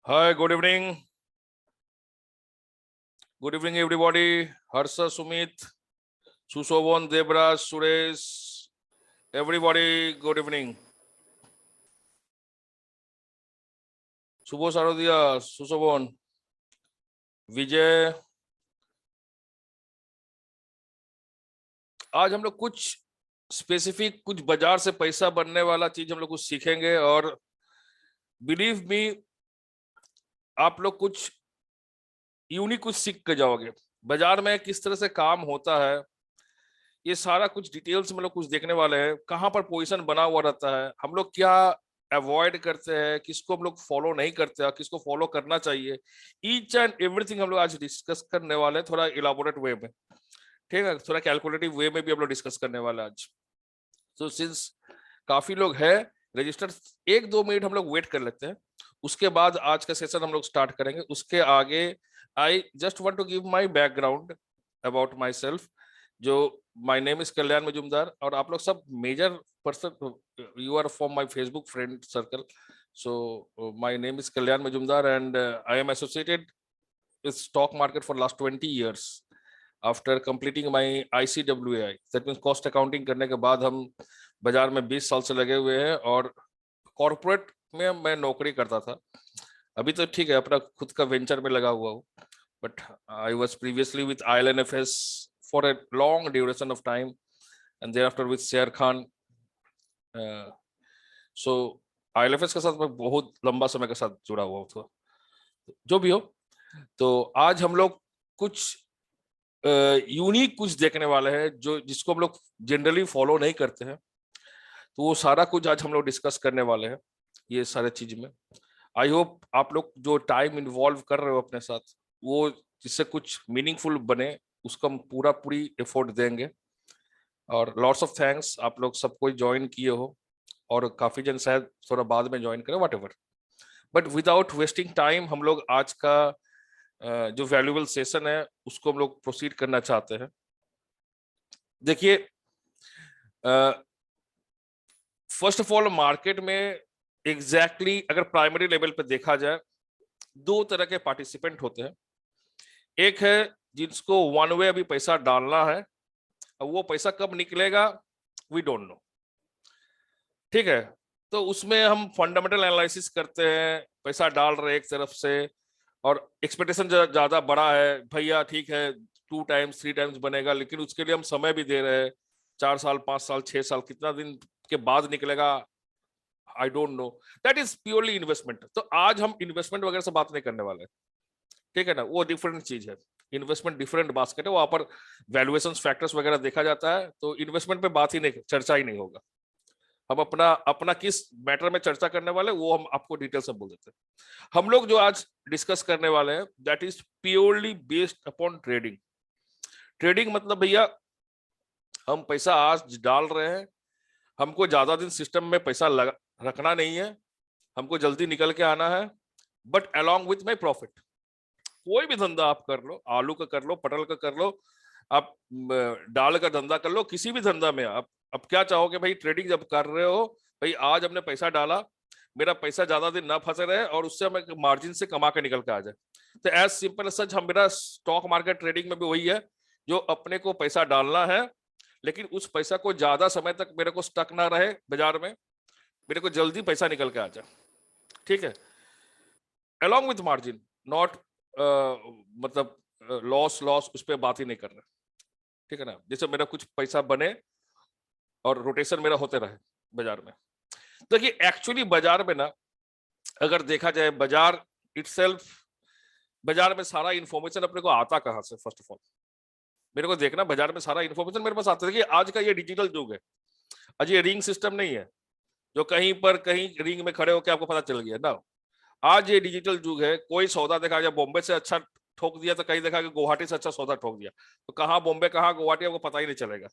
Hi, good evening, everybody. Harsha, Sumit, Sushovan, Debraj, Suresh, everybody, good evening. शुभ शारदिया, सुशोभन, विजय। आज हम लोग कुछ स्पेसिफिक, कुछ बाजार से पैसा बनने वाला चीज हम लोग कुछ सीखेंगे और बिलीव मी, आप लोग कुछ यूनिक कुछ सीख के जाओगे। बाजार में किस तरह से काम होता है, ये सारा कुछ डिटेल्स में लोग कुछ देखने वाले हैं। कहाँ पर पोजीशन बना हुआ रहता है, हम लोग क्या अवॉइड करते हैं, किसको हम लोग फॉलो नहीं करते हैं, किसको फॉलो करना चाहिए। ईच एंड एवरीथिंग हम लोग आज डिस्कस करने वाले हैं, थोड़ा इलाबोरेट वे में। ठीक है, थोड़ा कैलकुलेटिव वे में भी हम लोग डिस्कस करने वाले हैं आज। तो सिंस काफी लोग हैं रजिस्टर, 1-2 मिनट हम लोग वेट कर लेते हैं, उसके बाद आज का सेशन हम लोग स्टार्ट करेंगे। उसके आगे I just want to give my background about myself. जो my name is Kalyan Majumdar, और आप लोग सब major person, you are from my Facebook friend circle. So my name is Kalyan Majumdar and I am associated with stock market for last 20 years after completing my ICWAI, that means cost accounting करने के बाद हम बाजार में 20 साल से लगे हुए हैं। और कॉर्पोरेट में मैं नौकरी करता था, अभी तो ठीक है अपना खुद का वेंचर में लगा हुआ हूँ, but I was previously with ILNFS for a long duration of time and thereafter with share Khan. So ILFS के साथ मैं बहुत लंबा समय के साथ जुड़ा हुआ हूँ। तो जो भी हो, तो आज हम लोग कुछ यूनिक कुछ देखने वाले हैं जो जिसको हम लोग जनरली फॉलो नहीं करते हैं। तो वो सारा कुछ आज हम लोग डिस्कस करने वाले हैं, ये सारे चीज में। आई होप आप लोग जो टाइम इन्वॉल्व कर रहे हो अपने साथ, वो जिससे कुछ मीनिंगफुल बने, उसका हम पूरा पूरी एफर्ट देंगे। और लॉट्स ऑफ थैंक्स, आप लोग सब कोई ज्वाइन किए हो, और काफी जन शायद थोड़ा बाद में ज्वाइन करें, what. But without wasting time हम लोग आज का जो वैल्यूएबल सेशन है उसको हम लोग प्रोसीड करना चाहते हैं। देखिए, फर्स्ट ऑफ ऑल मार्केट में अगर प्राइमरी लेवल पे देखा जाए, दो तरह के पार्टिसिपेंट होते हैं। एक है जिसको वन वे अभी पैसा डालना है, अब वो पैसा कब निकलेगा वी डोंट नो। ठीक है, तो उसमें हम फंडामेंटल एनालिसिस करते हैं, पैसा डाल रहे एक तरफ से, और एक्सपेक्टेशन ज्यादा बड़ा है, भैया ठीक है 2 टाइम्स 3 टाइम्स बनेगा, लेकिन उसके लिए हम समय भी दे रहे हैं, 4 साल 5 साल 6 साल, कितना दिन के बाद निकलेगा I don't know. That is purely investment. तो आज हम इन्वेस्टमेंट वगैरह से बात नहीं करने वाले, ठीक है ना, वो डिफरेंट चीज है। इन्वेस्टमेंट डिफरेंट बास्केट है, वहां पर वैल्यूएशन फैक्टर्स वगैरह देखा जाता है, तो इन्वेस्टमेंट पे बात ही नहीं, चर्चा ही नहीं होगा। हम अपना अपना किस मैटर में चर्चा करने वाले वो हम आपको डिटेल से बोल देते हैं। हम लोग जो आज डिस्कस करने वाले हैं that is purely based upon trading. Trading मतलब भैया, हम पैसा आज डाल रहे हैं, हमको ज्यादा दिन सिस्टम में पैसा रखना नहीं है, हमको जल्दी निकल के आना है, but along with my profit. कोई भी धंधा आप कर लो, आलू का कर लो, पटल का कर लो, आप दाल का धंधा कर लो, किसी भी धंधा में आप अब क्या चाहोगे भाई, ट्रेडिंग जब कर रहे हो, भाई आज हमने पैसा डाला, मेरा पैसा ज्यादा दिन ना फंसे रहे और उससे हमें मार्जिन से कमा के निकल के आ जाए। तो एज सिंपल सच हम, मेरा स्टॉक मार्केट ट्रेडिंग में भी वही है, जो अपने को पैसा डालना है, लेकिन उस पैसा को ज्यादा समय तक मेरे को स्टक ना रहे बाजार में, मेरे को जल्दी पैसा निकल के आ जाए। ठीक है, अलोंग विथ मार्जिन, नॉट मतलब लॉस लॉस उस पर बात ही नहीं कर रहे। ठीक है ना, जैसे मेरा कुछ पैसा बने और रोटेशन मेरा होते रहे बाजार में। देखिए एक्चुअली बाजार में ना, अगर देखा जाए बाजार इटसेल्फ, बाजार में सारा इंफॉर्मेशन अपने को आता कहां से, फर्स्ट ऑफ ऑल मेरे को देखना बाजार में सारा इंफॉर्मेशन मेरे पास आता है। देखिए आज का ये डिजिटल युग है, आज ये रिंग सिस्टम नहीं है जो कहीं पर कहीं रिंग में खड़े होकर आपको पता चल गया ना। आज ये डिजिटल युग है, कोई सौदा देखा जाए बॉम्बे से अच्छा ठोक दिया, तो कहीं देखा कि गुवाहाटी से अच्छा सौदा ठोक दिया, तो कहाँ बॉम्बे कहाँ गुवाहाटी आपको पता ही नहीं चलेगा।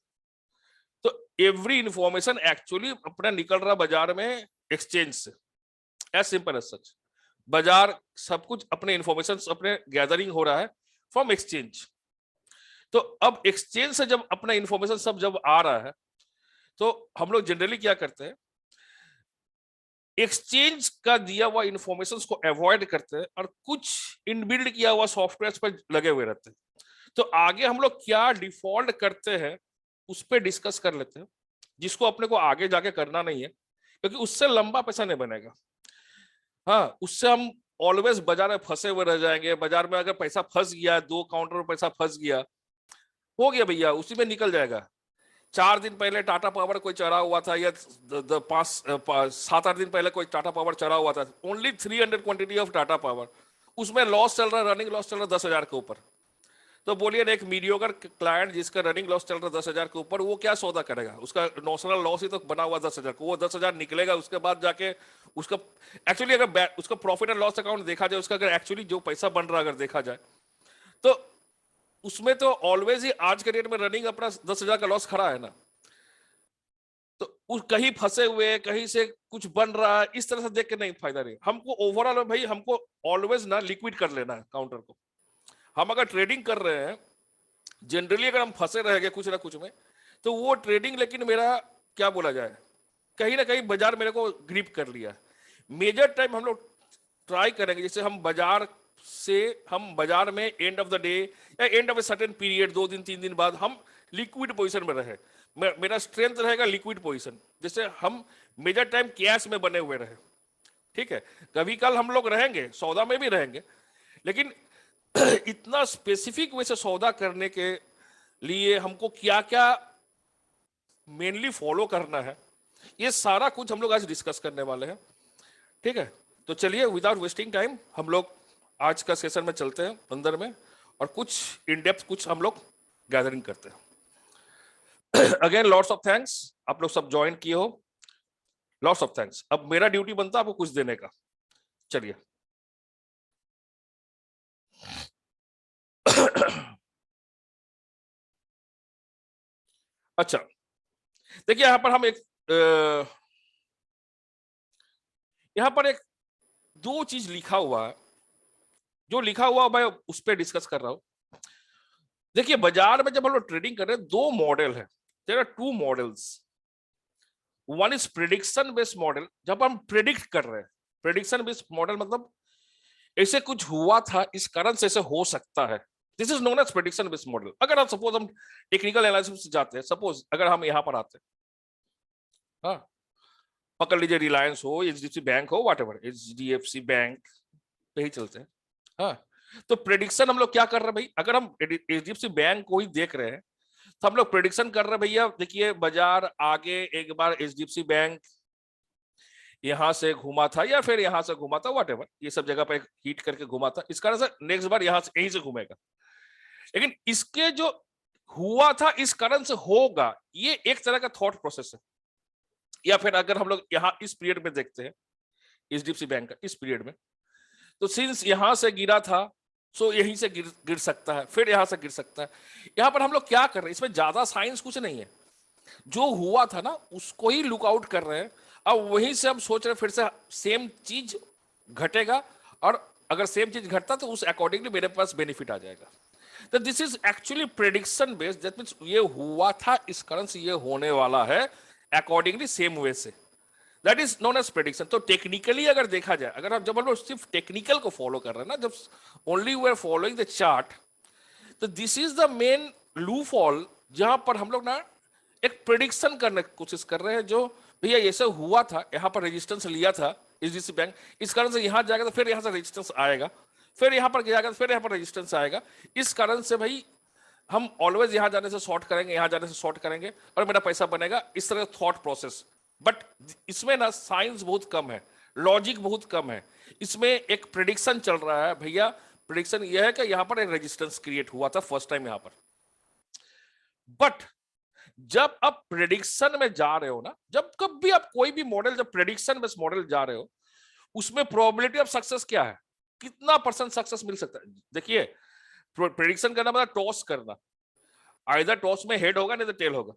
तो एवरी इंफॉर्मेशन एक्चुअली अपना निकल रहा बाजार में एक्सचेंज से, एज सिंपल एज सच। बाजार सब कुछ अपने इंफॉर्मेशन अपने गैदरिंग हो रहा है फ्रॉम एक्सचेंज। तो अब एक्सचेंज से जब अपना इंफॉर्मेशन सब जब आ रहा है, तो हम लोग जनरली क्या करते हैं, एक्सचेंज का दिया हुआ इंफॉर्मेशन को अवॉइड करते हैं और कुछ इनबिल्ड किया हुआ सॉफ्टवेयर पर लगे हुए रहते हैं। तो आगे हम लोग क्या डिफॉल्ट करते हैं उस पर डिस्कस कर लेते हैं, जिसको अपने को आगे जाके करना नहीं है, क्योंकि उससे लंबा पैसा नहीं बनेगा। हाँ, उससे हम ऑलवेज बाजार में फंसे हुए रह जाएंगे। बाजार में अगर पैसा फंस गया, 2 काउंटर में पैसा फंस गया, हो गया भैया, उसी में निकल जाएगा। 4 दिन पहले टाटा पावर कोई चढ़ा हुआ था, या 7-8 दिन पहले कोई टाटा पावर चढ़ा हुआ था, only 300 quantity of Tata power, उसमें लॉस चल रहा है, रनिंग लॉस चल रहा है 10,000 के ऊपर। तो बोलिए ना, एक मीडियोकर क्लाइंट जिसका रनिंग लॉस चल रहा है 10,000 के ऊपर, वो क्या सौदा करेगा? उसका नॉशनल लॉस ही तो बना हुआ 10,000 को, वो 10,000 निकलेगा, उसके बाद जाके उसका एक्चुअली अगर उसका प्रॉफिट एंड लॉस अकाउंट देखा जाए, उसका अगर एक्चुअली जो पैसा बन रहा है अगर देखा जाए, तो उसमें तो ऑलवेज ही आज के रेट में रनिंग अपना 10,000 का लॉस खड़ा है ना। तो उस कहीं फंसे हुए, कहीं से कुछ बन रहा है, इस तरह से देख के नहीं फायदा नहीं। हमको ओवरऑल भाई, हमको ऑलवेज ना लिक्विड कर लेना है काउंटर को। हम अगर ट्रेडिंग कर रहे हैं, जनरली अगर हम फंसे रहेंगे कुछ ना कुछ में, तो वो ट्रेडिंग, लेकिन मेरा क्या बोला जाए, कहीं ना कहीं बाजार मेरे को ग्रिप कर लिया। मेजर टाइम हम लोग ट्राई करेंगे, जैसे हम बाजार में एंड ऑफ द डे या end of a certain period, 2 दिन 3 दिन बाद हम लिक्विड पोजीशन में रहे। मेरा स्ट्रेंथ रहेगा लिक्विड पोजीशन, जैसे हम मेजर टाइम कैश में बने हुए रहे। ठीक है, कभी कल हम लोग रहेंगे सौदा में भी रहेंगे, लेकिन इतना स्पेसिफिक वे से सौदा करने के लिए हमको क्या क्या मेनली फॉलो करना है, ये सारा कुछ हम लोग आज डिस्कस करने वाले हैं। ठीक है, तो चलिए विदाउट वेस्टिंग टाइम हम लोग आज का सेशन में चलते हैं अंदर में, और कुछ इन डेप्थ कुछ हम लोग गैदरिंग करते हैं। अगेन लॉट्स ऑफ थैंक्स, आप लोग सब ज्वाइन किए हो, लॉट्स ऑफ थैंक्स। अब मेरा ड्यूटी बनता है आपको कुछ देने का। चलिए। अच्छा, देखिए यहां पर एक 2 चीज लिखा हुआ है, जो लिखा हुआ मैं उस पर डिस्कस कर रहा हूं। देखिए, बाजार में जब हम लोग ट्रेडिंग कर रहे हैं, 2 मॉडल है, there are 2 models. One is prediction based model, जब हम प्रिडिक्ट कर रहे हैं। प्रिडिक्शन बेस्ड मॉडल मतलब ऐसे कुछ हुआ था, इस कारण से ऐसे हो सकता है, this is known as prediction based model. अगर आप सपोज हम टेक्निकल एनालिसिस जाते हैं, सपोज अगर हम यहां पर आते हैं, हाँ, पकड़ लीजिए रिलायंस हो, एचडीएफसी बैंक हो, व्हाटएवर, एचडीएफसी बैंक पे ही चलते हैं। हाँ, तो प्रेडिक्शन हम लोग क्या कर रहे हैं भाई, अगर हम एचडीएफसी बैंक को ही देख रहे हैं, तो हम लोग प्रेडिक्शन कर रहे हैं भैया, देखिए बाजार आगे एक बार एचडीएफसी बैंक यहां से घुमा था, या फिर यहां से घुमा था, व्हाटएवर, ये सब जगह पे हिट करके घुमा था, इस कारण से नेक्स्ट बार यहां से यहीं से घूमेगा। लेकिन इसके जो हुआ था इस कारण से होगा, ये एक तरह का थॉट प्रोसेस है। या फिर अगर हम लोग यहाँ इस पीरियड में देखते हैं एचडीएफसी बैंक का, इस पीरियड में, तो सिंस यहां से गिरा था, सो यहीं से गिर सकता है, फिर यहां से गिर सकता है। यहां पर हम लोग क्या कर रहे हैं, इसमें ज्यादा साइंस कुछ नहीं है, जो हुआ था ना उसको ही लुक आउट कर रहे हैं। अब वहीं से हम सोच रहे हैं फिर से सेम चीज घटेगा, और अगर सेम चीज घटता तो उस अकॉर्डिंगली मेरे पास बेनिफिट आ जाएगा। तो this is actually prediction based, that means ये हुआ था इस कारण से ये होने वाला है, अकॉर्डिंगली सेम वे से, that is known as prediction. तो टेक्निकली अगर देखा जाए, अगर हम जब हम लोग सिर्फ टेक्निकल को फॉलो कर रहे हैं ना, जब only we are following the chart, तो this is the main loophole, जहां पर हम लोग ना एक प्रेडिक्शन करने की कोशिश कर रहे हैं, जो भैया ऐसे हुआ था, यहां पर रेजिस्टेंस लिया था एचडीएफसी बैंक, इस कारण से यहां जाएगा तो फिर यहां से रेजिस्टेंस आएगा, फिर यहां पर जाएगा तो फिर यहां पर रेजिस्टेंस आएगा। इस कारण से भाई हम ऑलवेज यहां जाने से शॉर्ट करेंगे, यहां जाने से शॉर्ट करेंगे, और मेरा पैसा बनेगा, इस तरह थॉट प्रोसेस। बट इसमें ना साइंस बहुत कम है, लॉजिक बहुत कम है, इसमें एक प्रिडिक्शन चल रहा है भैया। प्रिडिक्शन यह है कि यहां पर एक रेजिस्टेंस क्रिएट हुआ था फर्स्ट टाइम यहां पर। बट जब आप प्रिडिक्शन में जा रहे हो ना, जब कभी आप कोई भी मॉडल, जब प्रिडिक्शन बेस्ड मॉडल जा रहे हो, उसमें प्रोबेबिलिटी ऑफ सक्सेस क्या है, कितना % सक्सेस मिल सकता है। देखिए, प्रिडिक्शन करना मतलब टॉस करना, आइदर टॉस में हेड होगा नहीं तो टेल होगा,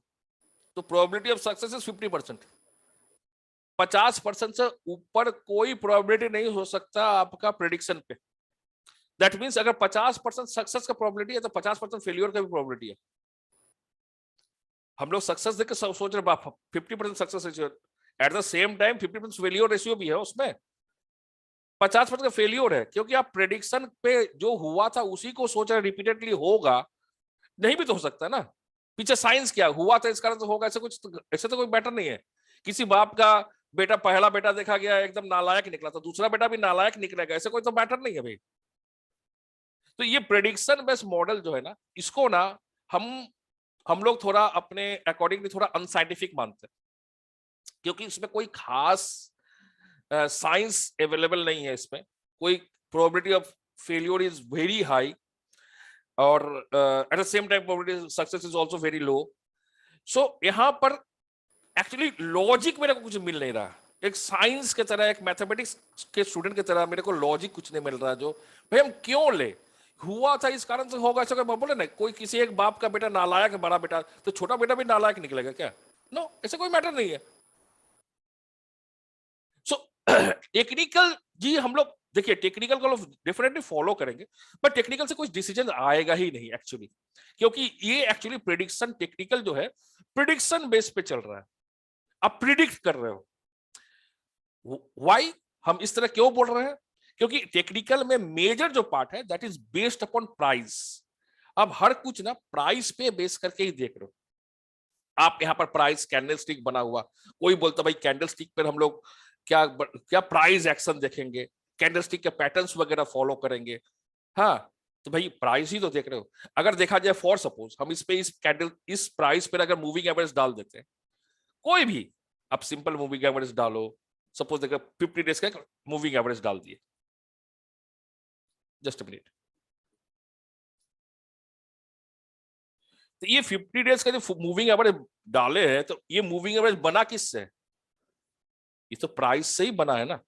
तो प्रोबेबिलिटी ऑफ सक्सेस इज 50%। 50% से ऊपर कोई प्रोबेबिलिटी नहीं हो सकता आपका प्रिडिक्शन पे। दैट मींस अगर 50% सक्सेस का प्रोबेबिलिटी है, तो 50% फेलियर का भी प्रोबेबिलिटी है। हम लोग सक्सेस देख के सोच रहे 50% सक्सेस है, eight the same time 50% failure ratio भी है उसमें, 50% का फेलियर है, क्योंकि आप प्रेडिक्शन पे जो हुआ था उसी को सोच रहे रिपीटेडली होगा, नहीं भी तो हो सकता ना। पीछे साइंस क्या हुआ था इस कारण से होगा, ऐसे कुछ ऐसे तो कोई मैटर नहीं है। किसी बाप का बेटा, पहला बेटा देखा गया एकदम नालायक निकला, तो दूसरा बेटा भी नालायक निकलेगा, ऐसे कोई तो मैटर नहीं है भाई। तो ये प्रेडिक्शन बेस्ड मॉडल जो है ना, इसको ना हम लोग थोड़ा अपने अकॉर्डिंगली थोड़ा अनसाइंटिफिक मानते हैं, क्योंकि इसमें कोई खास साइंस अवेलेबल नहीं है। इसमें कोई probability of failure is very high, और at the same time probability success is also very low. So यहां पर एक्चुअली लॉजिक मेरे को कुछ मिल नहीं रहा, एक साइंस के तरह, एक मैथमेटिक्स के स्टूडेंट की तरह मेरे को लॉजिक कुछ नहीं मिल रहा। जो भाई हम क्यों ले, हुआ था इस कारण से होगा, ऐसा कोई बोले ना, कोई किसी एक बाप का बेटा नालायक है, बड़ा बेटा, तो छोटा बेटा भी नालायक निकलेगा क्या? नो, ऐसा कोई मैटर नहीं है। सो टेक्निकल जी, हम लोग देखिए टेक्निकल को डेफिनेटली फॉलो करेंगे, बट टेक्निकल से कुछ डिसीजन आएगा ही नहीं एक्चुअली, क्योंकि ये एक्चुअली प्रिडिक्शन, टेक्निकल जो है प्रिडिक्शन बेस पे चल रहा है, आप प्रिडिक्ट कर रहे हो। व्हाई हम इस तरह क्यों बोल रहे हैं? क्योंकि टेक्निकल में मेजर जो पार्ट है that is based upon price. अब हर कुछ ना प्राइस पे बेस करके ही देख रहे हो आप। यहाँ पर प्राइस कैंडल स्टिक बना हुआ, कोई बोलता भाई कैंडल स्टिक पर हम लोग क्या क्या प्राइस एक्शन देखेंगे, कैंडल स्टिक के पैटर्न्स वगैरह फॉलो करेंगे। हाँ, तो भाई प्राइस ही तो देख रहे हो। अगर देखा जाए फॉर सपोज हम इस पे इस कैंडल इस प्राइस पर अगर मूविंग एवरेज डाल देते हैं, कोई भी आप सिंपल मूविंग एवरेज डालो, सपोज देखो 50 डेज का मूविंग एवरेज डाल दिए, जस्ट अ मिनट। तो ये 50 डेज का जो मूविंग एवरेज डाले हैं, तो ये मूविंग एवरेज बना किससे? ये तो प्राइस से ही बना है ना,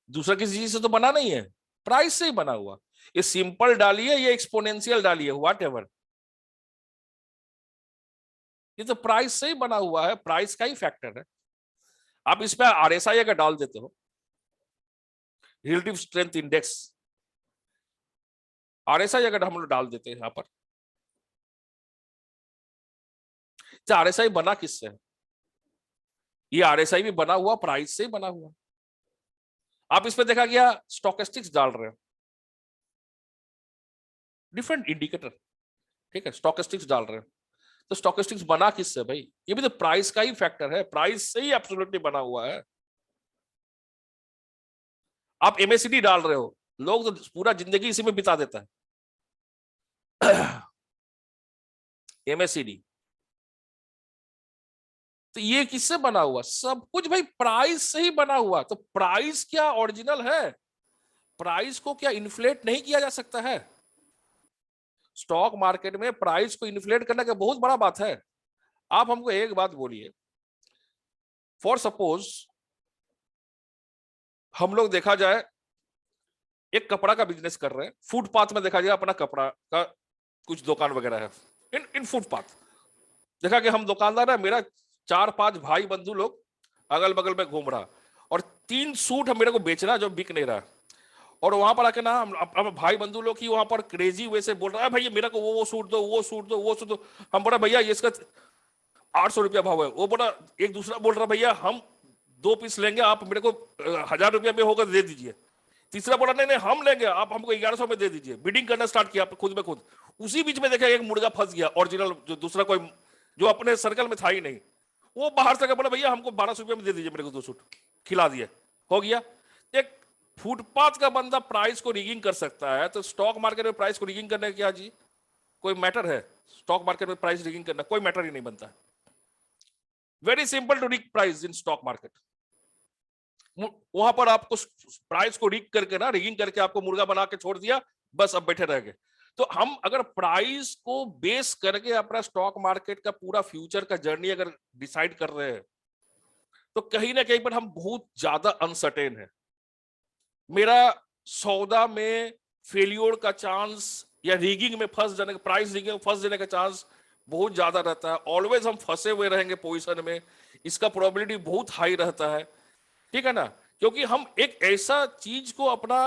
दूसरा किसी चीज से तो बना नहीं है, प्राइस से ही बना हुआ। ये सिंपल डालिए, ये एक्सपोनेंशियल डालिए, व्हाट एवर, ये तो प्राइस से ही बना हुआ है, प्राइस का ही फैक्टर है। आप इस पे आरएसआई अगर डाल देते हो, रिलेटिव स्ट्रेंथ इंडेक्स, आरएसआई अगर हम लोग डाल देते हैं यहां पर, तो आरएसआई बना किससे है? ये आरएसआई भी बना हुआ प्राइस से ही बना हुआ। आप इस पे देखा गया स्टोकेस्टिक्स डाल रहे हो, डिफरेंट इंडिकेटर, ठीक है, स्टोकेस्टिक्स डाल रहे हो, तो स्टोकेस्टिक्स बना किससे भाई? ये भी तो प्राइस का ही फैक्टर है, प्राइस से ही एब्सोल्युटली बना हुआ है। आप एमएसीडी डाल रहे हो, लोग तो पूरा जिंदगी इसी में बिता देता है। एमएसीडी, तो ये किससे बना हुआ? सब कुछ भाई प्राइस से ही बना हुआ। तो प्राइस क्या ओरिजिनल है? प्राइस को क्या इन्फ्लेट नहीं किया जा सकता है? स्टॉक मार्केट में प्राइस को इन्फ्लेट करने का बहुत बड़ा बात है। आप हमको एक बात बोलिए, फॉर सपोज हम लोग देखा जाए एक कपड़ा का बिजनेस कर रहे हैं, फुटपाथ में देखा जाए अपना कपड़ा का कुछ दुकान वगैरह है, इन फुटपाथ देखा कि हम दुकानदार है, मेरा 4-5 भाई बंधु लोग अगल बगल में घूम रहा, और 3 सूट मेरे को बेचना जो बिक नहीं रहा, और वहां पर आके ना हम भाई बंधु लोग की वहां पर क्रेजी वे से बोल रहा है, भैया मेरे को वो सूट दो, वो सूट दो, वो सूट दो। हम बोला भैया ये इसका 800 रुपया भाव है। वो बोला, एक दूसरा बोल रहा भैया हम 2 पीस लेंगे, आप मेरे को 1000 रुपया में होगा दे दीजिए। तीसरा बोला नहीं नहीं हम लेंगे, आप हमको 1100 में दे दीजिए। बिडिंग करना स्टार्ट किया खुद में खुद। उसी बीच में देखा एक मुर्गा फंस गया, ओरिजिनल जो दूसरा कोई जो अपने सर्कल में था ही नहीं, वो बाहर से बोला भैया हमको 1200 रुपये में दे दीजिए मेरे को 2 सूट, खिला दिया, हो गया। एक फुटपाथ का बंदा प्राइस को रिगिंग कर सकता है, तो स्टॉक मार्केट में प्राइस को रिगिंग करने क्या जी कोई मैटर है? स्टॉक मार्केट में प्राइस रिगिंग करना कोई मैटर ही नहीं बनता। Very simple to rig price in stock market. वहां पर आपको प्राइस को रिग करके ना, रिगिंग करके आपको मुर्गा बना के छोड़ दिया, बस अब बैठे रह गए। तो हम अगर प्राइस को बेस करके अपना स्टॉक मार्केट का पूरा फ्यूचर का जर्नी अगर डिसाइड कर रहे हैं, तो कहीं ना कहीं पर हम बहुत ज्यादा अनसर्टेन है। मेरा सौदा में फेलियर का चांस या रिगिंग में फंस जाने का, प्राइस रिगिंग में फंस जाने का चांस बहुत ज्यादा रहता है। ऑलवेज हम फंसे हुए रहेंगे पोजीशन में, इसका प्रोबेबिलिटी बहुत हाई रहता है, ठीक है ना, क्योंकि हम एक ऐसा चीज को अपना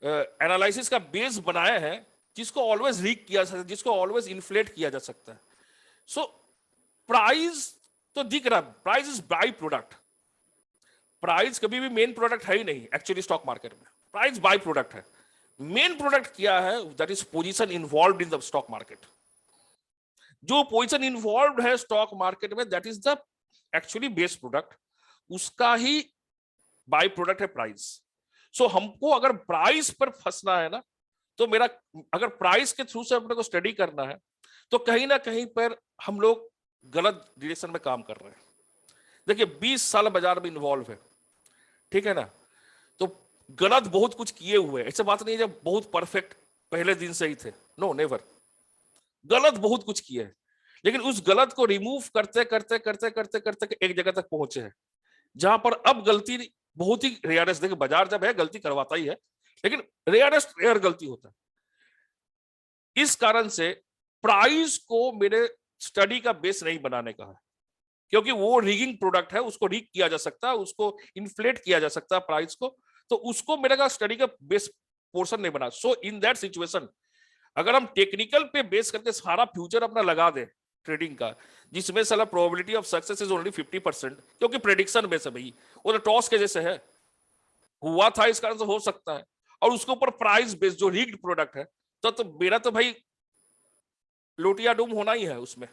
एनालिसिस का बेस बनाए हैं जिसको ऑलवेज रीक किया जा सकता है, जिसको ऑलवेज इन्फ्लेट किया जा सकता है। सो प्राइस तो दिख रहा है price is by product. Price कभी भी मेन प्रोडक्ट है ही नहीं एक्चुअली स्टॉक मार्केट में, प्राइस बाई प्रोडक्ट है। मेन प्रोडक्ट क्या है? That is position involve in the stock market. जो पोजीशन इन्वॉल्व है स्टॉक मार्केट में, that is the actually base product, उसका ही बाई प्रोडक्ट है प्राइस। सो हमको अगर प्राइस पर फंसना है ना, तो मेरा अगर प्राइस के थ्रू से अपने को स्टडी करना है, तो कहीं ना कहीं पर हम लोग गलत डायरेक्शन में काम कर रहे हैं। देखिए 20 साल बाजार में इन्वॉल्व है, ठीक है ना, तो गलत बहुत कुछ किए हुए, ऐसे बात नहीं है जब बहुत परफेक्ट पहले दिन से ही थे, नो नेवर, गलत बहुत कुछ किए हैं, लेकिन उस गलत को रिमूव करते करते करते करते करते एक जगह तक पहुंचे हैं जहां पर अब गलती बहुत ही रेयरेस्ट, देखिए बाजार जब है गलती करवाता ही है, लेकिन रेयरेस्ट रेयर गलती होता है। इस कारण से प्राइस को मेरे स्टडी का बेस नहीं बनाने का है, क्योंकि वो रिगिंग प्रोडक्ट है, उसको रिग किया जा सकता है, उसको इन्फ्लेट किया जा सकता है प्राइस को, तो उसको मेरे का स्टडी का बेस पोर्शन नहीं बना। सो इन दैट सिचुएशन अगर हम टेक्निकल पे बेस करके सारा फ्यूचर अपना लगा दे ट्रेडिंग का, जिसमें साला probability of success is only 50%, क्योंकि प्रेडिक्शन बेस है भाई, वो तो टॉस के जैसे है, हुआ था इस कारण से हो सकता है, और उसके ऊपर प्राइस बेस जो रिग्ड प्रोडक्ट है, तो मेरा तो भाई लोटिया डूम होना ही है उसमें,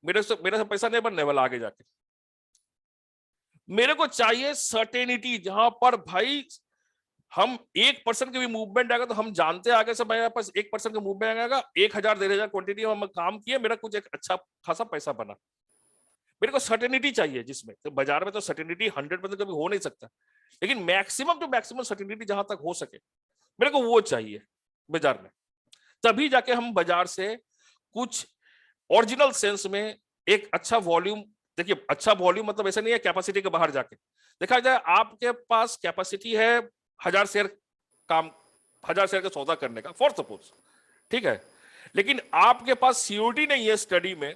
मेरे से पैसा नहीं बनने वाला आगे जाके। मेरे को चाहिए सर्टेनिटी, जहां पर भाई हम 1% के भी मूवमेंट आएगा तो हम जानते हैं आगे से मेरे पास 1% का मूवमेंट आएगा, 1000 1500 क्वांटिटी हम काम किए, मेरा कुछ एक अच्छा खासा पैसा बना। मेरे को सर्टेनिटी चाहिए, जिसमें तो बाजार में तो सर्टेनिटी 100% कभी हो नहीं सकता, लेकिन मैक्सिमम टू मैक्सिमम सर्टेनिटी जहां तक हो सके मेरे को वो चाहिए बाजार में, तभी जाके हम बाजार से कुछ ओरिजिनल सेंस में एक अच्छा वॉल्यूम, देखिए अच्छा वॉल्यूम मतलब ऐसा नहीं है कैपेसिटी के बाहर जाके, देखा जाए आपके पास कैपेसिटी है 1000 शेयर काम, 1000 शेयर का सौदा करने का फॉर सपोज, ठीक है, लेकिन आपके पास सीओटी नहीं है स्टडी में,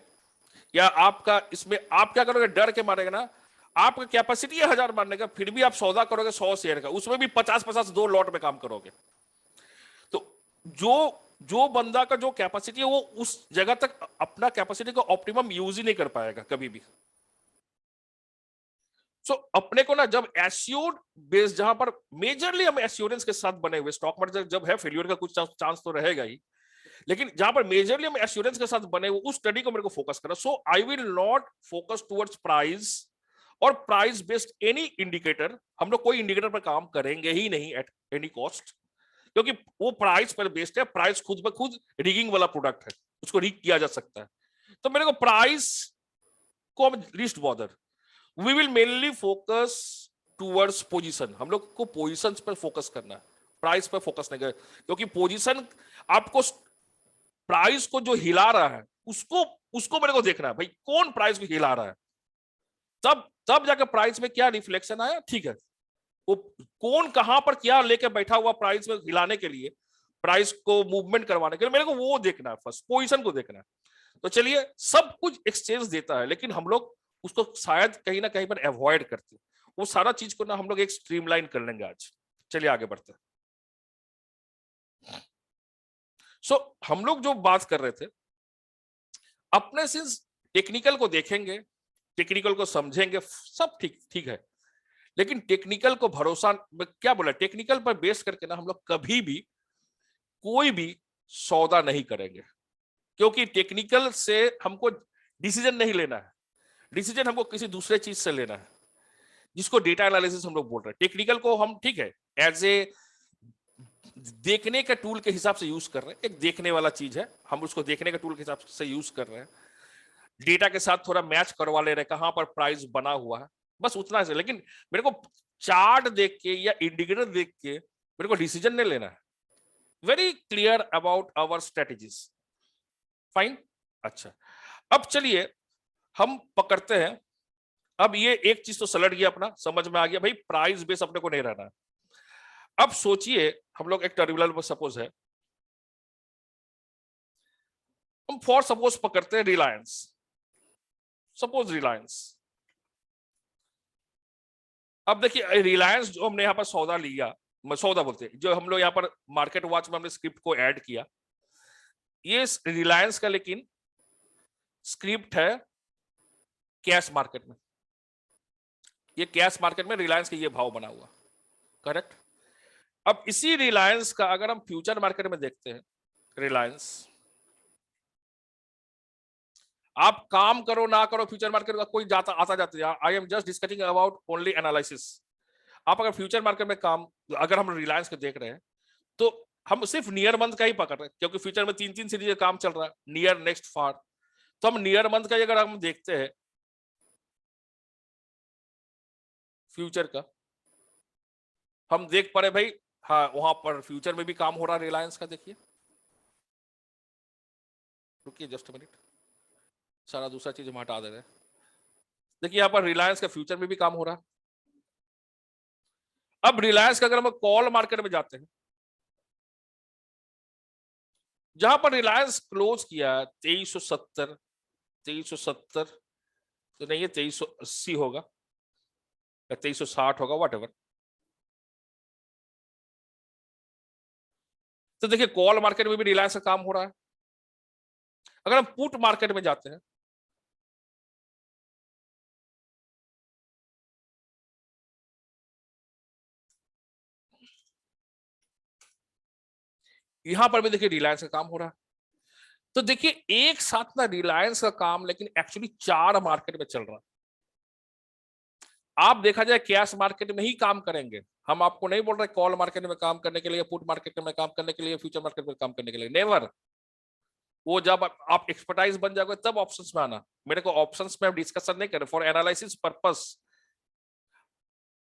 या आपका इसमें आप क्या करोगे, डर के मारेगा ना, आपका कैपेसिटी है 1000 मारने का, फिर भी आप सौदा करोगे 100 शेयर का, उसमें भी 50-50 2 लॉट में काम करोगे, तो जो जो बंदा का जो कैपेसिटी है वो उस जगह तक अपना कैपेसिटी का ऑप्टिमम यूज ही नहीं कर पाएगा कभी भी। सो अपने को ना जब एश्योर्ड बेस, जहां पर मेजरली हम एश्योरेंस के साथ बने हुए, स्टॉक मार्केट जब है फेलियर का कुछ चांस तो रहेगा ही, लेकिन जहां पर मेजरली हम एश्योरेंस के साथ बने हुए, उस स्टडी को मेरे को फोकस करना। So I will not focus towards price और प्राइस बेस्ड एनी इंडिकेटर, हम लोग कोई इंडिकेटर पर काम करेंगे ही नहीं एट एनी कॉस्ट, क्योंकि वो प्राइस पर बेस्ड है, प्राइस खुद ब खुद रिगिंग वाला प्रोडक्ट है, उसको रिग किया जा सकता है, तो मेरे को प्राइस को हम least bother, we will mainly focus towards position, हम लोग को पोजीशंस पर फोकस करना है, प्राइस पर फोकस नहीं कर, क्योंकि पोजीशन आपको प्राइस को जो हिला रहा है उसको उसको मेरे को देखना है भाई, कौन प्राइस को हिला रहा है, तब जाकर प्राइस में क्या रिफ्लेक्शन आया, ठीक है, वो कौन कहां पर क्या लेके बैठा हुआ प्राइस में हिलाने के लिए, प्राइस को मूवमेंट करवाने के लिए, मेरे को वो देखना है, फर्स्ट पोजीशन को देखना है। तो चलिए सब कुछ एक्सचेंज देता है, लेकिन हम लोग उसको शायद कहीं ना कहीं पर अवॉइड करते हैं, वो सारा चीज को ना हम लोग एक स्ट्रीमलाइन कर लेंगे आज। चलिए आगे बढ़ते हैं। सो हम लोग जो बात कर रहे थे, अपने सिंस टेक्निकल को देखेंगे, टेक्निकल को समझेंगे, सब ठीक ठीक है, लेकिन टेक्निकल को भरोसा, क्या बोला, टेक्निकल पर बेस करके ना हम लोग कभी भी कोई भी सौदा नहीं करेंगे, क्योंकि टेक्निकल से हमको डिसीजन नहीं लेना है, डिसीजन हमको किसी दूसरे चीज से लेना है, जिसको डेटा एनालिसिस हम लोग बोल रहे हैं। टेक्निकल को हम ठीक है एज ए देखने के टूल के हिसाब से यूज कर रहे हैं, एक देखने वाला चीज है, हम उसको देखने के टूल के हिसाब से यूज कर रहे हैं, डेटा के साथ थोड़ा मैच करवा ले रहे हैं कहां पर प्राइस बना हुआ है, बस उतना से, लेकिन मेरे को चार्ट देख के या इंडिकेटर देख के मेरे को डिसीजन नहीं लेना है, very clear about our strategies, fine. अच्छा अब चलिए हम पकड़ते हैं, अब ये एक चीज तो सलट गया अपना, समझ में आ गया भाई प्राइस बेस अपने को नहीं रहना है। अब सोचिए हम लोग एक टर्मिनल पर सपोज है, हम फॉर सपोज पकड़ते हैं रिलायंस, सपोज रिलायंस, अब देखिए रिलायंस जो हमने यहाँ पर सौदा लिया, सौदा बोलते हैं जो हम लोग यहाँ पर मार्केट वॉच में हमने स्क्रिप्ट को ऐड किया, ये रिलायंस का लेकिन स्क्रिप्ट है कैश मार्केट में, ये कैश मार्केट में रिलायंस के ये भाव बना हुआ, करेक्ट। अब इसी रिलायंस का अगर हम फ्यूचर मार्केट में देखते हैं, रिलायंस, आप काम करो ना करो फ्यूचर मार्केट का कोई जाता आता जाता, आई am just discussing about only analysis. आप अगर फ्यूचर मार्केट में काम, अगर हम रिलायंस को देख रहे हैं तो हम सिर्फ नियर मंथ का ही पकड़ रहे हैं, क्योंकि फ्यूचर में 3-3 सीरीज काम चल रहा है, नियर, नेक्स्ट, फार। तो हम नियर मंथ का अगर हम देखते हैं फ्यूचर का, हम देख पा रहे भाई, हाँ वहां पर फ्यूचर में भी काम हो रहा है रिलायंस का। देखिए, रुकिए जस्ट मिनट, सारा दूसरा चीज हम हटा दे रहे हैं। देखिए यहां पर रिलायंस का फ्यूचर में भी काम हो रहा है। अब रिलायंस का अगर हम कॉल मार्केट में जाते हैं, जहां पर रिलायंस क्लोज किया 2370, 2370 तो नहीं, ये 2380 होगा या 2360 होगा, वट एवर। तो देखिए कॉल मार्केट में भी रिलायंस का काम हो रहा है। अगर हम पुट मार्केट में जाते हैं, यहां पर भी देखिए रिलायंस का काम हो रहा है। तो देखिए एक साथ ना रिलायंस का काम, लेकिन एक्चुअली 4 मार्केट में चल रहा है। आप देखा जाए कैश मार्केट में ही काम करेंगे, हम आपको नहीं बोल रहे कॉल मार्केट में काम करने के लिए, पुट मार्केट में काम करने के लिए, फ्यूचर मार्केट में काम करने के लिए, नेवर। वो जब आप एक्सपर्टाइज बन जाओगे तब ऑप्शंस में आना। मेरे को ऑप्शंस में डिस्कशन नहीं कर रहे, फॉर एनालिसिस पर्पस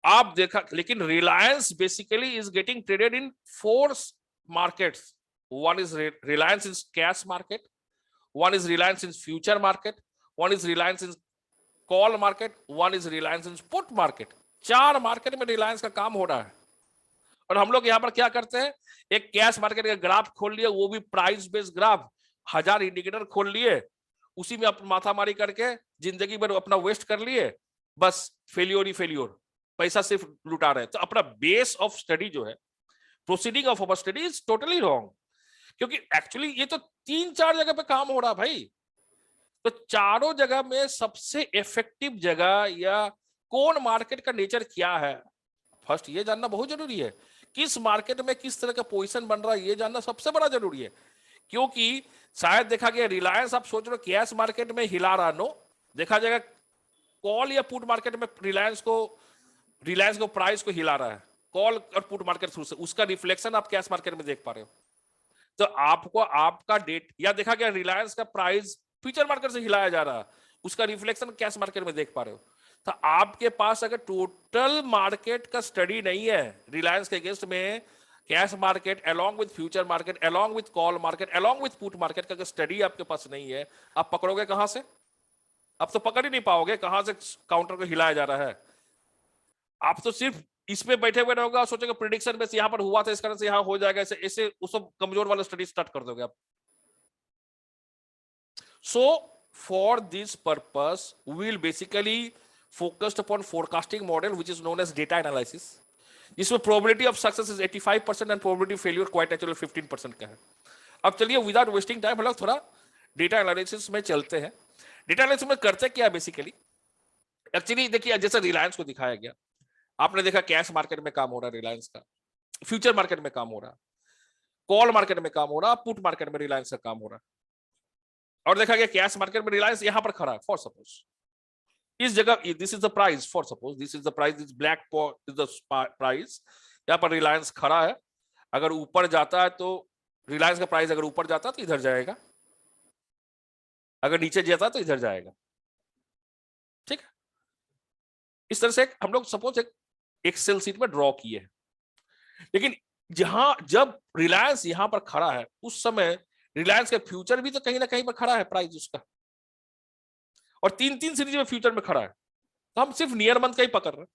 आप देखा। लेकिन Reliance basically is getting traded in 4 markets. One is Reliance in cash market, one is Reliance in future market, one is Reliance in call market, one is Reliance in put market. 4 market में रिलायंस का काम हो रहा है। और हम लोग यहां पर क्या करते हैं, एक कैश मार्केट का ग्राफ खोल लिए, वो भी प्राइस बेस्ड ग्राफ, 1000 इंडिकेटर खोल लिए, उसी में अपना माथा मारी करके जिंदगी भर अपना वेस्ट कर लिए, बस फेल्योर ही फेल्योर, पैसा सिर्फ लुटा रहे। तो अपना बेस ऑफ स्टडी जो है, proceeding of our study is totally wrong. क्योंकि एक्चुअली ये तो 3-4 जगह पे काम हो रहा भाई। तो चारों जगह में सबसे इफेक्टिव जगह या कौन मार्केट का नेचर क्या है, फर्स्ट ये जानना बहुत जरूरी है। किस मार्केट में किस तरह का पोजीशन बन रहा है ये जानना सबसे बड़ा जरूरी है। क्योंकि शायद देखा गया रिलायंस, आप सोच रहे हो कैश मार्केट में हिला रहा, नो, देखा जाएगा कॉल या पुट मार्केट में रिलायंस को प्राइस को हिला रहा है, कॉल और पुट मार्केट थ्रू से, उसका रिफ्लेक्शन आप कैश मार्केट में देख पा रहे हो। तो आपको आपका डेट, या देखा गया रिलायंस का प्राइस फ्यूचर मार्केट से हिलाया जा रहा है, उसका रिफ्लेक्शन कैश मार्केट में देख पा रहे हो। तो आपके पास अगर टोटल मार्केट का स्टडी नहीं है रिलायंस के अगेंस्ट में, cash market along with future market, along with call market, along with put market का स्टडी आपके पास नहीं है, आप पकड़ोगे कहां से? आप तो पकड़ ही नहीं पाओगे कहां से काउंटर को हिलाया जा रहा है। आप तो सिर्फ इस पे बैठे हुए रहोगे, सोचोगे प्रिडिक्शन बेस यहां पर हुआ था, इस कारण से यहां हो जाएगा, ऐसे ऐसे उस कमजोर वाला स्टडी स्टार्ट कर दोगे आप। So for this purpose we will basically focused upon forecasting model which is known as data analysis, जिसमें probability of success is 85% and probability of failure quite naturally 15% का है। अब चलिए विदाउट वेस्टिंग टाइम हम लोग थोड़ा डेटा एनालिसिस में चलते हैं। डेटा एनालिसिस में करते क्या है बेसिकली, एक्चुअली देखिए जैसे रिलायंस को दिखाया गया, आपने देखा कैश मार्केट में काम हो रहा है रिलायंस का, फ्यूचर मार्केट में काम हो रहा है, कॉल मार्केट में काम हो रहा है, पुट मार्केट में रिलायंस का काम हो रहा है। और देखा गया कैश मार्केट में रिलायंस यहां पर खड़ा है, फॉर सपोज इस जगह, this is the price, for suppose this is the price, this black is the price, यहां पर रिलायंस खड़ा है। अगर ऊपर जाता है तो रिलायंस का प्राइस अगर ऊपर जाता है तो इधर जाएगा, अगर नीचे जाता है तो इधर जाएगा, ठीक है। इस तरह से हम लोग सपोज एक एक्सेल सीट में ड्रॉ किए हैं। लेकिन जब रिलायंस यहां पर खड़ा है उस समय रिलायंस का फ्यूचर भी तो कहीं ना कहीं पर खड़ा है प्राइस उसका, और 3-3 सीरीज में फ्यूचर में खड़ा है। तो हम सिर्फ नियर मंथ का ही पकड़ रहे हैं।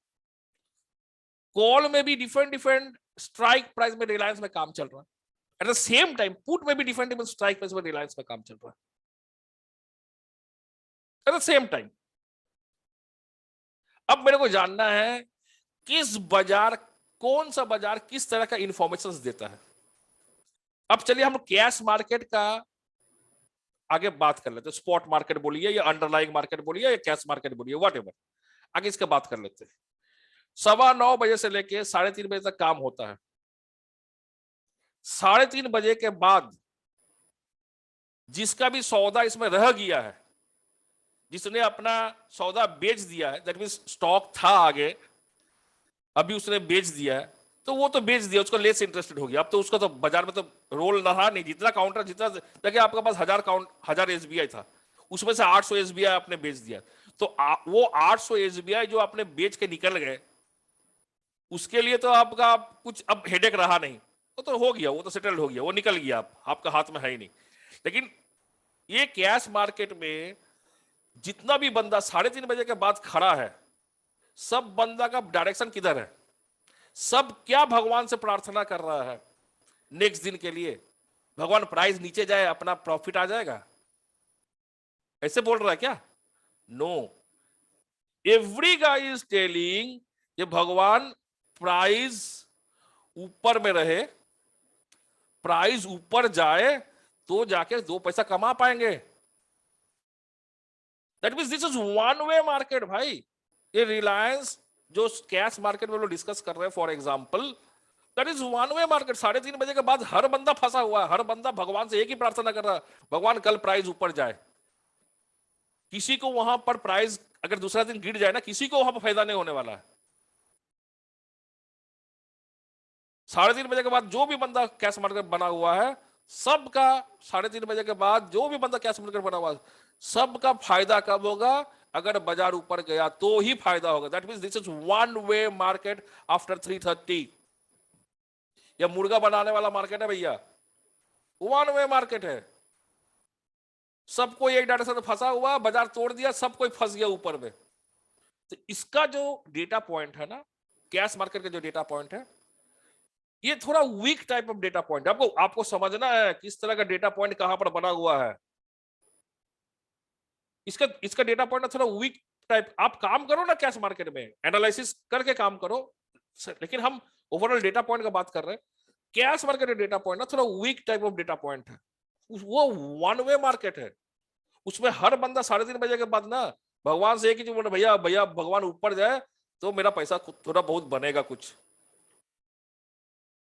कॉल में भी डिफरेंट डिफरेंट स्ट्राइक प्राइस में रिलायंस में काम चल रहा है, eight the same time put में भी डिफरेंट डिफरेंट स्ट्राइक प्राइस में रिलायंस में काम चल रहा है एट द सेम टाइम। अब मेरे को जानना है किस बाजार, कौन सा बाजार किस तरह का इंफॉर्मेशन देता है। अब चलिए हम कैश मार्केट का आगे बात कर लेते हैं, स्पॉट मार्केट बोलिए या अंडरलाइंग मार्केट बोलिए या कैश मार्केट बोलिए, व्हाटएवर, आगे इसका बात कर लेते हैं। 9:15 बजे से लेके 3:30 बजे तक काम होता है। 3:30 बजे के बाद जिसका भी सौदा इसमें रह गया है, जिसने अपना सौदा बेच दिया है, दैट मीन स्टॉक था आगे, अभी उसने बेच दिया है, तो वो तो बेच दिया, उसको लेस इंटरेस्टेड हो गया। अब तो उसका तो बाजार में तो रोल रहा नहीं, जितना काउंटर, जितना देखिए आपके पास 1000 एसबीआई था, उसमें से 800 एसबीआई आपने बेच दिया, तो वो 800 एसबीआई जो आपने बेच के निकल गए, उसके लिए तो आपका कुछ अब हेडेक रहा नहीं, तो हो गया, वो तो सेटल्ड हो गया, वो निकल गया, आपका हाथ में है ही नहीं। लेकिन ये कैश मार्केट में जितना भी बंदा 3:30 बजे के बाद खड़ा है, सब बंदा का डायरेक्शन किधर है, सब क्या भगवान से प्रार्थना कर रहा है नेक्स्ट दिन के लिए, भगवान प्राइस नीचे जाए, अपना प्रॉफिट आ जाएगा, ऐसे बोल रहा है क्या? No, every guy is telling ये भगवान प्राइस ऊपर में रहे, प्राइस ऊपर जाए तो जाके 2 पैसा कमा पाएंगे। That means this is one way market भाई। ये रिलायंस जो कैश मार्केट में लोग डिस्कस कर रहे हैं for example, that is one way market. 3:30 बजे के बाद हर बंदा फंसा हुआ है, हर बंदा भगवान से एक ही प्रार्थना कर रहा है, भगवान कल प्राइस ऊपर जाए। किसी को वहां पर प्राइस अगर दूसरा दिन गिर जाए ना, किसी को वहां पर फायदा नहीं होने वाला है। 3:30 बजे के बाद जो भी बंदा कैश मार्केट बना हुआ है, सबका 3:30 बजे के बाद जो भी बंदा कैश मार्केट बना हुआ है, सबका फायदा कब होगा? अगर बाजार ऊपर गया तो ही फायदा होगा। That means this is one way market after 3:30। यह मुर्गा बनाने वाला मार्केट है भैया, वन वे मार्केट है। सबको एक डाटा से फंसा हुआ, बाजार तोड़ दिया, सब कोई फंस गया ऊपर में। तो इसका जो डेटा पॉइंट है ना, कैश मार्केट का जो डेटा पॉइंट है, ये थोड़ा weak type of data point. आपको समझना है किस तरह का डेटा पॉइंट कहां पर बना हुआ है। इसका डेटा पॉइंट थोड़ा वीक टाइप। आप काम करो ना कैश मार्केट में, एनालिसिस करके काम करो, लेकिन हम ओवरऑल डेटा पॉइंट का बात कर रहे हैं। कैश मार्केट का डेटा पॉइंट ना थोड़ा weak type of data point है, वो वन वे मार्केट है। उसमें हर बंदा 3:30 बजे के बाद ना भगवान से एक ही चीज बोले, भैया भैया भगवान ऊपर जाए तो मेरा पैसा थोड़ा बहुत बनेगा कुछ।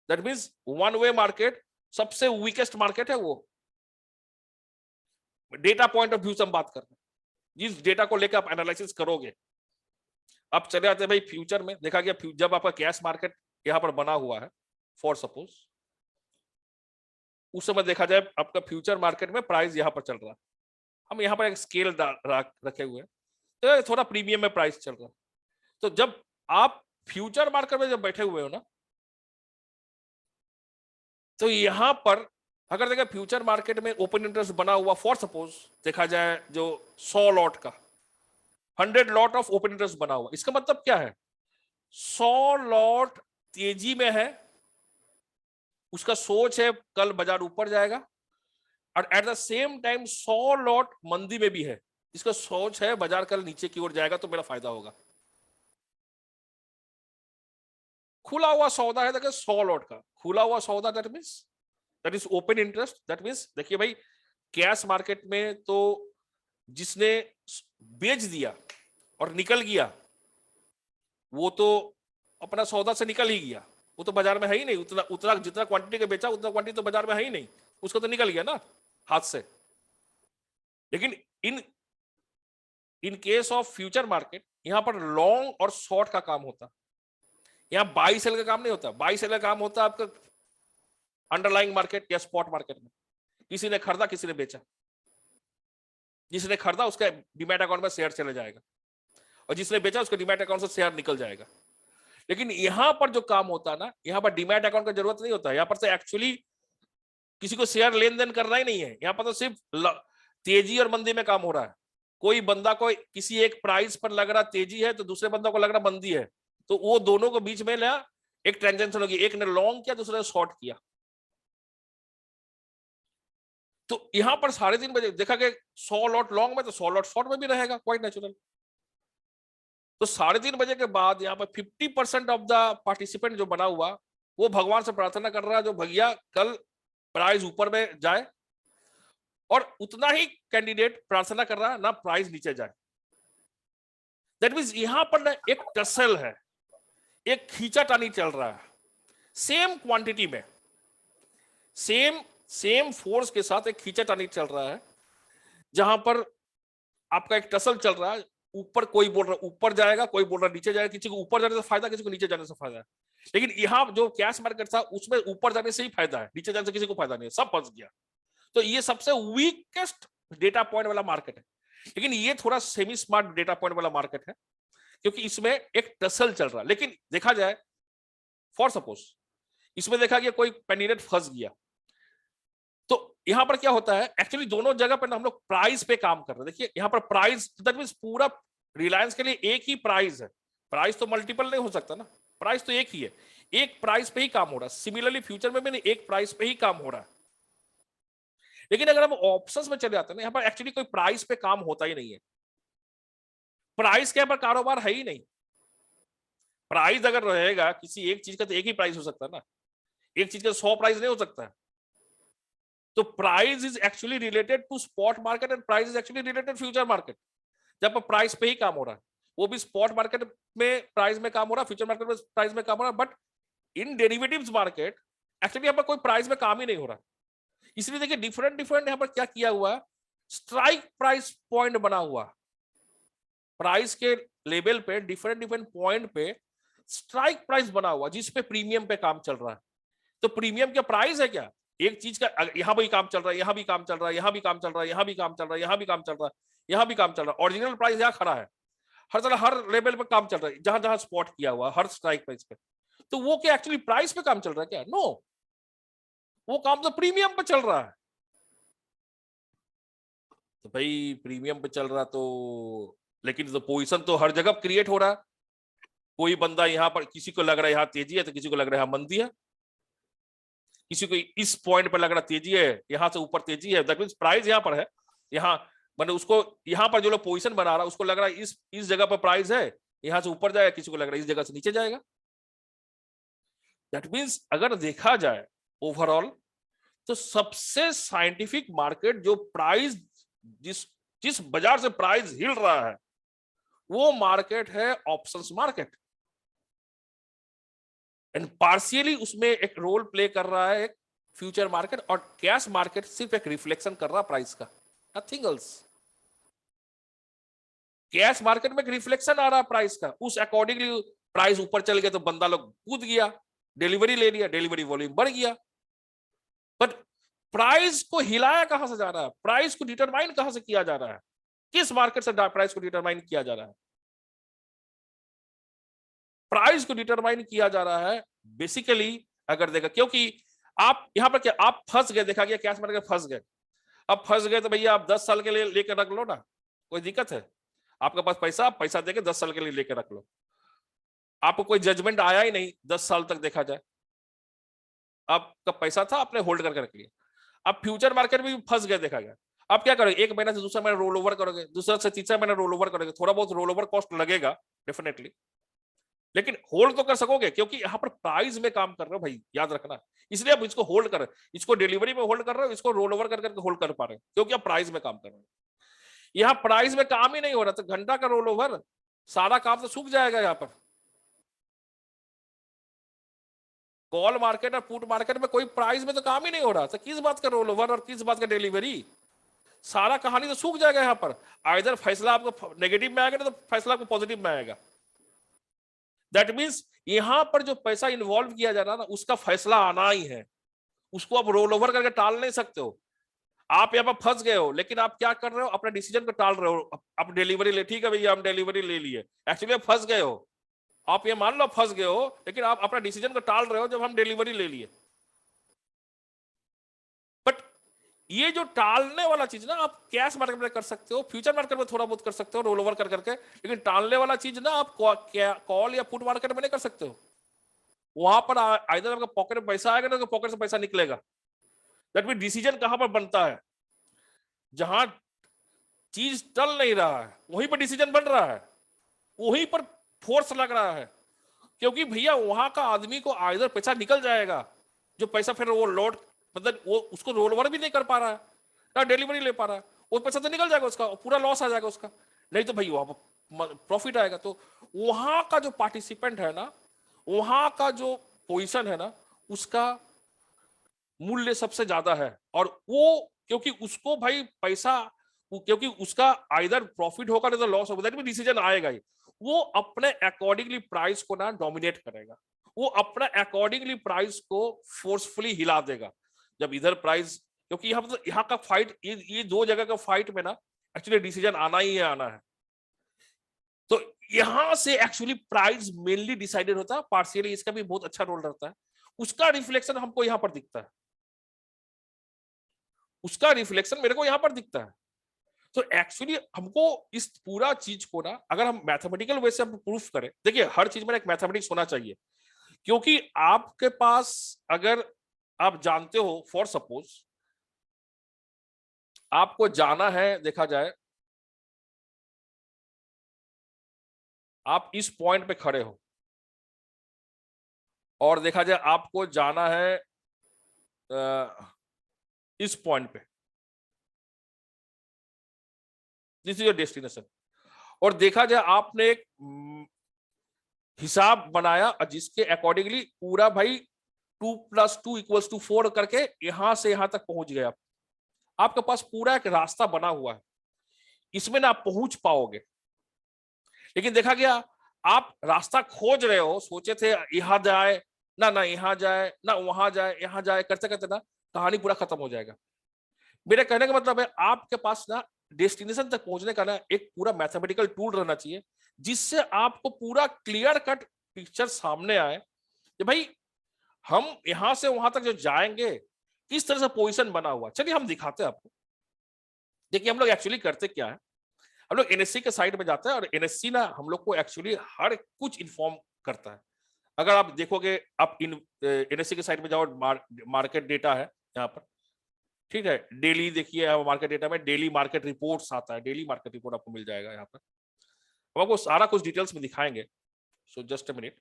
That means one way market सबसे वीकेस्ट मार्केट है। वो डेटा पॉइंट ऑफ व्यू से हम बात कर रहे हैं, जिस डेटा को लेकर आप एनालिसिस करोगे। अब चले आते हैं भाई फ्यूचर में। देखा गया जब आपका कैश मार्केट यहां पर बना हुआ है फॉर सपोज, उस समय देखा जाए आपका फ्यूचर मार्केट में प्राइस यहां पर चल रहा है, हम यहां पर एक स्केल रखे हुए हैं, तो थोड़ा प्रीमियम में प्राइस चल रहा है। तो जब आप फ्यूचर मार्केट में जब बैठे हुए हो ना, तो यहां पर अगर देखा फ्यूचर मार्केट में ओपन इंटरेस्ट बना हुआ फॉर सपोज देखा जाए जो 100 लॉट का 100 लॉट ऑफ ओपन इंटरेस्ट बना हुआ, इसका मतलब क्या है? 100 लॉट तेजी में है, उसका सोच है कल बाजार ऊपर जाएगा, और at the same time 100 lot मंदी में भी है, इसका सोच है बाजार कल नीचे की ओर जाएगा तो मेरा फायदा होगा। खुला हुआ सौदा है देखिए 100 लॉट का खुला हुआ सौदा, that is open interest. That means देखिए भाई कैश मार्केट में तो जिसने बेच दिया और निकल गया, वो तो अपना सौदा से निकल ही गया, वो तो बाजार में है ही नहीं। उतना उतना जितना क्वांटिटी का बेचा उतना क्वांटिटी तो बाजार में है ही नहीं, उसका तो निकल गया ना हाथ से। लेकिन in in case of future market यहां पर लॉन्ग और शॉर्ट का काम होता, यहां बाई सेल का काम नहीं होता। बाई सेल का काम होता आपका अंडरलाइंग मार्केट या स्पॉट मार्केट में। किसी ने खरीदा, किसी ने बेचा, जिसने खरीदा उसका डीमैट अकाउंट में शेयर चले जाएगा, और जिसने बेचा उसका डीमैट अकाउंट से शेयर निकल जाएगा। लेकिन यहां पर जो काम होता है ना, यहां पर डीमैट अकाउंट की जरूरत नहीं होता, यहां पर से एक्चुअली किसी को शेयर लेन देन करना ही नहीं है, यहां पर तो सिर्फ तेजी और मंदी में काम हो रहा है। कोई बंदा को किसी एक प्राइस पर लग रहा तेजी है तो दूसरे बंदा को लग रहा मंदी है, तो वो दोनों को बीच में ना एक ट्रांजेक्शन होगी, एक ने लॉन्ग किया दूसरे ने शॉर्ट किया। तो यहां पर 3:30 बजे देखा कि 100 लॉट लॉन्ग में तो 100 लॉट शॉर्ट में भी रहेगा, क्वाइट नेचुरल। तो 3:30 बजे के बाद यहाँ पर 50% ऑफ द पार्टिसिपेंट जो बना हुआ, वो भगवान से प्रार्थना कर रहा है जो भैया कल प्राइस ऊपर में जाए, और उतना ही कैंडिडेट प्रार्थना कर रहा है ना प्राइस नीचे जाए। दैट मींस यहां पर ना एक टसल है, एक खींचातानी चल रहा है, सेम क्वांटिटी में, सेम फोर्स के साथ एक खींचातानी चल रहा है, जहां पर आपका एक टसल चल रहा है। ऊपर कोई बोल रहा है ऊपर जाएगा, कोई बोल रहा है नीचे जाएगा, किसी को ऊपर जाने से फायदा, किसी को नीचे जाने से फायदा है। लेकिन यहां जो कैश मार्केट था उसमें ऊपर जाने से ही फायदा है, नीचे जाने से किसी को फायदा नहीं है, सब फंस गया। तो ये सबसे वीकेस्ट डेटा पॉइंट वाला मार्केट है। लेकिन ये थोड़ा सेमी स्मार्ट डेटा पॉइंट वाला मार्केट है, क्योंकि इसमें एक टसल चल रहा है। लेकिन देखा जाए, फॉर सपोज इसमें देखा गया कोई कैंडिडेट फंस गया, तो यहां पर क्या होता है, एक्चुअली दोनों जगह पर ना हम लोग प्राइस पे काम कर रहे हैं। देखिए यहां पर प्राइस, दैट मींस पूरा रिलायंस के लिए एक ही प्राइस है। प्राइस तो मल्टीपल नहीं हो सकता ना, प्राइस तो एक ही है, एक प्राइस पे ही काम हो रहा है। सिमिलरली फ्यूचर में भी एक प्राइस पे ही काम हो रहा है। लेकिन अगर हम ऑप्शंस में चले जाते हैं ना, यहां पर एक्चुअली कोई प्राइस पे काम होता ही नहीं है। प्राइस के ऊपर कारोबार है ही नहीं। प्राइस अगर रहेगा किसी एक चीज का, तो एक ही प्राइस हो सकता है ना, एक चीज का 100 प्राइस नहीं हो सकता है। तो price is actually related to spot market and price is actually related future market. जब प्राइस पे ही काम हो रहा है, वो भी स्पॉट मार्केट में प्राइस में काम हो रहा है, फ्यूचर मार्केट में प्राइस में काम हो रहा है, but in derivatives market actually यहाँ पर कोई प्राइस में काम ही नहीं हो रहा। इसलिए देखिए डिफरेंट डिफरेंट यहाँ पर क्या किया हुआ, स्ट्राइक प्राइस पॉइंट बना हुआ, प्राइस के लेवल पे डिफरेंट डिफरेंट पॉइंट पे स्ट्राइक प्राइस बना हुआ, जिसपे प्रीमियम पे काम चल रहा है। तो प्रीमियम क्या प्राइस है क्या, एक चीज का यहां भी काम चल रहा है, यहां भी काम चल रहा है, यहां भी काम चल रहा है, यहां भी काम चल रहा है, यहां भी काम चल रहा है, यहां भी काम चल रहा है, ओरिजिनल प्राइस यहां खड़ा है, हर तरह हर लेवल पे काम चल रहा है, जहां जहां स्पॉट किया हुआ हर स्ट्राइक प्राइस पे। तो वो क्या एक्चुअली प्राइस पे काम चल रहा है क्या? नो, वो काम तो प्रीमियम पे चल रहा है। तो भाई प्रीमियम पे चल रहा, तो लेकिन तो पोजीशन तो हर जगह क्रिएट हो रहा है। कोई बंदा यहां पर, किसी को लग रहा है यहां तेजी है, तो किसी को लग रहा है यहां मंदी है, किसी को इस पॉइंट पर लग रहा तेजी है, यहां से ऊपर तेजी है, दैट मींस प्राइस यहां पर है। यहां मैंने उसको, यहां पर जो लोग पोजीशन बना रहा है उसको लग रहा है इस जगह पर प्राइस है, यहां से ऊपर जाएगा, किसी को लग रहा है इस जगह से नीचे जाएगा। दैट मींस अगर देखा जाए ओवरऑल, तो सबसे साइंटिफिक मार्केट जो प्राइस, जिस जिस बाजार से प्राइस हिल रहा है, वो मार्केट है ऑप्शंस मार्केट। एंड पार्शियली उसमें एक रोल प्ले कर रहा है एक फ्यूचर मार्केट, और कैश मार्केट सिर्फ एक रिफ्लेक्शन कर रहा है प्राइस का, नथिंग एल्स। कैश मार्केट में एक रिफ्लेक्शन आ रहा है प्राइस का, उस अकॉर्डिंगली प्राइस ऊपर चल गया तो बंदा लोग कूद गया, डिलीवरी ले लिया, डिलीवरी वॉल्यूम बढ़ गया। बट प्राइस को हिलाया कहां से जा रहा है, प्राइस को डिटरमाइन कहां से किया जा रहा है, किस मार्केट से प्राइस को डिटरमाइन किया जा रहा है? प्राइस को डिटरमाइन किया जा रहा है बेसिकली, अगर देखा, क्योंकि आप यहां पर क्या, आप फंस गए, देखा गया कैश मार्केट फंस गए। अब फंस गए तो भैया आप 10 साल के लिए लेकर रख लो ना, कोई दिक्कत है? आपके पास पैसा, आप पैसा देके 10 साल के लिए लेकर रख लो, आपको कोई जजमेंट आया ही नहीं 10 साल तक, देखा जाए आपका पैसा था, आपने होल्ड करके रख लिया। अब फ्यूचर मार्केट में भी फंस गए, देखा गया। अब क्या करोगे, एक महीना से दूसरा महीना रोल ओवर करोगे, दूसरा से तीसरा महीना रोल ओवर करोगे, थोड़ा बहुत रोल ओवर कॉस्ट लगेगा डेफिनेटली, लेकिन होल्ड तो कर सकोगे, क्योंकि यहाँ पर प्राइस में काम कर रहे हो भाई, याद रखना। इसलिए आप इसको होल्ड कर रहे हो, इसको डिलीवरी में होल्ड कर रहे हो, इसको रोल ओवर करके होल्ड कर पा रहे हो, क्योंकि आप प्राइस में काम कर रहे हो। यहाँ प्राइस में काम ही नहीं हो रहा, तो घंटा का रोल ओवर, सारा काम तो सूख जाएगा। यहाँ पर कॉल मार्केट और पुट मार्केट में कोई प्राइस में तो काम ही नहीं हो रहा, तो किस बात का रोल ओवर और किस बात का डिलीवरी, सारा कहानी तो सूख जाएगा। यहाँ पर आइदर फैसला आपको नेगेटिव में आएगा, तो फैसला आपको पॉजिटिव में आएगा। दैट मीन्स यहां पर जो पैसा इन्वॉल्व किया जा रहा है ना, उसका फैसला आना ही है, उसको आप रोल ओवर करके टाल नहीं सकते हो। आप यहाँ पर फंस गए हो, लेकिन आप क्या कर रहे हो, अपने डिसीजन को टाल रहे हो। आप डिलीवरी ले, ठीक है भैया हम डिलीवरी ले लिए, एक्चुअली आप फंस गए हो। आप ये मान लो फंस गए हो, लेकिन आप अपना डिसीजन को टाल रहे हो जब हम डिलीवरी ले लिए। बट ये जो टालने वाला चीज ना, आप कैश मार्केट में कर सकते हो, फ्यूचर मार्केट में थोड़ा बहुत कर सकते हो रोल ओवर कर करके, लेकिन टालने वाला चीज ना आप कॉल या पुट मार्केट में नहीं कर सकते हो। वहां पर आइदर आपका पॉकेट में पैसा आएगा ना, पॉकेट से पैसा निकलेगा। दैट मीन डिसीजन कहां पर बनता है, जहां चीज टल नहीं रहा है वहीं पर डिसीजन बन रहा है, वहीं पर फोर्स लग रहा है, क्योंकि भैया वहां का आदमी को आइदर पैसा निकल जाएगा, जो पैसा फिर वो लोड, मतलब वो उसको रोल ओवर भी नहीं कर पा रहा है, ना डिलीवरी ले पा रहा है, वो पैसा तो निकल जाएगा उसका, पूरा लॉस आ जाएगा उसका। नहीं तो भाई वहां प्रॉफिट आएगा। तो वहां का जो पार्टिसिपेंट है ना, वहां का जो पोजीशन है ना, उसका मूल्य सबसे ज्यादा है। और वो क्योंकि उसको भाई पैसा, क्योंकि उसका आइदर प्रॉफिट होगा नहीं तो लॉस होगा, दैट भी डिसीजन आएगा ही। वो अपने अकॉर्डिंगली प्राइस को ना डोमिनेट करेगा, वो अपना अकॉर्डिंगली प्राइस को फोर्सफुली हिला देगा। जब इधर प्राइस, क्योंकि यहाँ का फाइट, ये दो जगह का फाइट में ना एक्चुअली डिसीजन आना ही है, आना है। तो यहां से एक्चुअली प्राइस मेनली डिसाइडेड होता है, पार्शियली इसका भी बहुत अच्छा रोल रहता है। उसका रिफ्लेक्शन हमको यहां पर दिखता है, उसका रिफ्लेक्शन मेरे को यहां पर दिखता है। तो एक्चुअली हमको इस पूरा चीज को ना अगर हम मैथमेटिकल वे से हम प्रूफ करें, देखिए हर चीज में एक मैथमेटिक्स होना चाहिए। क्योंकि आपके पास अगर आप जानते हो, फॉर सपोज आपको जाना है, देखा जाए आप इस पॉइंट पे खड़े हो और देखा जाए आपको जाना है इस पॉइंट पे, दिस इज योर डेस्टिनेशन। और देखा जाए आपने एक हिसाब बनाया जिसके अकॉर्डिंगली पूरा भाई 2+2=4 करके यहां से यहां तक पहुंच गए आप। आपके पास पूरा एक रास्ता बना हुआ है, इसमें ना आप पहुंच पाओगे। लेकिन देखा गया आप रास्ता खोज रहे हो, सोचे थे यहां जाए ना, ना यहां जाए ना, वहां जाए, यहां जाए, करते करते ना कहानी पूरा खत्म हो जाएगा। मेरे कहने का मतलब है आपके पास ना डेस्टिनेशन तक पहुंचने का ना एक पूरा मैथमेटिकल टूल रहना चाहिए, जिससे आपको पूरा क्लियर कट पिक्चर सामने आए कि भाई हम यहां से वहां तक जो जाएंगे किस तरह से पोजीशन बना हुआ। चलिए हम दिखाते हैं आपको। देखिए हम लोग एक्चुअली करते क्या है, हम लोग एनएससी के साइट में जाते हैं और एनएससी ना हम लोग को एक्चुअली हर कुछ इन्फॉर्म करता है। अगर आप देखोगे, आप इन एनएससी के साइट में जाओ, मार्केट डेटा है यहाँ पर, ठीक है। डेली देखिए मार्केट डेटा में डेली मार्केट रिपोर्ट्स आता है, डेली मार्केट रिपोर्ट आपको मिल जाएगा यहाँ पर। हम आपको सारा कुछ डिटेल्स में दिखाएंगे। So just a minute.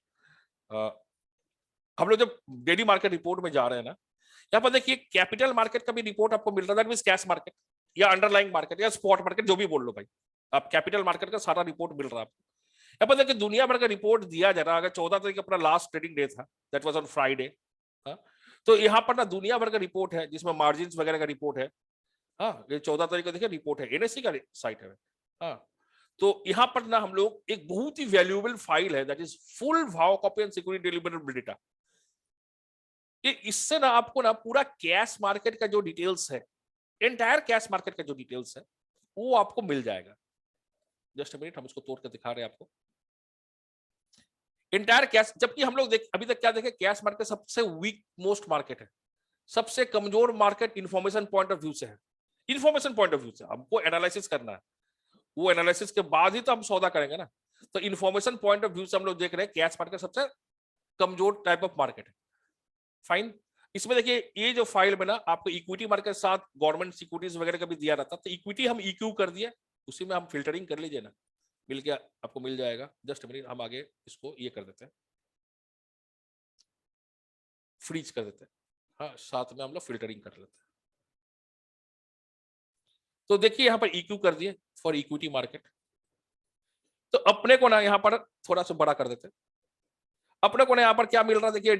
हम लोग जब डेली मार्केट रिपोर्ट में जा रहे हैं ना, यहाँ पर देखिए कैपिटल मार्केट का भी रिपोर्ट आपको मिल रहा है, दैट मींस कैश मार्केट या अंडरलाइंग मार्केट या स्पॉट मार्केट, जो भी बोल लो भाई, आप कैपिटल मार्केट का सारा रिपोर्ट मिल रहा है आपको। यहाँ पर देखिए दुनिया भर का रिपोर्ट दिया जा रहा है। अगर 14 तारीख अपना लास्ट ट्रेडिंग डे था, दैट वाज ऑन फ्राइडे। तो यहाँ पर ना दुनिया भर का रिपोर्ट है जिसमें मार्जिन वगैरह का रिपोर्ट है। हाँ, ये 14 तारीख को देखिए रिपोर्ट है, एनएससी का साइट है। हाँ, तो यहाँ पर ना हम लोग एक बहुत ही वैल्यूएबल फाइल है, दैट इज फुल भाव copy and security deliverable data. ये इससे ना आपको ना पूरा कैश मार्केट का जो डिटेल्स है, एंटायर कैश मार्केट का जो डिटेल्स है, वो आपको मिल जाएगा। जस्ट अ मिनट, हम इसको तोड़ कर दिखा रहे हैं आपको। एंटायर कैश, जबकि हम लोग देख अभी तक क्या देखे, कैश मार्केट सबसे वीक मोस्ट मार्केट है, सबसे कमजोर market information point of view से है। इंफॉर्मेशन पॉइंट ऑफ व्यू से हमको एनालिसिस करना है, वो एनालिसिस के बाद ही तो हम सौदा करेंगे ना। तो इंफॉर्मेशन पॉइंट ऑफ व्यू से हम लोग देख रहे हैं कैश मार्केट सबसे कमजोर टाइप ऑफ मार्केट है। फाइन। इसमें देखिए ये जो फाइल में ना आपको इक्विटी मार्केट साथ गवर्नमेंट सिक्योरिटीज वगैरह का भी दिया रहता, तो इक्विटी हम ईक्यू कर दिया, उसी में हम फिल्टरिंग कर लीजिए ना, मिल गया, आपको मिल जाएगा। जस्ट मिनट, हम आगे इसको ये कर देते हैं, फ्रीज कर देते हैं। हाँ, साथ में हम लोग फिल्टरिंग कर लेते हैं। तो देखिए यहाँ पर इक्यू कर दिए फॉर इक्विटी मार्केट। तो अपने को ना यहाँ पर थोड़ा सा बड़ा कर देते हैं। अपने को ना यहाँ पर क्या मिल रहा है, देखिए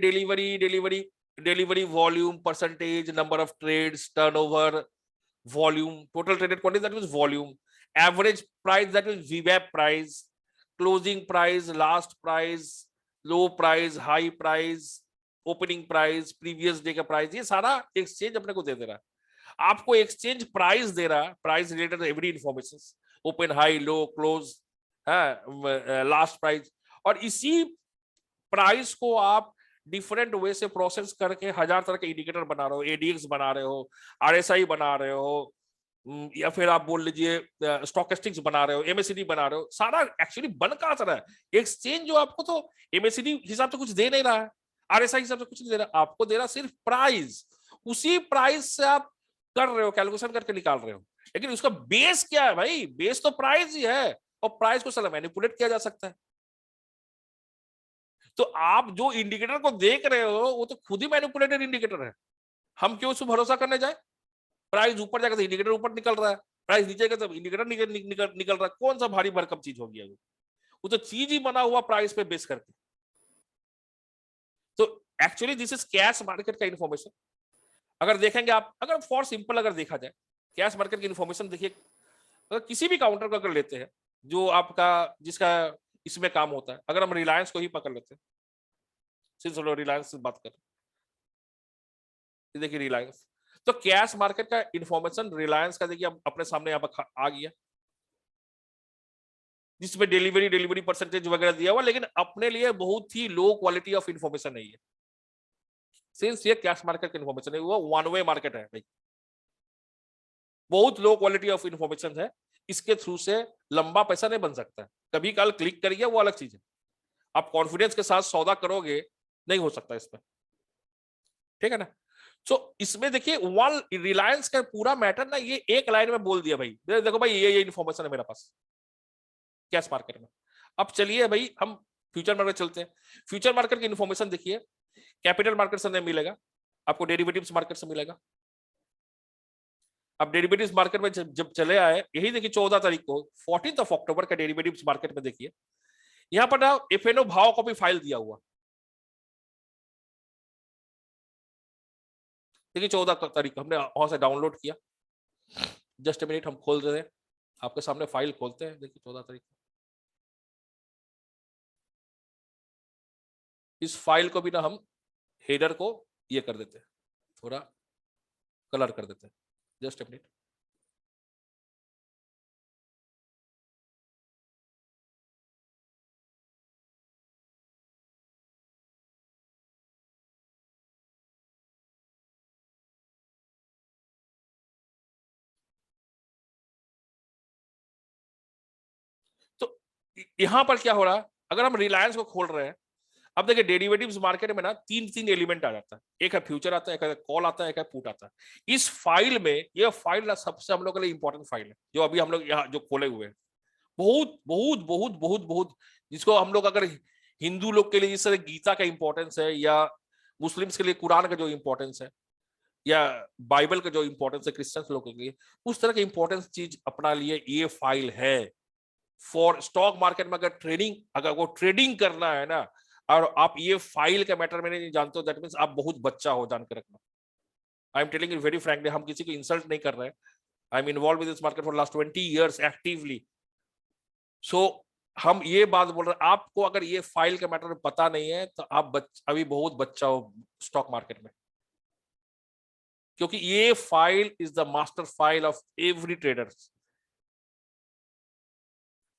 delivery volume percentage, number of trades, turnover, volume, total traded quantity, that means volume, average price, that means VWAP price, closing price, last price, low price, high price, opening price, previous day का price, ये सारा exchange अपने को दे दे रहा है। आपको exchange price दे रहा है, price related every information, open, high, low, close, last price. और इसी प्राइस को आप डिफरेंट वे से प्रोसेस करके हजार तरह के इंडिकेटर बना रहे हो, एडीएक्स बना रहे हो, आरएसआई बना रहे हो, या फिर आप बोल लीजिए स्टॉकेस्टिक्स बना रहे हो, एमएसीडी बना रहे हो। सारा एक्चुअली बन कहां से रहा है, एक्सचेंज जो आपको तो एमएसीडी हिसाब से कुछ दे नहीं रहा है, आरएसआई हिसाब से कुछ नहीं दे रहा, आपको दे रहा सिर्फ प्राइस। उसी प्राइस से आप कर रहे हो, कैलकुलेशन करके निकाल रहे हो। लेकिन उसका बेस क्या है भाई, बेस तो प्राइस ही है, और प्राइस को साला मैनिपुलेट किया जा सकता है। तो आप जो इंडिकेटर को देख रहे हो वो तो खुद ही मैनिपुलेटेड इंडिकेटर है, हम क्यों उस पर भरोसा करने जाए। प्राइस ऊपर जाएगा तो इंडिकेटर ऊपर निकल रहा है, प्राइस नीचे गया तो इंडिकेटर निकल रहा है। कौन सा भारी भरकम चीज होगी अभी? वो तो चीज ही बना हुआ प्राइस पे बेस करके। तो actually this is cash market का इंफॉर्मेशन। अगर देखेंगे आप, अगर फॉर सिंपल अगर देखा जाए कैश मार्केट की इंफॉर्मेशन, देखिए अगर किसी भी काउंटर को अगर लेते हैं जो आपका जिसका इसमें काम होता है, अगर हम रिलायंस को ही पकड़ लेते हैं, सिंस रिलायंस से बात करें, देखिए रिलायंस, तो कैश मार्केट का इंफॉर्मेशन रिलायंस का देखिए अपने सामने यहाँ पर आ गया, जिसमें डिलीवरी परसेंटेज वगैरह दिया हुआ, लेकिन अपने लिए बहुत ही लो क्वालिटी ऑफ इंफॉर्मेशन नहीं है। सिंस ये कैश मार्केट का इंफॉर्मेशन है, वो वन वे मार्केट है भाई, बहुत लो क्वालिटी ऑफ इंफॉर्मेशन है, इसके थ्रू से लंबा पैसा नहीं बन सकता है। कभी कल क्लिक करिए वो अलग चीज है, आप कॉन्फिडेंस के साथ सौदा करोगे नहीं हो सकता इसमें, ठीक है ना। सो इसमें देखिए वन रिलायंस का पूरा मैटर ना ये एक लाइन में बोल दिया भाई, देखो भाई ये इन्फॉर्मेशन है मेरे पास कैश मार्केट में। अब चलिए भाई हम फ्यूचर मार्केट चलते हैं। फ्यूचर मार्केट की इन्फॉर्मेशन देखिए कैपिटल मार्केट से नहीं मिलेगा, आपको डेरिवेटिव्स मार्केट से मिलेगा। अब डेरिवेटिव्स मार्केट में जब चले आए, यही देखिए 14 तारीख को 14 अक्टूबर का डेरिवेटिव्स मार्केट में देखिए, यहां पर ना एफएनओ भाव कॉपी फाइल दिया हुआ, देखिए 14 तारीख को हमने वहां से डाउनलोड किया। जस्ट मिनट हम खोल रहे हैं, आपके सामने फाइल खोलते हैं, देखिए 14 तारीख को इस फाइल को भी ना हम हेडर को ये कर देते हैं, थोड़ा कलर कर देते हैं। जस्ट मिनट, तो यहां पर क्या हो रहा है, अगर हम रिलायंस को खोल रहे हैं, अब देखिए डेरिवेटिव्स मार्केट में ना तीन तीन एलिमेंट आ जाता है, एक है फ्यूचर आता है, एक है कॉल आता है, एक है पुट आता है। इस फाइल में, ये फाइल ना सबसे हम लोग के लिए इंपॉर्टेंट फाइल है, जो अभी हम लोग यहाँ जो खोले हुए हैं, बहुत बहुत बहुत बहुत बहुत, जिसको हम लोग अगर हिंदू लोग के लिए जिस तरह गीता का इंपॉर्टेंस है, या मुस्लिम्स के लिए कुरान का जो इंपॉर्टेंस है, या बाइबल का जो इंपॉर्टेंस है क्रिश्चियंस लोगों के लिए, उस तरह की इंपॉर्टेंस चीज अपना लिए ये फाइल है। फॉर स्टॉक मार्केट में अगर ट्रेडिंग, अगर वो ट्रेडिंग करना है ना, और आप ये फाइल के मैटर में नहीं जानते हो, दैट मींस आप बहुत बच्चा हो, जान के रखना। I am telling you very frankly, हम किसी को इंसल्ट नहीं कर रहे हैं, I am involve with this market for last 20 years actively. So हम ये बात बोल रहे हैं, आपको अगर ये फाइल के मैटर में पता नहीं है तो आप अभी बहुत बच्चा हो स्टॉक मार्केट में, क्योंकि ये file is the master file of every trader.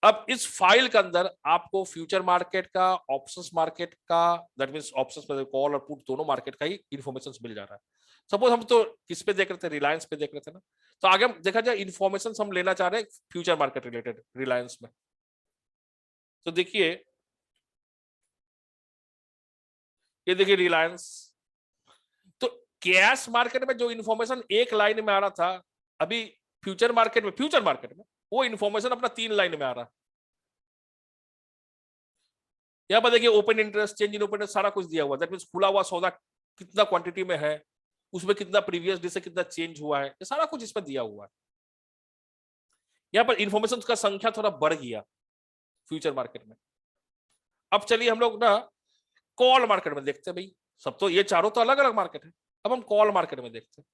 अब इस फाइल के अंदर आपको फ्यूचर मार्केट का, ऑप्शंस मार्केट का, दैट मींस ऑप्शंस में कॉल और पुट दोनों मार्केट का ही इंफॉर्मेशन मिल जा रहा है। सपोज हम तो किस पे देख रहे थे, रिलायंस पे देख रहे थे ना, तो आगे हम देखा जाए इंफॉर्मेशन हम लेना चाह रहे हैं फ्यूचर मार्केट रिलेटेड रिलायंस में। तो देखिए ये देखिए रिलायंस, तो कैश मार्केट में जो इंफॉर्मेशन एक लाइन में आ रहा था, अभी फ्यूचर मार्केट में वो इंफॉर्मेशन अपना 3 लाइन में आ रहा है। यहाँ पर देखिए open interest, change in open interest, सारा कुछ दिया हुआ, दैट मींस खुला हुआ सौदा कितना क्वांटिटी में है, उसमें कितना प्रीवियस डे से कितना चेंज हुआ है, ये सारा कुछ इसमें दिया हुआ है। यहाँ पर इंफॉर्मेशन का संख्या थोड़ा बढ़ गया फ्यूचर मार्केट में। अब चलिए हम लोग ना कॉल मार्केट में देखते हैं भाई, सब तो ये चारों तो अलग अलग मार्केट है, अब हम कॉल मार्केट में देखते हैं।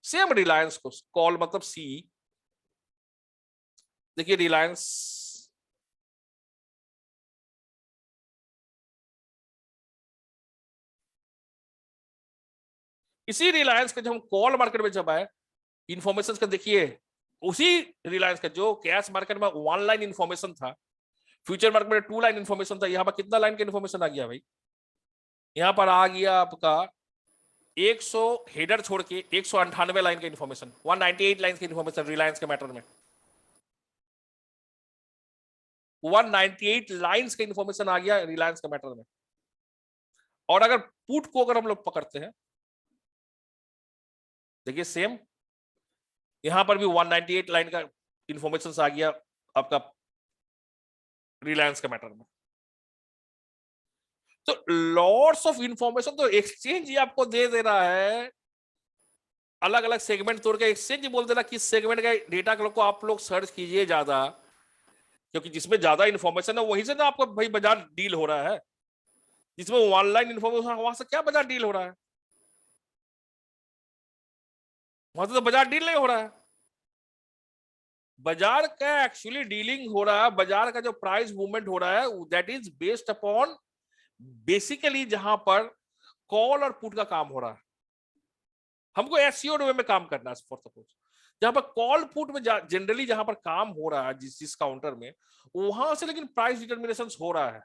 सेम रिलायंस को कॉल मतलब सी, देखिए रिलायंस, इसी रिलायंस के जब हम कॉल मार्केट में जब आए, इंफॉर्मेशन का देखिए, उसी रिलायंस का जो कैश मार्केट में 1 लाइन इंफॉर्मेशन था, फ्यूचर मार्केट में 2 लाइन इंफॉर्मेशन था, यहां पर कितना लाइन का इंफॉर्मेशन आ गया भाई, यहां पर आ गया आपका 100 हेडर छोड़ के 198 लाइन का इंफॉर्मेशन, 198 लाइन का इंफॉर्मेशन रिलायंस के मैटर में, 198 लाइंस का इंफॉर्मेशन आ गया रिलायंस के मैटर में। और अगर पुट को अगर हम लोग पकड़ते हैं, देखिए सेम यहां पर भी 198 लाइन का इंफॉर्मेशन आ गया आपका रिलायंस के मैटर में। तो लॉट्स ऑफ इंफॉर्मेशन तो एक्सचेंज ही आपको दे रहा है अलग अलग सेगमेंट तोड़ के एक्सचेंज बोल देना कि सेगमेंट का डेटा को आप लोग सर्च कीजिए ज्यादा, क्योंकि जिसमें ज्यादा इन्फॉर्मेशन है वहीं से ना आपका भाई बाजार डील हो रहा है। जिसमें ऑनलाइन इन्फॉर्मेशन वहां से क्या बाजार डील हो रहा है? वहां से तो बाजार डील नहीं हो रहा है। बाजार का एक्चुअली डीलिंग हो रहा है, बाजार का जो प्राइस मूवमेंट हो रहा है that is based upon basically जहां पर कॉल और पुट का काम हो रहा है। हमको एसईओ वे में काम करना है फॉर सपोज, जहां पर कॉल पुट में जनरली जहां पर काम हो रहा है जिस काउंटर में, वहां से लेकिन प्राइस डिटर्मिनेशन हो रहा है,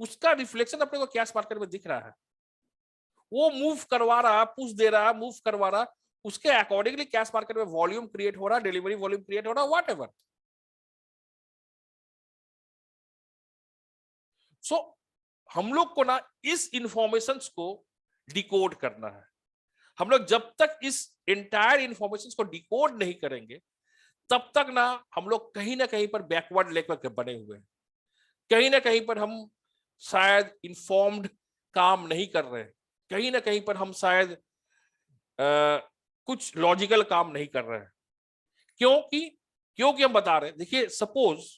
उसका रिफ्लेक्शन अपने को कैश मार्केट में दिख रहा है। वो मूव करवा रहा है, पुश दे रहा है, मूव करवा रहा है, उसके अकॉर्डिंगली कैश मार्केट में वॉल्यूम क्रिएट हो रहा है, डिलीवरी वॉल्यूम क्रिएट हो रहा है, व्हाटएवर। सो हम लोग को ना इस इंफॉर्मेशन को डिकोड करना है। हम लोग जब तक इस एंटायर इंफॉर्मेशन को डिकोड नहीं करेंगे तब तक ना हम लोग कहीं ना कहीं पर बैकवर्ड लेवल के बने हुए हैं, कहीं ना कहीं पर हम शायद इंफॉर्म्ड काम नहीं कर रहे हैं, कहीं ना कहीं पर हम शायद कुछ लॉजिकल काम नहीं कर रहे हैं। क्योंकि हम बता रहे हैं, देखिए सपोज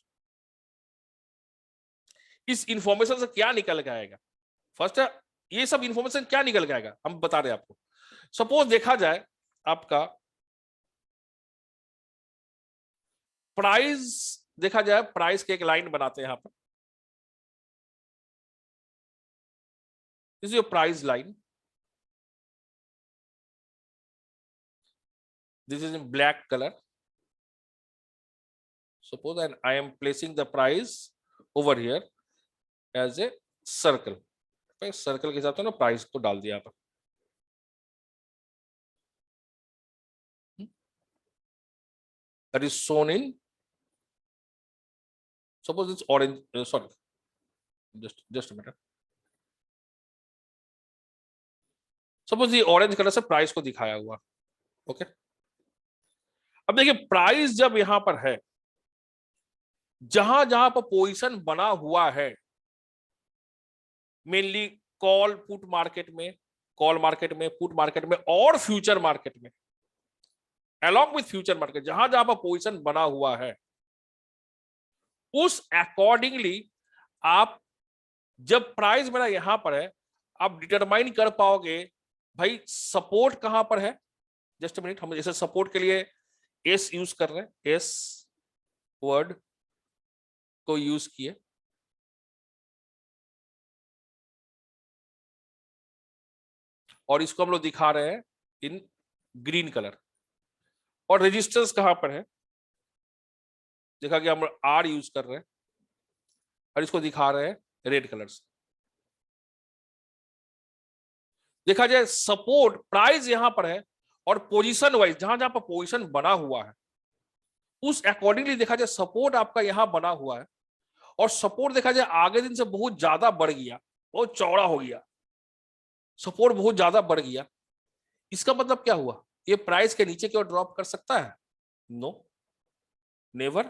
इस इंफॉर्मेशन से क्या निकल के आएगा। फर्स्ट ये सब इंफॉर्मेशन क्या निकल के आएगा हम बता रहे हैं आपको। सपोज देखा जाए आपका प्राइस, देखा जाए प्राइस के एक लाइन बनाते हैं यहां पर, this is your price line, this is in black color, suppose and I am placing the price over here as a circle, circle के हिसाब से ना प्राइस को डाल दिया पर, that is shown in, suppose it's orange, sorry, just a minute, suppose ये orange colour से प्राइस को दिखाया हुआ, ओके। अब देखिए प्राइस जब यहां पर है, जहां जहां पर पोजीशन बना हुआ है, मेनली कॉल पुट मार्केट में, कॉल मार्केट में, पुट मार्केट में और फ्यूचर मार्केट में, अलॉन्ग विथ फ्यूचर मार्केट, जहां जहां पर पोजीशन बना हुआ है उस अकॉर्डिंगली आप जब प्राइस मेरा यहां पर है आप डिटरमाइन कर पाओगे भाई सपोर्ट कहां पर है। जस्ट मिनट, हम जैसे सपोर्ट के लिए एस यूज कर रहे हैं, एस वर्ड को यूज किए, और इसको हम लोग दिखा रहे हैं इन ग्रीन कलर, और रेजिस्टेंस कहां पर है, देखा कि हम आर यूज कर रहे हैं और इसको दिखा रहे हैं रेड कलर से। देखा जाए सपोर्ट प्राइस यहां पर है और पोजीशन वाइज जहां जहां पर पोजीशन बना हुआ है उस अकॉर्डिंगली देखा जाए सपोर्ट आपका यहां बना हुआ है, और सपोर्ट देखा जाए आगे दिन से बहुत ज्यादा बढ़ गया, बहुत चौड़ा हो गया, सपोर्ट बहुत ज्यादा बढ़ गया। इसका मतलब क्या हुआ, ये प्राइस के नीचे की ओर ड्रॉप कर सकता है? नो, नेवर,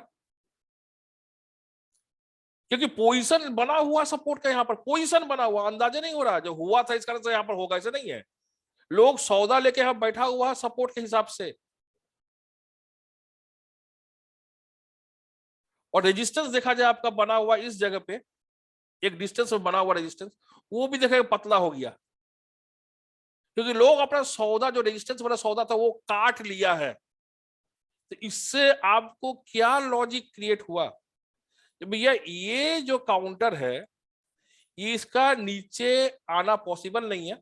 क्योंकि पोजीशन बना हुआ सपोर्ट का, यहां पर पोजीशन बना हुआ, अंदाजा नहीं हो रहा जो हुआ था इस कारण से यहां पर होगा, ऐसे नहीं है। लोग सौदा लेके यहां बैठा हुआ है सपोर्ट के हिसाब से, और रेजिस्टेंस देखा जाए आपका बना हुआ इस जगह पे, एक डिस्टेंस में बना हुआ रेजिस्टेंस, वो भी देखा पतला हो गया, क्योंकि लोग अपना सौदा जो रेजिस्टेंस वाला सौदा था वो काट लिया है। तो इससे आपको क्या लॉजिक क्रिएट हुआ, भैया ये जो काउंटर है ये इसका नीचे आना पॉसिबल नहीं है,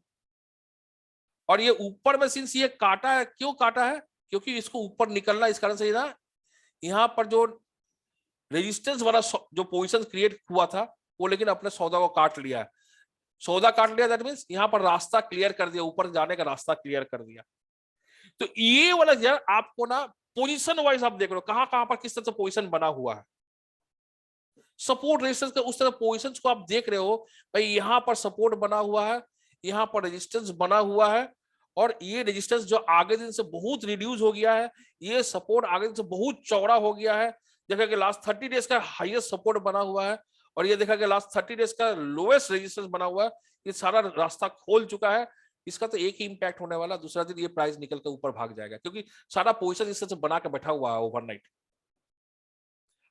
और ये ऊपर में सिंस ये काटा है, क्यों काटा है, क्योंकि इसको ऊपर निकलना, इस कारण से ना यहाँ पर जो रेजिस्टेंस वाला जो पोजीशन क्रिएट हुआ था वो लेकिन अपने सौदा को काट लिया है। सौदा काट लिया दैट मींस यहाँ पर रास्ता क्लियर कर दिया, ऊपर जाने का रास्ता क्लियर कर दिया। तो ये वाला यार आपको ना पोजीशन वाइज आप देख रहे हो कहां कहां पर किस तरह से पोजीशन बना हुआ है, सपोर्ट रेजिस्टेंस का उस तरह पोजीशंस को आप देख रहे हो, भाई यहां पर सपोर्ट बना हुआ है, यहां पर रेजिस्टेंस बना हुआ है, और ये रेजिस्टेंस जो आगे दिन से बहुत रिड्यूस हो गया है, ये सपोर्ट आगे दिन से बहुत चौड़ा हो गया है। देखा कि लास्ट 30 डेज का हाईएस्ट सपोर्ट बना हुआ है, और ये देखा कि लास्ट 30 डेज का लोएस्ट रेजिस्टेंस बना हुआ है, ये सारा रास्ता खोल चुका है। इसका तो एक ही इंपैक्ट होने वाला, दूसरा दिन ये प्राइस निकल कर ऊपर भाग जाएगा, क्योंकि सारा पोजीशन इस तरह से बना के बैठा हुआ है ओवरनाइट।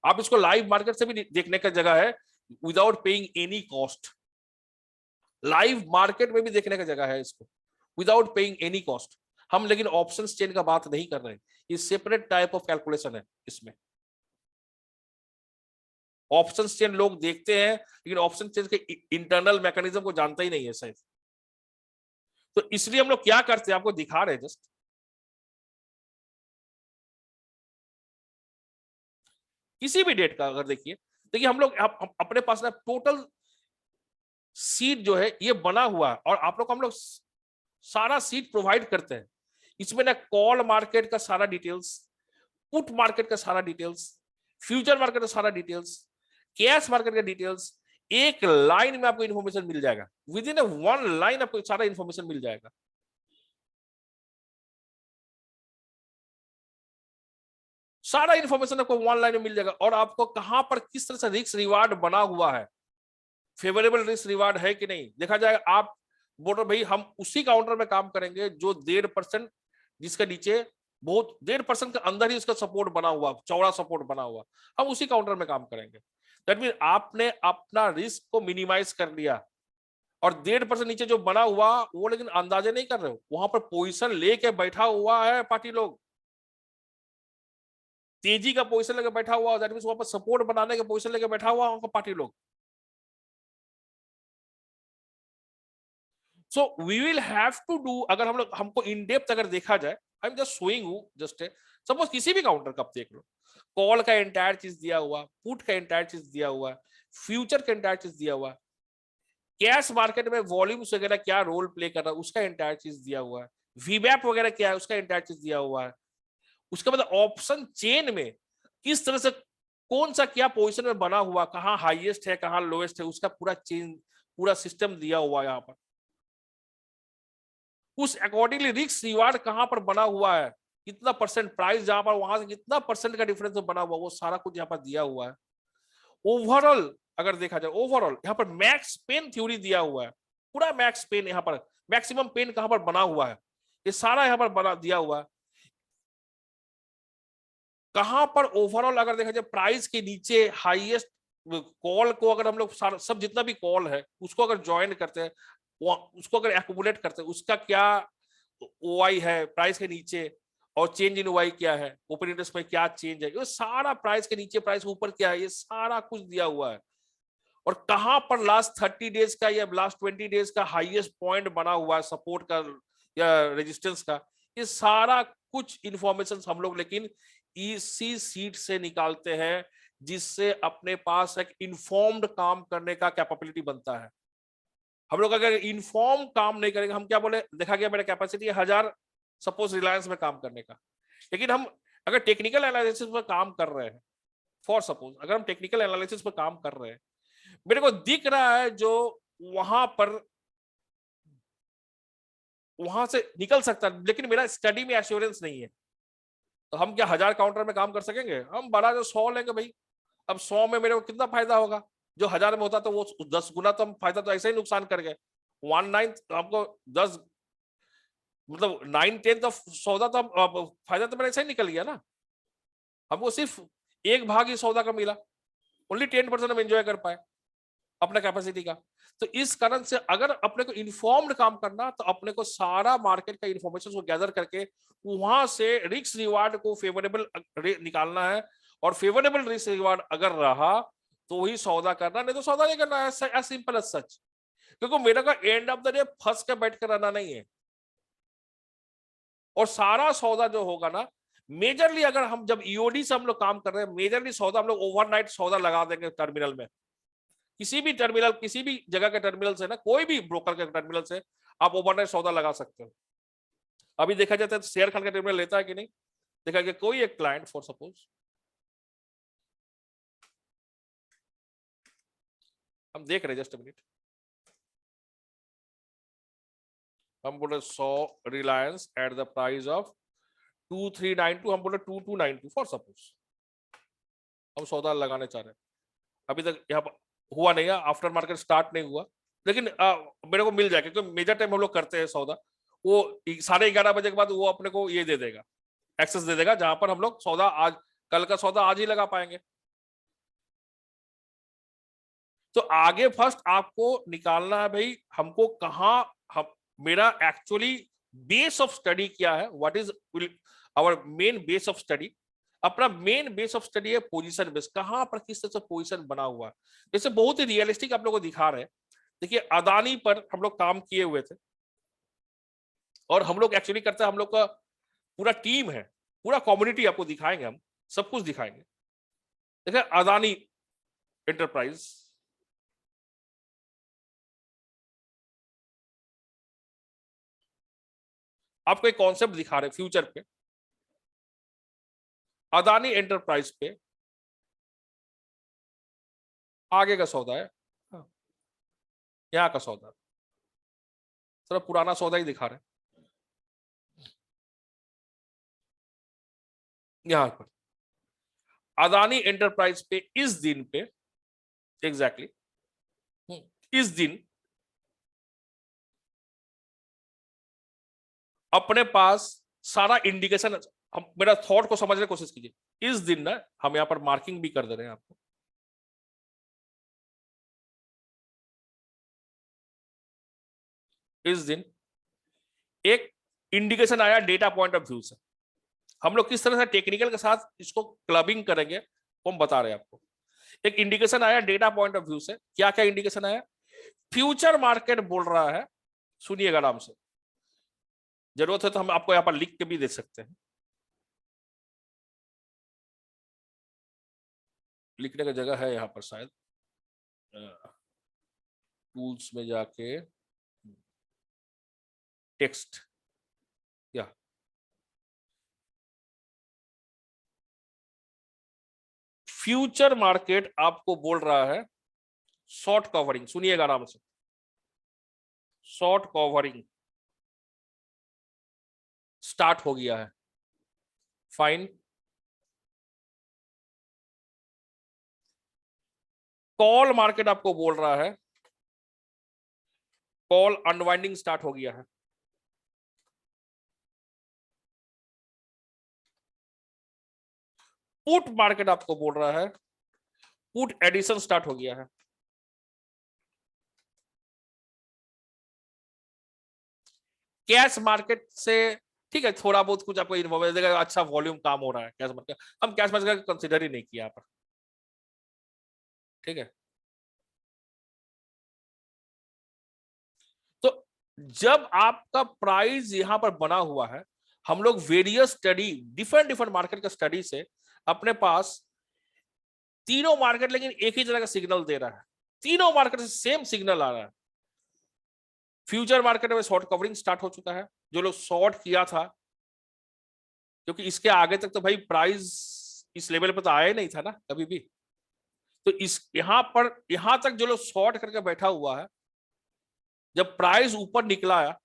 आप इसको लाइव मार्केट से भी देखने का जगह है, without paying any cost. Live market में भी देखने का जगह है इसको, विदाउट पेइंग एनी कॉस्ट। हम लेकिन ऑप्शंस चेन का बात नहीं कर रहे हैं, ये सेपरेट टाइप ऑफ कैलकुलेशन है इसमें। ऑप्शन चेन लोग देखते हैं, लेकिन ऑप्शन चेन के इंटरनल मैकेनिज्म को जानता ही नहीं है शायद। तो इसलिए हम लोग क्या करते हैं, आपको दिखा रहे हैं जस्ट। किसी भी डेट का अगर देखिए, हम लोग अपने पास ना टोटल सीट जो है ये बना हुआ है, और आप लोग को हम लोग सारा सीट प्रोवाइड करते हैं। इसमें ना कॉल मार्केट का सारा डिटेल्स, पुट मार्केट का सारा डिटेल्स, फ्यूचर मार्केट का सारा डिटेल्स, कैश मार्केट का डिटेल्स, एक लाइन में आपको इंफॉर्मेशन मिल जाएगा। विद इन वन लाइन आपको सारा इंफॉर्मेशन मिल जाएगा। सारा इंफॉर्मेशन आपको वन लाइन में मिल जाएगा, और आपको कहां पर किस तरह से रिस्क रिवार्ड बना हुआ है, फेवरेबल रिस्क रिवार्ड है कि नहीं देखा जाएगा। आप बोल रहे भाई हम उसी काउंटर में काम करेंगे जो 1.5%, जिसके नीचे बहुत 1.5% के अंदर ही उसका सपोर्ट बना हुआ, चौड़ा सपोर्ट बना हुआ, हम उसी काउंटर में काम करेंगे। दैट मीन आपने अपना रिस्क को मिनिमाइज कर लिया, और 1.5% नीचे जो बना हुआ वो लेकिन अंदाजे नहीं कर रहे हो, वहां पर पोजीशन लेके बैठा हुआ है पार्टी लोग, तेजी का पोजीशन लेके बैठा हुआ, दैट मींस वहां पर सपोर्ट बनाने का पोजीशन लेके बैठा हुआ उनका पार्टी लोग। So we will have to do, अगर हम लोग हमको इन डेप्थ अगर देखा जाए, I am just showing you just, suppose किसी भी काउंटर का आप देख लो, कॉल का एंटायर चीज दिया हुआ, पुट का एंटायर चीज दिया हुआ, फ्यूचर का एंटायर चीज दिया हुआ, कैश मार्केट में वॉल्यूम्स वगैरह क्या रोल प्ले कर रहा है उसका एंटायर चीज दिया हुआ है, वीवैप वगैरह क्या है उसका एंटायर चीज दिया हुआ है। उसके बाद ऑप्शन चेन में किस तरह से कौन सा क्या पोजीशन में बना हुआ, कहां हाईएस्ट है कहां लोएस्ट है, उसका पूरा चेन, पूरा सिस्टम दिया हुआ है यहाँ पर। उस अकॉर्डिंगली रिस्क रिवार्ड कहां पर बना हुआ है, कितना परसेंट प्राइस जहां पर, वहां से कितना परसेंट का डिफरेंस बना हुआ, वो सारा कुछ यहाँ पर दिया हुआ है। ओवरऑल अगर देखा जाए, ओवरऑल यहाँ पर मैक्स पेन थ्योरी दिया हुआ है, पूरा मैक्स पेन यहाँ पर, मैक्सिमम पेन कहां पर बना हुआ है, ये सारा यहाँ पर बना दिया हुआ है। कहां पर ओवरऑल अगर देखा जाए प्राइस के नीचे हाईएस्ट कॉल को, अगर हम लोग सब जितना भी कॉल है उसको अगर ज्वाइन करते हैं, उसको अगर एक्यूमुलेट करते हैं, उसका क्या ओआई है प्राइस के नीचे, और चेंज इन ओआई क्या है, ओपन इंटरेस्ट में क्या चेंज है, ये सारा प्राइस के नीचे प्राइस ऊपर क्या है, ये सारा कुछ दिया हुआ है। और कहां पर लास्ट 30 डेज का या लास्ट 20 डेज का हाईएस्ट पॉइंट बना हुआ है सपोर्ट का या रेजिस्टेंस का, ये सारा कुछ इंफॉर्मेशन हम लोग लेकिन इसी सीट से निकालते हैं, जिससे अपने पास एक इन्फॉर्म्ड काम करने का कैपेबिलिटी बनता है। हम लोग अगर इन्फॉर्म काम नहीं करेंगे, हम क्या बोले, देखा गया मेरा कैपेसिटी 1000 सपोज रिलायंस में काम करने का, लेकिन हम अगर टेक्निकल एनालिसिस पर काम कर रहे हैं, फॉर सपोज अगर हम टेक्निकल एनालिसिस पर काम कर रहे हैं, मेरे को दिख रहा है जो वहां पर वहां से निकल सकता है, लेकिन मेरा स्टडी में एश्योरेंस नहीं है, तो हम क्या 1000 काउंटर में काम कर सकेंगे? हम बड़ा जो 100 लेंगे भाई, अब 100 में मेरे को कितना फायदा होगा, जो 1000 में होता तो वो 10 गुना, तो हम फायदा तो ऐसे ही नुकसान कर गए। 1/9 हमको 10 मतलब 9/10 ऑफ सौदा, तो हम फायदा तो मेरा ऐसा ही निकल गया ना, हमको सिर्फ एक भाग ही सौदा का मिला, ओनली 10% हम एंजॉय कर पाए अपना कैपेसिटी का। तो इस कारण से अगर अपने को इन्फॉर्म्ड काम करना, तो अपने को सारा मार्केट का इन्फॉर्मेशन को गैदर करके वहां से रिस्क रिवार्ड को फेवरेबल निकालना है, और फेवरेबल रिस्क रिवार्ड अगर रहा तो ही सौदा करना, नहीं तो सौदा नहीं करना है, एज सिंपल एज सच। क्योंकि मेरे का एंड ऑफ द डे फंस के बैठ कर रहना नहीं है, और सारा सौदा जो होगा ना, मेजरली अगर हम जब ईओडी से हम लोग काम कर रहे हैं, मेजरली सौदा हम लोग ओवरनाइट सौदा लगा देंगे टर्मिनल में, किसी भी टर्मिनल, किसी भी जगह के टर्मिनल से ना, कोई भी ब्रोकर के टर्मिनल से आप ओवरनाइट सौदा लगा सकते हो। अभी देखा जाता है शेयर खान का टर्मिनल लेता है कि नहीं, देखा गया कोई एक क्लाइंट फॉर सपोज, हम देख रहे जस्ट मिनट, हम बोले 100 Reliance at the price of 2392, हम बोले 2292 फॉर सपोज, हम सौदा लगाने चाह रहे हैं। अभी तक यहाँ पर हुआ नहीं है, आफ्टर मार्केट स्टार्ट नहीं हुआ, लेकिन मेरे को मिल जाएगा, क्योंकि मेजर टाइम हम लोग करते हैं सौदा, वो 11:30 बजे के बाद वो अपने को ये दे देगा, एक्सेस दे देगा, जहां पर हम लोग सौदा आज, कल का सौदा आज ही लगा पाएंगे। तो आगे फर्स्ट आपको निकालना है भाई, हमको कहां, हम, मेरा एक्चुअली बेस ऑफ स्टडी क्या है, what is our main base of study. अपना मेन बेस ऑफ स्टडी है पोजीशन बेस, कहां पर किस तरह से पोजीशन बना हुआ है। जैसे बहुत ही रियलिस्टिक आप लोगों को दिखा रहे हैं। देखिए अदानी पर हम लोग काम किए हुए थे, और हम लोग एक्चुअली करते हैं, हम लोग का पूरा टीम है, पूरा कम्युनिटी आपको दिखाएंगे, हम सब कुछ दिखाएंगे। देखिए अदानी एंटरप्राइज, आपको एक कॉन्सेप्ट दिखा रहे फ्यूचर पे, अदानी एंटरप्राइज पे आगे का सौदा है, हाँ, यहाँ का सौदा, थोड़ा पुराना सौदा ही दिखा रहे यहां पर। अदानी एंटरप्राइज पे इस दिन पे एग्जैक्टली इस दिन अपने पास सारा इंडिकेशन, हम मेरा थॉट को समझने की कोशिश कीजिए। इस दिन ना हम यहां पर मार्किंग भी कर दे रहे हैं आपको। इस दिन एक इंडिकेशन आया डेटा पॉइंट ऑफ व्यू से, हम लोग किस तरह से टेक्निकल के साथ इसको क्लबिंग करेंगे वो हम बता रहे हैं आपको। एक इंडिकेशन आया डेटा पॉइंट ऑफ व्यू से, क्या क्या इंडिकेशन आया, फ्यूचर मार्केट बोल रहा है, सुनिएगा आराम से, जरूरत है तो हम आपको यहां पर लिख के भी दे सकते हैं, लिखने का जगह है यहां पर शायद, टूल्स में जाके टेक्स्ट, या फ्यूचर मार्केट आपको बोल रहा है शॉर्ट कवरिंग, सुनिएगा आराम से, शॉर्ट कवरिंग स्टार्ट हो गया है, फाइन। कॉल मार्केट आपको बोल रहा है कॉल अनवाइंडिंग स्टार्ट हो गया है। पुट मार्केट आपको बोल रहा है पुट एडिशन स्टार्ट हो गया है। कैश मार्केट से ठीक है, थोड़ा बहुत कुछ आपको इन्फॉर्मेशन देगा, अच्छा वॉल्यूम काम हो रहा है कैश मार्केट, हम कैश मार्केट कंसिडर ही नहीं किया यहाँ पर, ठीक है। तो जब आपका प्राइस यहां पर बना हुआ है, हम लोग various study, different different market का स्टडी से अपने पास तीनों मार्केट लेकिन एक ही तरह का सिग्नल दे रहा है, तीनों मार्केट से सेम सिग्नल आ रहा है। फ्यूचर मार्केट में शॉर्ट कवरिंग स्टार्ट हो चुका है, जो लोग शॉर्ट किया था, क्योंकि इसके आगे तक तो भाई प्राइस इस लेवल पर तो आया नहीं था ना कभी भी, तो इस यहां पर यहां तक जो लोग शॉर्ट करके बैठा हुआ है, जब प्राइस ऊपर निकला है,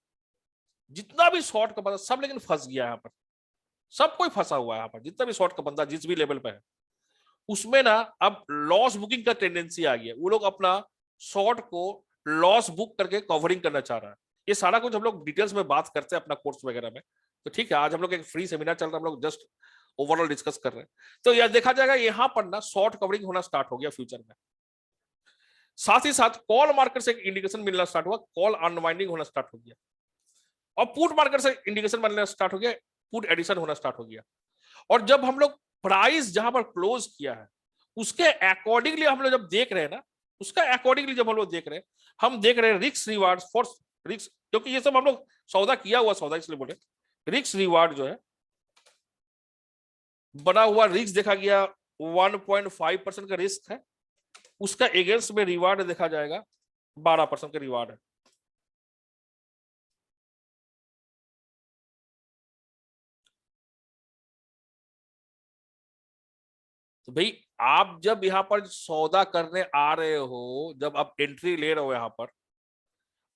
जितना भी शॉर्ट का बंदा सब लेकिन फंस गया यहाँ पर, सब कोई फंसा हुआ है यहाँ पर, जितना भी शॉर्ट का बंदा जिस भी लेवल पे है, उसमें ना अब लॉस बुकिंग का टेंडेंसी आ गया, वो लोग अपना शॉर्ट को लॉस बुक करके कवरिंग करना चाह रहा है। ये सारा कुछ हम लोग डिटेल्स में बात करते हैं अपना कोर्स वगैरह में, तो ठीक है, आज हम लोग एक फ्री सेमिनार चल रहा है, हम लोग जस्ट ओवरऑल डिस्कस कर रहे हैं। तो यह देखा जाएगा यहाँ पर ना शॉर्ट कवरिंग होना स्टार्ट हो गया फ्यूचर में, साथ ही साथ कॉल मार्केट से एक इंडिकेशन मिलना स्टार्ट हुआ, कॉल अनवाइंडिंग होना स्टार्ट हो गया, और पुट मार्केट से इंडिकेशन मिलना स्टार्ट हो गया, पुट एडिशन होना स्टार्ट हो गया। और जब हम लोग प्राइस जहां पर क्लोज किया है, उसके अकॉर्डिंगली हम लोग जब देख रहे हैं ना, उसका अकॉर्डिंगली जब हम लोग देख रहे हैं, हम देख रहे हैं रिस्क रिवार्ड फॉर रिस्क, क्योंकि ये सब हम लोग सौदा किया हुआ सौदा, इसलिए बोले रिस्क रिवार्ड जो है बना हुआ, रिस्क देखा गया 1.5% का रिस्क है, उसका एगेंस्ट में रिवार्ड देखा जाएगा 12% का रिवार्ड है। तो भाई आप जब यहाँ पर सौदा करने आ रहे हो, जब आप एंट्री ले रहे हो यहाँ पर,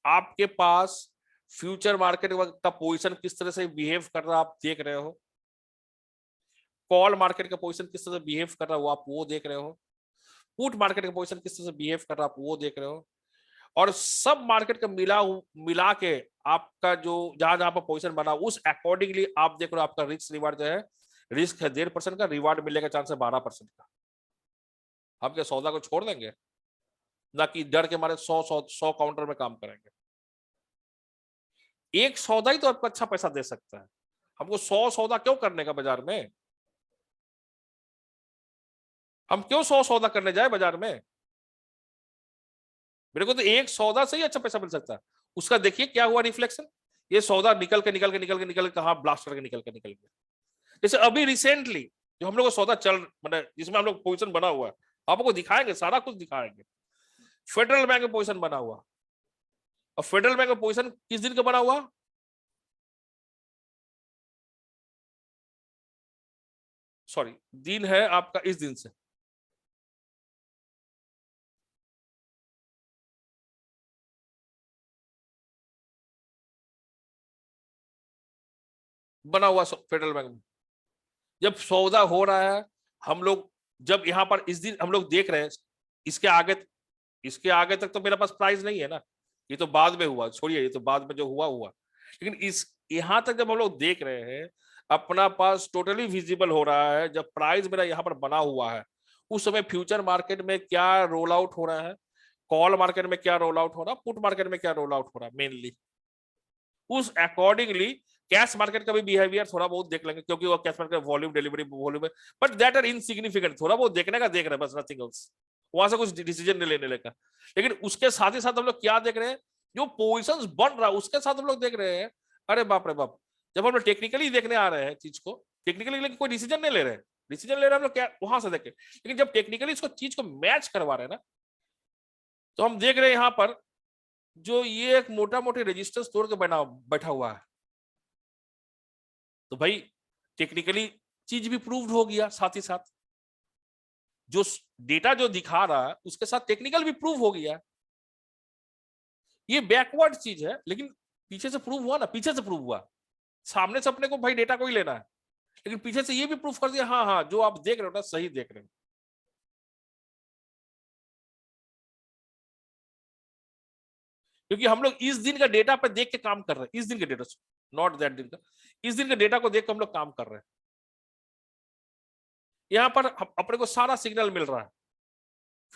आपके पास फ्यूचर मार्केट का पोजीशन किस तरह से बिहेव कर रहा है आप देख रहे हो, कॉल मार्केट का पोजीशन किस तरह से बिहेव कर रहा है वो आप वो देख रहे हो, पुट मार्केट का पोजीशन किस तरह से बिहेव कर रहा है आप वो देख रहे हो, और सब मार्केट का मिला के आपका जो जहां जहां पर पोजीशन बना उस अकॉर्डिंगली आप देख रहे हो आपका रिस्क रिवार्ड जो है, रिस्क है 1.5% का, रिवार्ड मिलने का चांस है 12% का। आप क्या सौदा को छोड़ देंगे? ना कि डर के मारे 100 काउंटर में काम करेंगे। एक सौदा ही तो आपको अच्छा पैसा दे सकता है, हमको 100 सौदा क्यों करने का बाजार में? हम क्यों 100 सौदा करने जाए बाजार में? मेरे को तो एक सौदा से ही अच्छा पैसा मिल सकता है। उसका देखिए क्या हुआ रिफ्लेक्शन, ये सौदा निकल के कहां ब्लास्ट करके निकल गया। जैसे अभी रिसेंटली जो हम लोग का सौदा चल मतलब जिसमें हम लोग पोजीशन बना हुआ है, आपको दिखाएंगे, सारा कुछ दिखाएंगे। फेडरल बैंक में पोजीशन बना हुआ, और फेडरल बैंक में पोजीशन किस दिन का बना हुआ? सॉरी, दिन है आपका इस दिन से, बना हुआ फेडरल बैंक में। जब सौदा हो रहा है, हम लोग जब यहां पर इस दिन हम लोग देख रहे हैं, इसके आगे तक तो मेरे पास प्राइस नहीं है ना, ये तो बाद में हुआ, छोड़िए ये तो बाद में जो हुआ हुआ। लेकिन इस यहां तक जब हम लोग देख रहे हैं, अपना पास टोटली विजिबल हो रहा है, जब प्राइस मेरा यहाँ पर बना हुआ है, उस समय फ्यूचर मार्केट में क्या रोल आउट हो रहा है, कॉल मार्केट में क्या रोल आउट हो रहा है, पुट मार्केट में क्या रोल आउट हो रहा है, मेनली उस अकॉर्डिंगली कैश मार्केट का भी बिहेवियर थोड़ा बहुत देख लेंगे, क्योंकि वो cash market volume delivery volume है, बट दैट आर इनसिग्निफिकेंट, थोड़ा बहुत देखने का देख रहे हैं बस, नथिंग एल्स। वहां से कुछ डिसीजन नहीं लेने लगा। लेकिन उसके साथ ही साथ हम लोग क्या देख रहे हैं, जो पोजिशन बन रहा है उसके साथ हम लोग देख रहे हैं, अरे बाप रे बाप, जब हम लोग टेक्निकली देखने आ रहे हैं चीज को, टेक्निकली लेकिन कोई डिसीजन नहीं ले रहे हैं, डिसीजन ले रहे हैं हम लोग क्या वहां से देखें, लेकिन जब टेक्निकली इसको चीज को मैच करवा रहे हैं ना, तो हम देख रहे हैं यहां पर जो ये एक मोटा मोटी रेजिस्टेंस तोड़ के बना बैठा हुआ है, तो भाई टेक्निकली चीज भी प्रूव्ड हो गया, साथ ही साथ जो डेटा जो दिखा रहा है उसके साथ टेक्निकल भी प्रूव हो गया। ये बैकवर्ड चीज है, लेकिन पीछे से प्रूव हुआ ना, पीछे से प्रूव हुआ, सामने से अपने को भाई डेटा को ही लेना है, लेकिन पीछे से ये भी प्रूफ कर दिया, हाँ हाँ जो आप देख रहे हो ना सही देख रहे हो। क्योंकि हम लोग इस दिन का डेटा पे देख के काम कर रहे हैं, इस दिन के डेटा, नॉट दैट दिन का, इस दिन के डेटा को देख के हम लोग काम कर रहे हैं। यहां पर अपने को सारा सिग्नल मिल रहा है,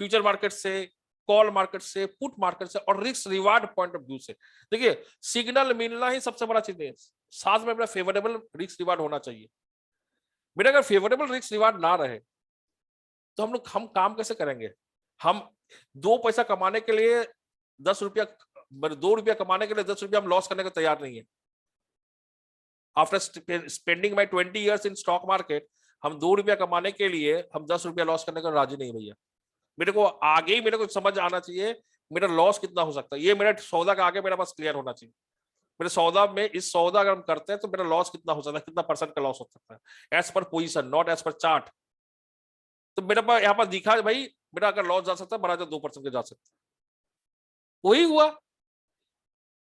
फ्यूचर मार्केट से, कॉल मार्केट से, पुट मार्केट से, और risk reward point of view से। देखिए सिग्नल मिलना ही सबसे बड़ा चीज है, साथ में अपना फेवरेबल रिस्क रिवार्ड होना चाहिए। मेरा अगर फेवरेबल रिस्क रिवार्ड ना रहे तो हम काम कैसे करेंगे? हम 2 पैसा कमाने के लिए 10 रुपया, 2 रुपया कमाने के लिए 10 रुपया हम लॉस करने को तैयार नहीं है। After spending my 20 years in stock market, हम 2 रुपया कमाने के लिए हम 10 रुपया लॉस करने को राजी नहीं भैया। मेरे को आगे ही मेरे को समझ आना चाहिए मेरा लॉस कितना हो सकता है, ये मेरा सौदा का आगे मेरे पास क्लियर होना चाहिए। मेरे सौदा में इस सौदा अगर हम करते हैं तो मेरा लॉस कितना हो सकता है, कितना परसेंट का लॉस हो सकता है, as per position, not as per chart. तो मेरे पास यहाँ पर दिखा भाई मेरा अगर लॉस जा सकता है, बड़ा 2% का जा सकता है। वही हुआ,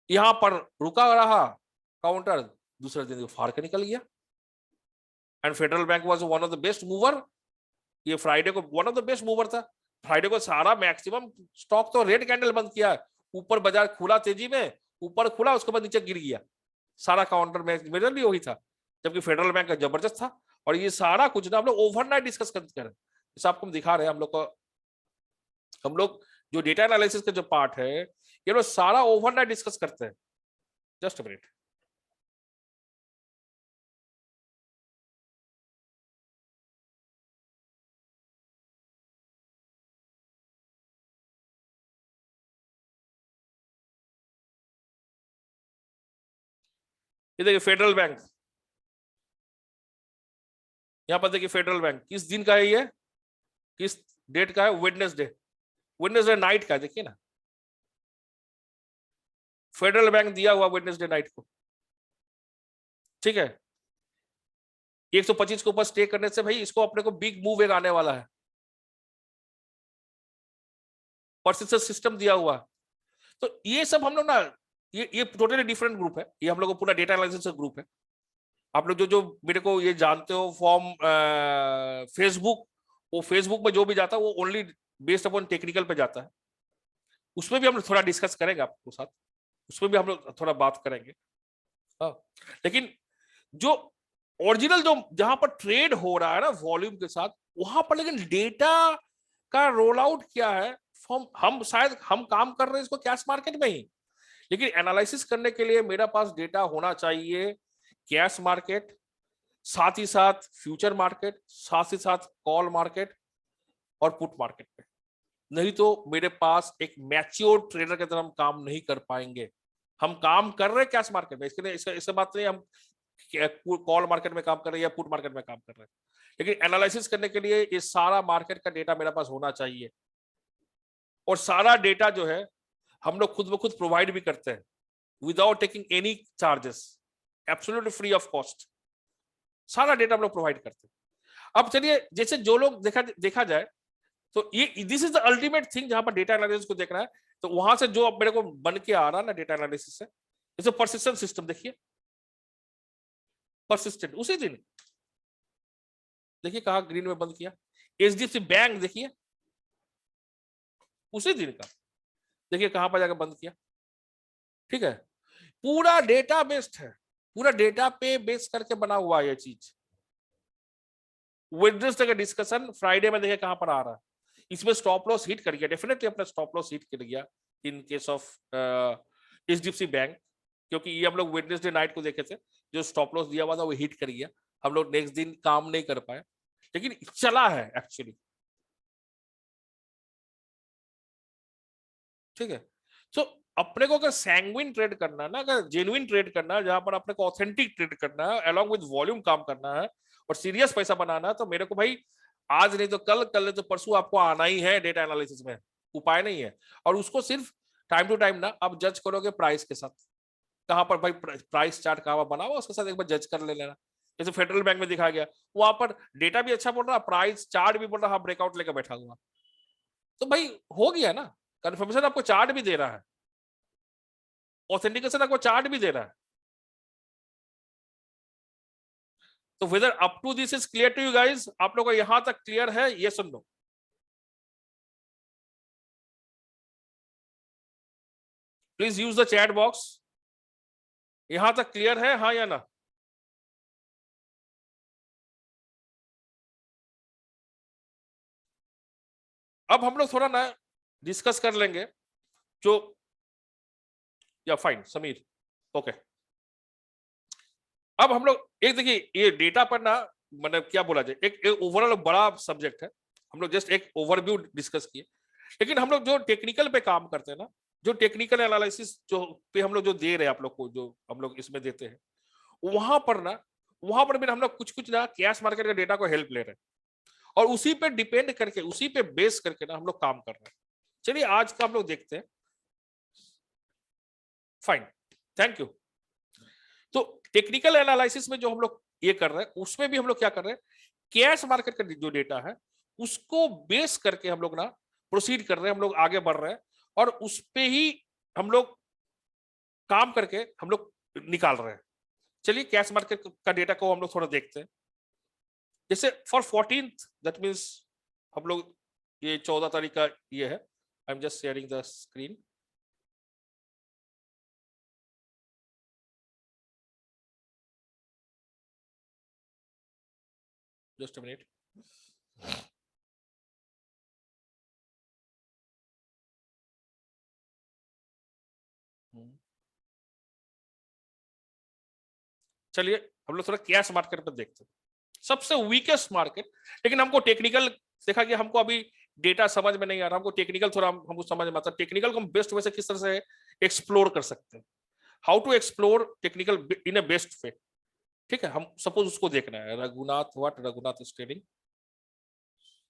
यहां पर रुका रहा काउंटर, दूसरे दिन फाड़ के निकल गया। And Federal Bank was one of the best mover, ये फ्राइडे को one of the best mover था। फ्राइडे को सारा मैक्सिमम स्टॉक तो रेड कैंडल बंद किया, ऊपर बाजार खुला तेजी में, ऊपर खुला उसके बाद नीचे गिर गया, सारा काउंटर में मेजर भी वही था, जबकि फेडरल बैंक का जबरदस्त था। और ये सारा कुछ ना हम लोग ओवरनाइट डिस्कस करते हैं, इस आपको हम दिखा रहे हैं, हम लोग जो डेटा एनालिसिस का जो पार्ट है ये लोग सारा ओवरनाइट डिस्कस करते हैं। जस्ट अ मिनट, ये देखिए फेडरल बैंक, यहां पर देखिए फेडरल बैंक किस दिन का है, ये किस डेट का है, वेडनेसडे, वेडनेसडे नाइट का है, देखिए ना फेडरल बैंक दिया हुआ वेडनेसडे नाइट को, ठीक है। 125 के ऊपर स्टे करने से भाई इसको अपने को बिग मूव एक आने वाला है, परसिस्टेंट सिस्टम दिया हुआ। तो ये सब हम लोग ना, ये टोटली डिफरेंट ग्रुप है, ये हम लोग को पूरा डेटा एनालिसिस का ग्रुप है। आप लोग जो जो मेरे को ये जानते हो फॉर्म फेसबुक, वो फेसबुक में जो भी जाता है वो ओनली बेस्ड अपॉन टेक्निकल पे जाता है, उसमें भी हम लोग थोड़ा डिस्कस करेंगे आपके साथ, उसमें भी हम लोग थोड़ा बात करेंगे। हाँ, लेकिन जो ओरिजिनल जो जहां पर ट्रेड हो रहा है ना वॉल्यूम के साथ, वहां पर लेकिन डेटा का रोल आउट क्या है, हम शायद हम काम कर रहे हैं इसको कैश मार्केट में ही, लेकिन एनालिसिस करने के लिए मेरे पास डेटा होना चाहिए कैश मार्केट, साथ ही साथ फ्यूचर मार्केट, साथ ही साथ कॉल मार्केट और पुट मार्केट में। नहीं तो मेरे पास एक मैच्योर ट्रेडर की तरह हम काम नहीं कर पाएंगे। हम काम कर रहे हैं कैश मार्केट में, इसके लिए इससे बात नहीं हम कॉल मार्केट में काम कर रहे हैं या पुट मार्केट में काम कर रहे हैं, लेकिन एनालिसिस करने के लिए ये सारा मार्केट का डेटा मेरे पास होना चाहिए। और सारा डेटा जो है हम लोग खुद ब खुद प्रोवाइड भी करते हैं without taking any charges, absolutely free of cost. सारा डेटा हम लोग प्रोवाइड करते हैं। अब चलिए, जैसे जो लोग देखा जाए तो ये this is the ultimate thing जहां पर डेटा एनालिसिस को देखना है। तो वहां से जो अब मेरे को बन के आ रहा है ना डेटा एनालिसिस से, जैसे परसिस्टेंट सिस्टम देखिए, परसिस्टेंट उसी दिन देखिए कहां ग्रीन में बंद किया, एचडीएफसी बैंक देखिए उसी दिन का, देखिए कहां पर जाकर बंद किया। ठीक है, पूरा डेटा बेस्ड है, पूरा डेटा पे बेस करके बना हुआ है ये चीज। वेडनेसडे का डिस्कशन फ्राइडे में देखिए कहां पर आ रहा है, इसमें स्टॉप लॉस हिट कर गया, डेफिनेटली अपना स्टॉप लॉस हिट कर गया इन केस ऑफ एचडीएफसी बैंक, क्योंकि ये हम लोग वेडनेसडे नाइट को देखे थे, जो स्टॉप लॉस दिया हुआ था वो हिट कर गया, हम लोग नेक्स्ट दिन काम नहीं कर पाए, लेकिन चला है एक्चुअली। ठीक है, तो अपने को अगर सैंग्विन ट्रेड करना है ना, अगर जेन्युइन ट्रेड करना है, जहां पर अपने को ऑथेंटिक ट्रेड करना है, अलॉन्ग विद वॉल्यूम काम करना है और सीरियस पैसा बनाना है, तो मेरे को भाई आज नहीं तो कल, कल नहीं तो परसों आपको आना ही है डेटा एनालिसिस में, उपाय नहीं है। और उसको सिर्फ टाइम टू टाइम ना आप जज करोगे प्राइस के साथ, कहां पर भाई प्राइस चार्ट कहां बना हुआ उसके साथ एक बार जज कर लेना। जैसे फेडरल बैंक में दिखाया गया, वहां पर डेटा भी अच्छा बोल रहा, प्राइस चार्ट भी बोल रहा, ब्रेकआउट लेकर बैठा हुआ, तो भाई हो गया ना, कंफर्मेशन आपको चार्ट भी दे रहा है, ऑथेंटिकेशन आपको चार्ट भी दे रहा है। तो whether up to this is clear to you guys, आप लोगों को यहां तक क्लियर है, ये सुन लो। Please use the chat box. यहां तक क्लियर है, हाँ या ना? अब हम लोग थोड़ा ना डिस्कस कर लेंगे जो, या फाइन समीर, ओके। अब हम लोग एक देखिए, ये डेटा पर ना मतलब क्या बोला जाए, एक ओवरऑल बड़ा सब्जेक्ट है, हम लोग जस्ट एक ओवरव्यू डिस्कस किए, लेकिन हम लोग जो टेक्निकल पे काम करते हैं ना, जो टेक्निकल एनालिसिस जो पे हम लोग जो दे रहे हैं आप लोग को, जो हम लोग इसमें देते हैं, वहां पर ना, वहां पर भी हम लोग कुछ कुछ ना कैश मार्केट का डेटा को हेल्प ले रहे हैं, और उसी पे डिपेंड करके, उसी पे बेस करके ना हम लोग काम कर रहे हैं। चलिए आज का हम लोग देखते हैं, फाइन, थैंक यू। तो टेक्निकल एनालिसिस में जो हम लोग ये कर रहे हैं, उसमें भी हम लोग क्या कर रहे हैं, कैश मार्केट का जो डेटा है उसको बेस करके हम लोग ना प्रोसीड कर रहे हैं, हम लोग आगे बढ़ रहे हैं, और उस पे ही हम लोग काम करके हम लोग निकाल रहे हैं। चलिए कैश मार्केट का डेटा को हम लोग थोड़ा देखते हैं। जैसे फॉर 14th, दैट मीन्स हम लोग ये 14 तारीख का ये है, I am just sharing the screen. Just a minute. चलिए हम लोग थोड़ा कैश मार्केट पर देखते हैं, सबसे वीकेस्ट मार्केट, लेकिन हमको टेक्निकल देखा कि हमको अभी डेटा समझ में नहीं आ रहा, हमको टेक्निकल थोड़ा हमको समझ में आता है, टेक्निकल को हम बेस्ट वे से किस तरह से एक्सप्लोर कर सकते हैं, how to explore technical in a best way. ठीक है, हम सपोज उसको देखना है, Raghunath what, Raghunath is trading,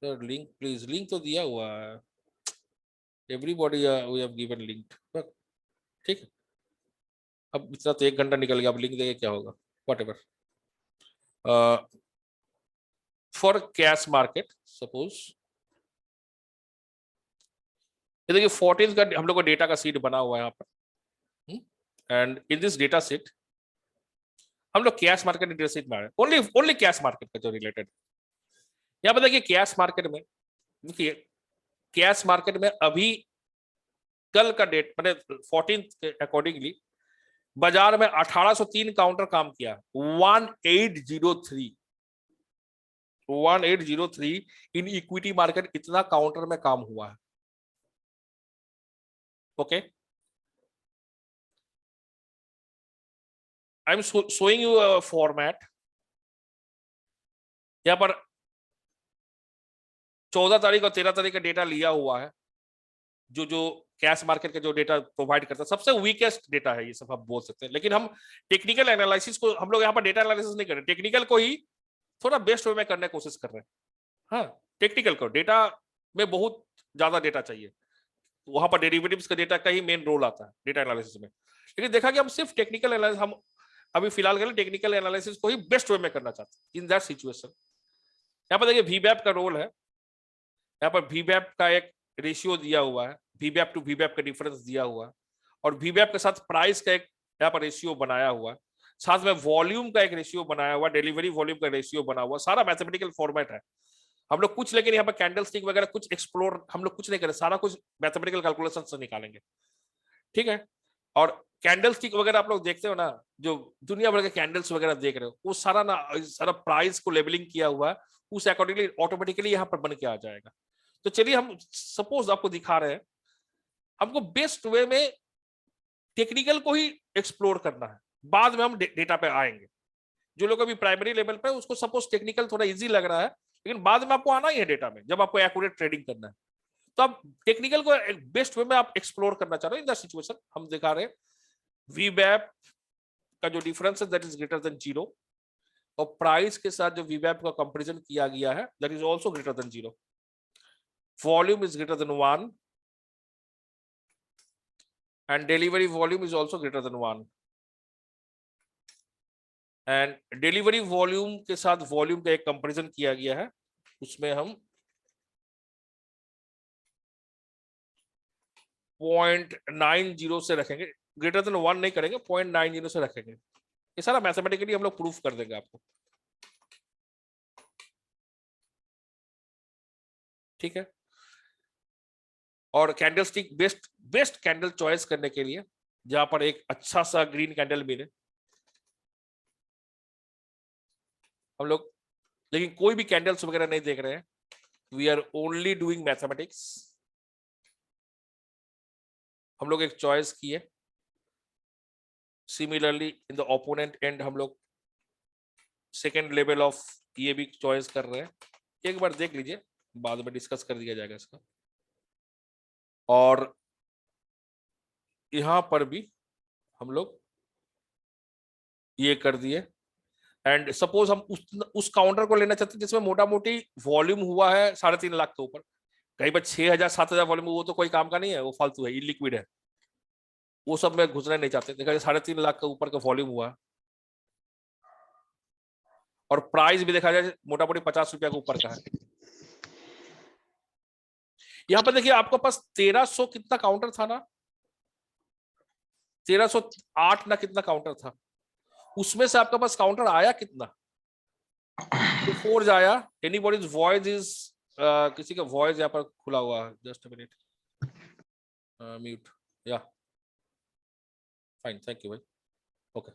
sir link please, link तो दिया हुआ है, everybody we have given link, ठीक है। अब इतना तो 1 घंटा निकल गया, अब लिंक देंगे क्या होगा, whatever. For cash market suppose ये देखिए 14 का हम लोग को डेटा का सीट बना हुआ है यहाँ पर, and in this data set हम लोग कैश मार्केट डेटा सेट में ओनली ओनली कैश मार्केट का जो रिलेटेड, यहाँ पर देखिए कैश मार्केट में, देखिए कैश मार्केट में अभी कल का डेट मैंने 14 के अकॉर्डिंगली बाजार में 1803 काउंटर काम किया, 1803 इन इक्विटी मार्केट इतना काउंटर में काम हुआ है। Okay, I am showing you a format. यहां पर 14 तारीख और 13 तारीख का डेटा लिया हुआ है, जो कैश मार्केट का जो डेटा प्रोवाइड करता है, सबसे वीकेस्ट डेटा है ये सब आप बोल सकते हैं। लेकिन हम टेक्निकल एनालिसिस को, हम लोग यहाँ पर डेटा एनालिसिस नहीं कर रहे, टेक्निकल को ही थोड़ा बेस्ट वे में करने की कोशिश कर रहे हैं। हाँ, टेक्निकल को, डेटा में बहुत ज्यादा डेटा चाहिए, वहां पर डेरिवेटिव्स का डेटा का ही मेन रोल आता है डेटा एनालिसिस में। लेकिन देखा कि हम सिर्फ टेक्निकल एनालिसिस, हम अभी फिलहाल के लिए टेक्निकल एनालिसिस को ही बेस्ट वे में करना चाहते हैं इन दैट सिचुएशन। यहाँ पर देखिए वीबैप का रोल है, यहाँ पर वीबैप का एक रेशियो दिया हुआ है, वीबैप टू वीबैप का डिफरेंस दिया हुआ है, और वीबैप के साथ प्राइस का एक यहाँ पर रेशियो बनाया हुआ है, साथ में वॉल्यूम का एक रेशियो बनाया हुआ, डिलीवरी वॉल्यूम का रेशियो बना हुआ, सारा मैथमेटिकल फॉर्मेट है। हम लोग कुछ, लेकिन यहाँ पर कैंडल स्टिक वगैरह कुछ एक्सप्लोर हम लोग कुछ नहीं करें, सारा कुछ मैथमेटिकल कैलकुलेशन से निकालेंगे, ठीक है। और कैंडल स्टिक वगैरह आप लोग देखते हो ना, जो दुनिया भर के कैंडल्स वगैरह देख रहे हो, वो सारा ना सारा प्राइस को लेबलिंग किया हुआ है, उस अकॉर्डिंगली ऑटोमेटिकली यहाँ पर बन के आ जाएगा। तो चलिए हम सपोज आपको दिखा रहे हैं, हमको बेस्ट वे में टेक्निकल को ही एक्सप्लोर करना है, बाद में हम डेटा पे आएंगे। जो लोग अभी प्राइमरी लेवल पे, उसको सपोज टेक्निकल थोड़ा इजी लग रहा है, लेकिन बाद में आपको आना ही है डेटा में, जब आपको एक्यूरेट ट्रेडिंग करना है। तो आप टेक्निकल को एक बेस्ट वे में आप एक्सप्लोर करना चाह रहे हो इन द सिचुएशन, हम दिखा रहे हैं वीबैप का जो डिफरेंस है दैट इज ग्रेटर देन 0, और प्राइस के साथ जो वीबैप का कंपैरिजन किया गया है that is also greater than 0, volume is greater than 1 and delivery volume is also greater than 1, and delivery volume के साथ वॉल्यूम का एक कंपैरिजन किया गया है, उसमें हम 0.90 से रखेंगे, ग्रेटर देन 1 नहीं करेंगे, 0.90 से रखेंगे। ये सारा मैथमेटिकली हम लोग प्रूफ कर देंगे आपको, ठीक है। और candle stick best candle choice करने के लिए, जहां पर एक अच्छा सा ग्रीन कैंडल मिले, हम लोग लेकिन कोई भी कैंडल्स वगैरह नहीं देख रहे हैं, we are only doing mathematics. हम लोग एक चॉइस किए, similarly in the opponent and हम लोग सेकेंड लेवल ऑफ ये भी चॉइस कर रहे हैं, एक बार देख लीजिए, बाद में डिस्कस कर दिया जाएगा इसका। और यहां पर भी हम लोग ये कर दिए, एंड सपोज हम उस काउंटर को लेना चाहते हैं जिसमें मोटा मोटी वॉल्यूम हुआ है 3.5 लाख के ऊपर, कहीं पर 6,000 7,000 वॉल्यूम, वो तो कोई काम का नहीं है, वो फालतू है, इलिक्विड है, वो सब में घुसना नहीं चाहते। देखा 3.5 लाख के ऊपर का वॉल्यूम हुआ, और प्राइस भी देखा जाए मोटा मोटी 50 रुपया के ऊपर का है। यहाँ पर देखिए आपके पास 1300 कितना काउंटर था ना, 1308 ना कितना काउंटर था, उसमें से आपके पास काउंटर आया कितना, तो फोर्ज आया। एनीबॉडीज वॉइस इज, किसी का वॉइस यहाँ पर खुला हुआ है, जस्ट अ मिनट, म्यूट, या फाइन, थैंक यू भाई, ओके।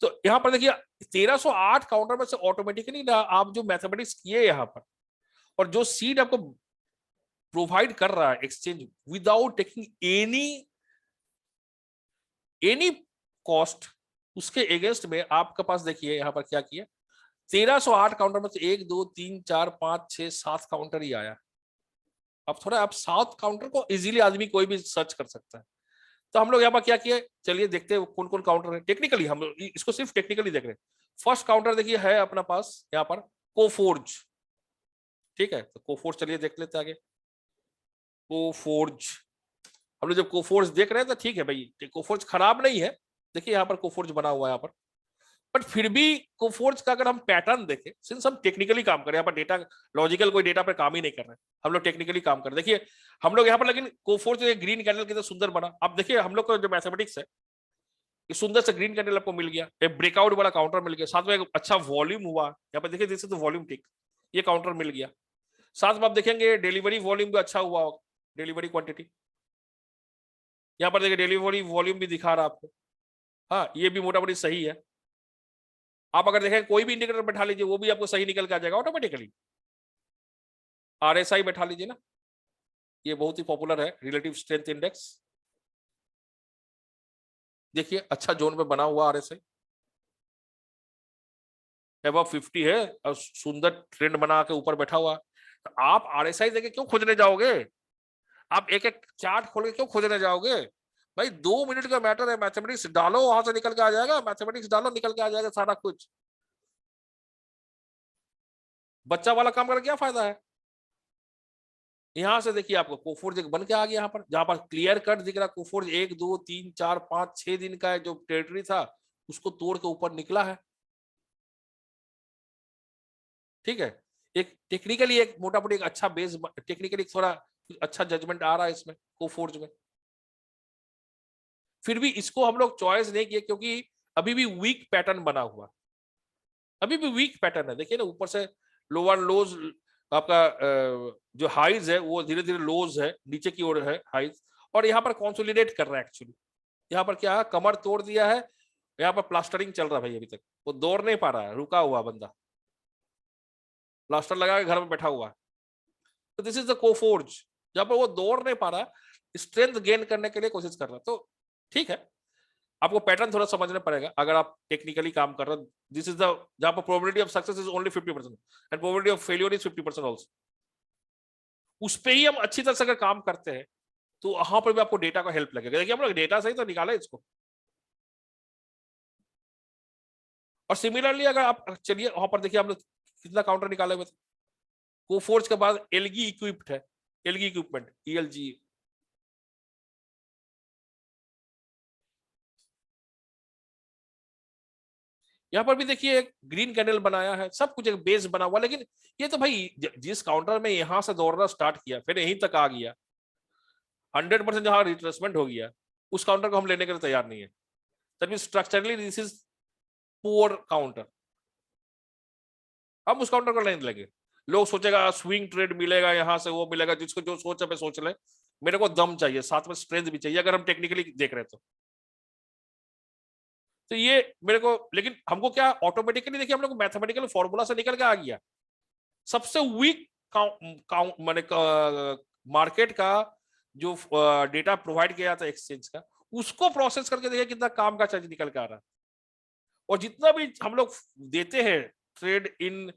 तो यहाँ पर देखिए 1308 काउंटर में से ऑटोमेटिकली ना आप जो मैथमेटिक्स किए यहाँ पर, और जो सीड आपको प्रोवाइड कर रहा है exchange without taking any cost, उसके अगेंस्ट में आपके पास देखिए यहाँ पर क्या किया, 1308 काउंटर में से 1 2 3 4 5 6 7 काउंटर ही आया। अब थोड़ा आप 7 काउंटर को इजीली आदमी कोई भी सर्च कर सकता है। तो हम लोग यहाँ पर क्या किया, चलिए देखते हैं कौन कौन काउंटर है। टेक्निकली हम इसको सिर्फ टेक्निकली देख रहे हैं। फर्स्ट काउंटर देखिए है अपना पास यहाँ पर कोफोर्ज, ठीक है, तो कोफोर्ज चलिए देख लेते हैं आगे। कोफोर्ज हम लोग जब कोफोर्ज देख रहे हैं तो ठीक है भाई, कोफोर्ज खराब नहीं है, देखिए यहाँ पर कोफोर्ज बना हुआ है यहाँ पर, बट फिर भी कोफोर्ज का अगर हम पैटर्न देखें, सिंस हम टेक्निकली काम कर रहे हैं, यहाँ पर डेटा लॉजिकल कोई डेटा पर काम ही नहीं कर रहे हैं, हम लोग टेक्निकली काम कर रहे हैं। देखिए हम लोग यहाँ पर, लेकिन कोफोर्ज ग्रीन कैंडल कितना सुंदर बना। अब देखिए हम लोग का जो मैथमेटिक्स है, सुंदर से ग्रीन कैंडल आपको मिल गया, एक ब्रेकआउट वाला काउंटर मिल गया, साथ में एक अच्छा वॉल्यूम हुआ, यहाँ पर देखिए जैसे तो वॉल्यूम टिक, ये काउंटर मिल गया, साथ में आप देखेंगे डिलीवरी वॉल्यूम भी अच्छा हुआ, डिलीवरी क्वांटिटी, यहाँ पर देखिए डिलीवरी वॉल्यूम भी दिखा रहा आपको, हाँ ये भी मोटा मोटी सही है। आप अगर देखें कोई भी इंडिकेटर बैठा लीजिए वो भी आपको सही निकल के आ जाएगा ऑटोमेटिकली। आरएसआई बैठा लीजिए ना, ये बहुत ही पॉपुलर है, रिलेटिव स्ट्रेंथ इंडेक्स। देखिए अच्छा जोन में बना हुआ आरएसआई, अब 50 है और सुंदर ट्रेंड बना के ऊपर बैठा हुआ। तो आप आरएसआई देके क्यों खोजने जाओगे, आप एक एक चार्ट खोल के क्यों खोजने जाओगे भाई, 2 मिनट का मैटर है, मैथमेटिक्स डालो वहां से निकल के आ जाएगा, मैथमेटिक्स डालो निकल के आ जाएगा सारा कुछ। बच्चा वाला काम करके क्या फायदा है। यहां से देखिए आपको कोफोर्ज एक बन के आ गया, यहाँ पर जहां पर क्लियर कट दिख रहा कोफोर्ज 1 2 3 4 5 6 दिन का जो टेरिटरी था उसको तोड़ के ऊपर निकला है। ठीक है, एक टेक्निकली एक मोटा मोटी एक अच्छा बेस, टेक्निकली थोड़ा अच्छा जजमेंट आ रहा है इसमें कोफोर्ज में। फिर भी इसको हम लोग चॉइस नहीं किए क्योंकि अभी भी वीक पैटर्न बना हुआ, अभी भी वीक पैटर्न है। देखिए ना ऊपर से लोअर लोज आपका जो हाइज है वो धीरे धीरे लोज है, नीचे की ओर है हाइज, और यहाँ पर कंसोलिडेट कर रहा है एक्चुअली। यहाँ पर क्या है, कमर तोड़ दिया है, यहाँ पर प्लास्टरिंग चल रहा है भाई, अभी तक वो दौड़ नहीं पा रहा है, रुका हुआ बंदा प्लास्टर लगा के घर में बैठा हुआ है। तो दिस इज द कोफोर्ज, जहां पर वो दौड़ नहीं पा रहा, स्ट्रेंथ गेन करने के लिए कोशिश कर रहा। तो ठीक है, आपको पैटर्न थोड़ा समझना पड़ेगा अगर आप टेक्निकली काम कर रहे हो। दिस इज द जहां पर probability of success is only 50% and probability of failure is 50% also. उस पर ही हम अच्छी तरह से अगर काम करते हैं तो वहां पर भी आपको डेटा का हेल्प लगेगा। देखिए हम लोग डेटा से ही तो निकाला इसको। और सिमिलरली अगर आप चलिए वहां पर देखिए हम लोग कितना काउंटर निकाले हुए थे, कोफोर्ज के बाद एलगी इक्विप्ड है, एलगी इक्विपमेंट ईएलजी। यहाँ पर भी देखिए एक ग्रीन कैंडल बनाया है, सब कुछ एक बेस बना हुआ, लेकिन ये तो भाई जिस काउंटर में यहां से दौड़ना स्टार्ट किया फिर यहीं तक आ गया, 100% जहां रिट्रेसमेंट हो गया, उस काउंटर को हम लेने के लिए तैयार नहीं है। That means structurally this is poor counter, हम उस काउंटर को नहीं लेंगे। लोग सोचेगा स्विंग ट्रेड मिलेगा यहाँ से वो मिलेगा, जिसको जो सोच है सोच ले, मेरे को दम चाहिए साथ में स्ट्रेंथ भी चाहिए अगर हम टेक्निकली देख रहे हैं तो ये मेरे को, लेकिन हमको क्या ऑटोमेटिकली देखिए हम लोग मैथमेटिकल फॉर्मूला से निकल के आ गया। सबसे वीक माने मार्केट का जो डेटा प्रोवाइड किया जाता है एक्सचेंज का, उसको प्रोसेस करके देखिए कितना काम का चार्ज निकल के आ रहा है। और जितना भी हम लोग देते हैं trade in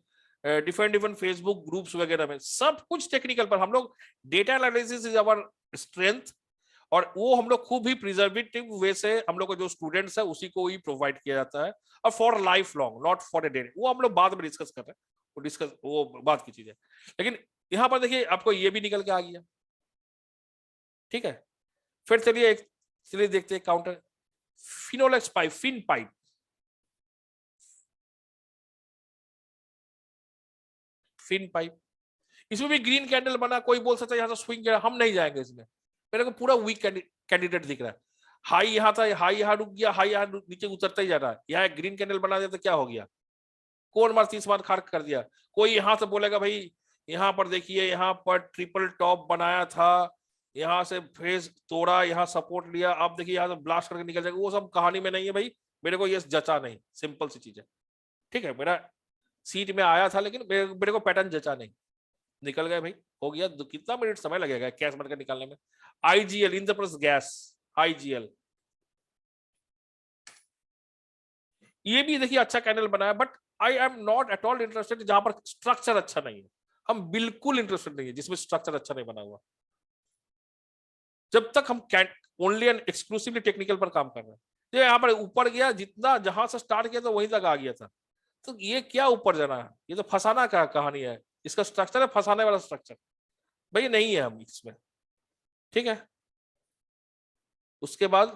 different different Facebook groups वगैरह में, सब कुछ टेक्निकल पर हम लोग, data analysis is our strength, और वो हम लोग खूब ही प्रिजर्वेटिव वे से हम लोग को जो स्टूडेंट्स है उसी को ही प्रोवाइड किया जाता है, और for life long not for a day. वो हम लोग बाद में डिस्कस कर रहे हैं, वो डिस्कस वो बात की चीज है। लेकिन यहां पर देखिए आपको ये भी निकल के आ गया। ठीक है, फिर चलिए देखते हैं counter Finolex pipe, fin pipe, fin pipe, इसमें भी ग्रीन कैंडल बना। कोई बोल सकता है यहाँ से स्विंग, हम नहीं जाएंगे इसमें, मेरे को पूरा वीक कैंडिडेट दिख रहा है। हाई यहाँ था, हाई यहाँ रुक गया, हाई यहाँ नीचे उतरता ही जा रहा है, यहाँ ग्रीन कैंडल बना दिया तो क्या हो गया, कौन मार 30 बार खार कर दिया। कोई यहाँ से बोलेगा भाई यहाँ पर देखिए यहाँ पर ट्रिपल टॉप बनाया था, यहाँ से फेस तोड़ा, यहाँ सपोर्ट लिया, आप देखिए यहाँ से ब्लास्ट करके निकल जाएगा, वो सब कहानी में नहीं है भाई, मेरे को ये जचा नहीं, सिंपल सी चीज है। ठीक है, मेरा सीट में आया था लेकिन मेरे को पैटर्न जचा नहीं, निकल गए भाई, हो गया। कितना मिनट समय लगेगा कैश बनकर निकालने में। आईजीएल, इंद्रप्रस्थ गैस, आईजीएल, ये भी देखिए अच्छा कैंडल बनाया, but I am not at all interested जहां पर स्ट्रक्चर अच्छा नहीं है। हम बिल्कुल इंटरेस्टेड नहीं है जिसमें स्ट्रक्चर अच्छा नहीं बना हुआ, जब तक हम ओनली एंड एक्सक्लूसिवली टेक्निकल पर काम कर रहे हैं। तो यहाँ पर ऊपर गया, जितना जहां से स्टार्ट किया था वहीं तक आ गया था, तो ये क्या ऊपर जाना है, ये तो फंसाना का कहानी है, इसका स्ट्रक्चर है फंसाने वाला स्ट्रक्चर, भाई नहीं है हम इसमें। ठीक है, उसके बाद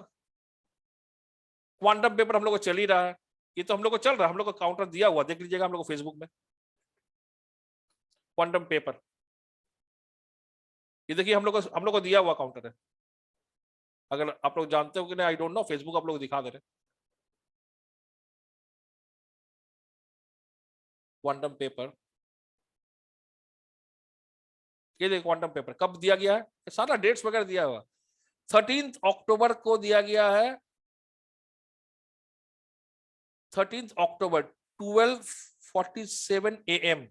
क्वांटम पेपर हम लोग को चल ही रहा है, ये तो हम लोग को चल रहा है, हम लोग को काउंटर दिया हुआ देख लीजिएगा हम लोग को फेसबुक में, क्वांटम पेपर, ये देखिए हम लोग को दिया हुआ काउंटर है। अगर आप लोग जानते हो कि नहीं आई डोंट नो, फेसबुक आप लोग दिखा दे रहे, क्वांटम पेपर, ये देखिए क्वांटम पेपर कब दिया गया है, सारा डेट्स वगैरह दिया हुआ। 13 अक्टूबर को दिया गया है, 13 अक्टूबर 12:47 AM,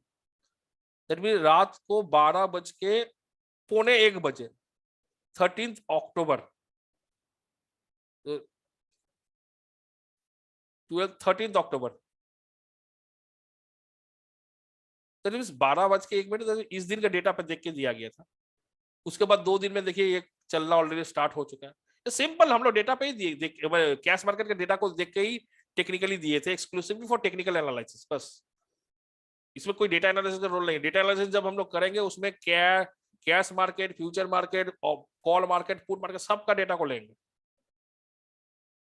दैट मीन रात को 12:45 13 अक्टूबर 13 अक्टूबर, दैट मीन 12:01 इस दिन का डेटा पे देख के दिया गया था। उसके बाद 2 दिन में देखिए ये चलना ऑलरेडी स्टार्ट हो चुका है। ये सिंपल हम लोग डेटा पे ही दिए, कैश मार्केट के डेटा को देख के ही टेक्निकली दिए थे, एक्सक्लूसिवली फॉर टेक्निकल एनालिसिस बस। इसमें कोई डेटा एनालिसिस का रोल नहीं। डेटा एनालिसिस जब हम लोग करेंगे उसमें cash market, future market, call market, put market, सबका डेटा को लेंगे।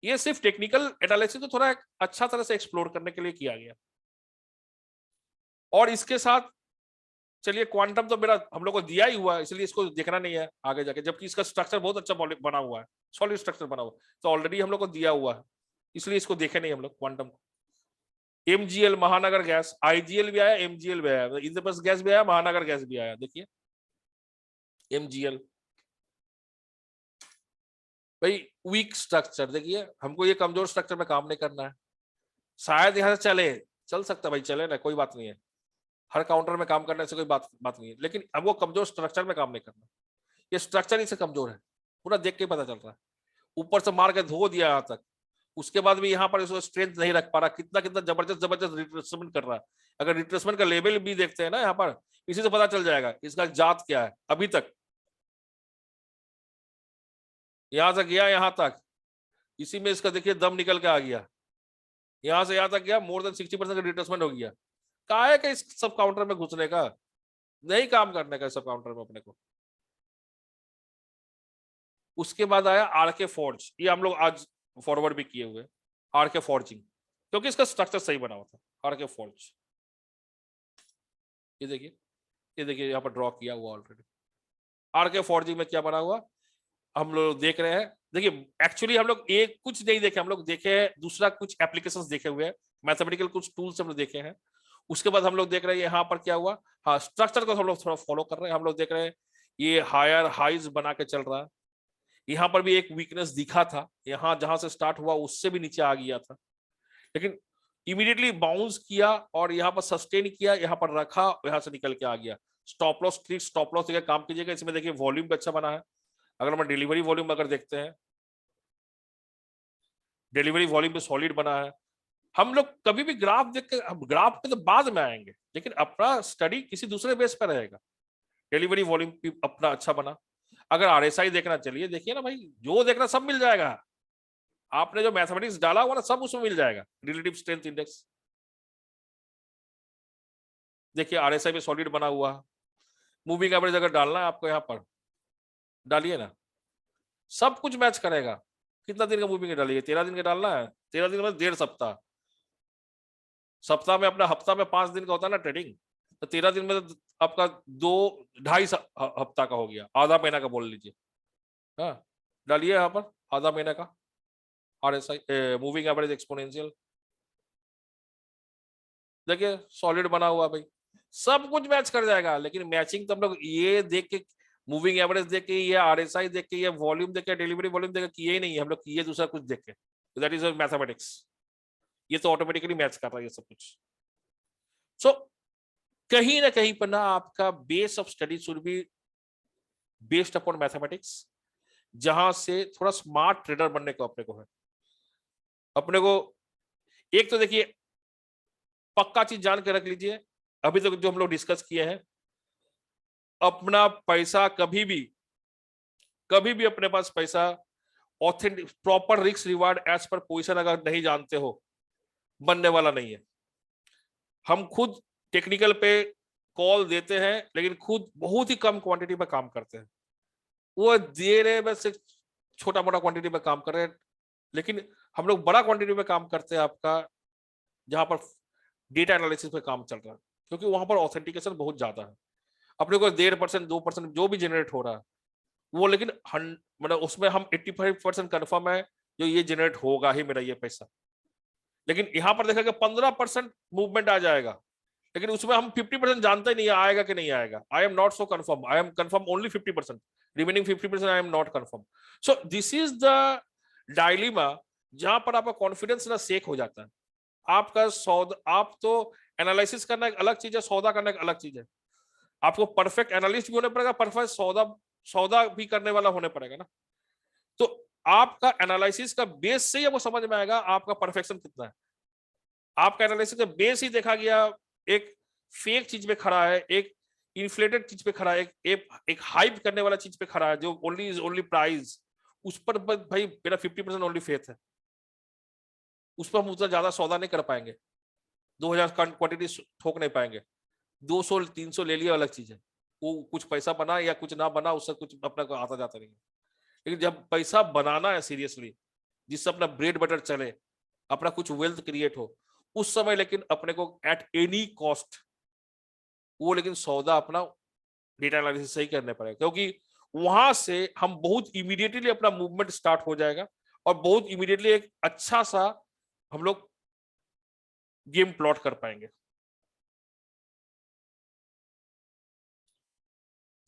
ये सिर्फ टेक्निकल एनालिसिस को थोड़ा अच्छा तरह से एक्सप्लोर करने के लिए किया गया। और इसके साथ चलिए क्वांटम तो मेरा हम लोग को दिया ही हुआ है, इसलिए इसको देखना नहीं है आगे जाके, जबकि इसका स्ट्रक्चर बहुत अच्छा बना हुआ है, सॉलिड स्ट्रक्चर बना हुआ है, तो ऑलरेडी हम लोग को दिया हुआ है, इसलिए इसको देखे नहीं हम लोग क्वांटम को। एमजीएल महानगर गैस, आईजीएल भी आया, एमजीएल भी आया, इंद्रप्रस्थ गैस भी आया, महानगर गैस भी आया। देखिए एमजीएल भाई वीक स्ट्रक्चर, देखिए हमको ये कमजोर स्ट्रक्चर में काम नहीं करना है। शायद यहां से चल सकता है भाई, चले ना, कोई बात नहीं है, हर काउंटर में काम करने से कोई बात नहीं है, लेकिन अब वो कमजोर स्ट्रक्चर में काम नहीं करना। ये स्ट्रक्चर इससे कमजोर है, पूरा देख के पता चल रहा है। ऊपर से मार के धो दिया यहाँ तक, उसके बाद भी यहाँ पर इसको स्ट्रेंथ नहीं रख पा रहा, कितना कितना जबरदस्त रिट्रेसमेंट कर रहा है। अगर रिट्रेसमेंट का लेवल भी देखते हैं ना यहाँ पर, इसी से पता चल जाएगा इसका जात क्या है। अभी तक यहां से गया यहाँ तक, इसी में इसका देखिए दम निकल के आ गया, यहां से यहाँ तक गया, मोर देन 60% का रिट्रेसमेंट हो गया। कहा है कि इस सब काउंटर में घुसने का, नहीं काम करने का सब काउंटर में अपने को। उसके बाद आया आरके फोर्ज, ये हम लोग आज फॉरवर्ड भी किए हुए, आरके फोर्जिंग, क्योंकि इसका स्ट्रक्चर सही बना हुआ था। आरके फोर्ज ये देखिए यहाँ पर ड्रॉ किया हुआ ऑलरेडी। आरके फोर्जिंग में क्या बना हुआ हम लोग देख रहे हैं। देखिए एक्चुअली हम लोग एक कुछ नहीं देखे, हम लोग देखे दूसरा कुछ एप्लीकेशंस देखे हुए हैं, मैथमेटिकल कुछ टूल्स हम लोग देखे हैं। उसके बाद हम लोग देख रहे हैं यहाँ पर क्या हुआ, हाँ स्ट्रक्चर को हम लोग थोड़ा फॉलो कर रहे हैं। हम लोग देख रहे हैं ये हायर हाइज बना के चल रहा है, यहाँ पर भी एक वीकनेस दिखा था, यहाँ जहां से स्टार्ट हुआ उससे भी नीचे आ गया था, लेकिन इमीडिएटली बाउंस किया और यहाँ पर सस्टेन किया, यहाँ पर रखा, यहाँ से निकल के आ गया। स्टॉप लॉस देखिए काम कीजिएगा। इसमें देखिए वॉल्यूम भी अच्छा बना है। अगर हम डिलीवरी वॉल्यूम अगर देखते हैं, डिलीवरी वॉल्यूम भी सॉलिड बना है। हम लोग कभी भी ग्राफ देख के, हम ग्राफ पे तो बाद में आएंगे, लेकिन अपना स्टडी किसी दूसरे बेस पर रहेगा। डिलीवरी वॉल्यूम भी अपना अच्छा बना। अगर आरएसआई देखना, चलिए देखिए ना भाई, जो देखना सब मिल जाएगा, आपने जो मैथमेटिक्स डाला हुआ ना सब उसमें मिल जाएगा। रिलेटिव स्ट्रेंथ इंडेक्स देखिए, आरएसआई में सॉलिड बना हुआ। मूविंग एवरेज अगर डालना है आपको यहाँ पर डालिए ना, सब कुछ मैच करेगा। कितना दिन का मूविंग डालिए, 13 दिन का डालना है, 13 दिन में 1.5 सप्ताह, सप्ताह में अपना हफ्ता में 5 दिन का होता है ना ट्रेडिंग, तो 13 दिन में तो आपका 2-2.5 हफ्ता का हो गया, आधा महीना का बोल लीजिए। हाँ डालिए यहाँ पर आधा महीना का आरएसआई मूविंग एवरेज एक्सपोनेंशियल, देखिए सॉलिड बना हुआ भाई, सब कुछ मैच कर जाएगा। लेकिन मैचिंग तो हम लोग ये देख के, मूविंग एवरेज देख के, ये आरएसआई देख के, ये वॉल्यूम देख के, डिलीवरी वॉल्यूम देख के किए ही नहीं है हम लोग, किए दूसरा कुछ देख के। दैट इज मैथमेटिक्स, ये तो ऑटोमेटिकली मैच कर रहा है ये सब कुछ। सो कहीं ना कहीं पर ना आपका base of study should be based upon mathematics, जहां से थोड़ा स्मार्ट ट्रेडर बनने को अपने को है। अपने को एक तो देखिए पक्का चीज जान के रख लीजिए, अभी तक जो हम लोग डिस्कस किए हैं, अपना पैसा कभी भी अपने पास पैसा authentic proper risk reward as per position अगर नहीं जानते हो, बनने वाला नहीं है। हम खुद टेक्निकल पे कॉल देते हैं, लेकिन खुद बहुत ही कम क्वांटिटी में काम करते हैं। वो दे रहे बस एक छोटा मोटा क्वांटिटी में काम कर रहे हैं, लेकिन हम लोग बड़ा क्वांटिटी में काम करते हैं आपका, जहां पर डेटा एनालिसिस पे काम चल रहा है, क्योंकि वहां पर ऑथेंटिकेशन बहुत ज्यादा है। अपने को 1.5% 2% जो भी जनरेट हो रहा है वो, लेकिन मतलब उसमें हम 85% कन्फर्म है जो ये जनरेट होगा ही मेरा ये पैसा। लेकिन यहाँ पर देखा कि 15% मूवमेंट आ जाएगा, लेकिन उसमें हम 50% जानते नहीं आएगा कि नहीं आएगा। I am not so confirm, I am confirm only 50%। Remaining 50% I am not confirm. So this is the dilemma जहां पर आपका कॉन्फिडेंस ना शेक हो जाता है। आपका सौदा, आप तो एनालिसिस करना एक अलग चीज है, सौदा करना एक अलग चीज है। आपको परफेक्ट एनालिस्ट भी होने पड़ेगा, परफेक्ट सौदा सौदा भी करने वाला होने पड़ेगा ना। तो आपका एनालिसिस का बेस से ही वो समझ में आएगा आपका परफेक्शन कितना है। आपका एनालिसिस का बेस ही देखा गया एक फेक चीज पे खड़ा है, एक इन्फ्लेटेड चीज पे खड़ा है, एक हाइप करने वाला चीज पे खड़ा है जो ओनली इज ओनली प्राइस, उस पर भाई मेरा 50% ओनली फेथ है। उस पर हम उतना ज्यादा सौदा नहीं कर पाएंगे, 2000 क्वांटिटी ठोक नहीं पाएंगे। 200-300 ले लिया अलग चीज है, वो कुछ पैसा बना या कुछ ना बना उससे कुछ अपना को आता जाता नहीं है। लेकिन जब पैसा बनाना है सीरियसली, जिससे अपना ब्रेड बटर चले, अपना कुछ वेल्थ क्रिएट हो, उस समय लेकिन अपने को एट एनी कॉस्ट वो लेकिन सौदा अपना डेटा एनालिसिस सही करने पड़ेगा, क्योंकि वहां से हम बहुत इमीडिएटली अपना मूवमेंट स्टार्ट हो जाएगा और बहुत इमीडिएटली एक अच्छा सा हम लोग गेम प्लॉट कर पाएंगे।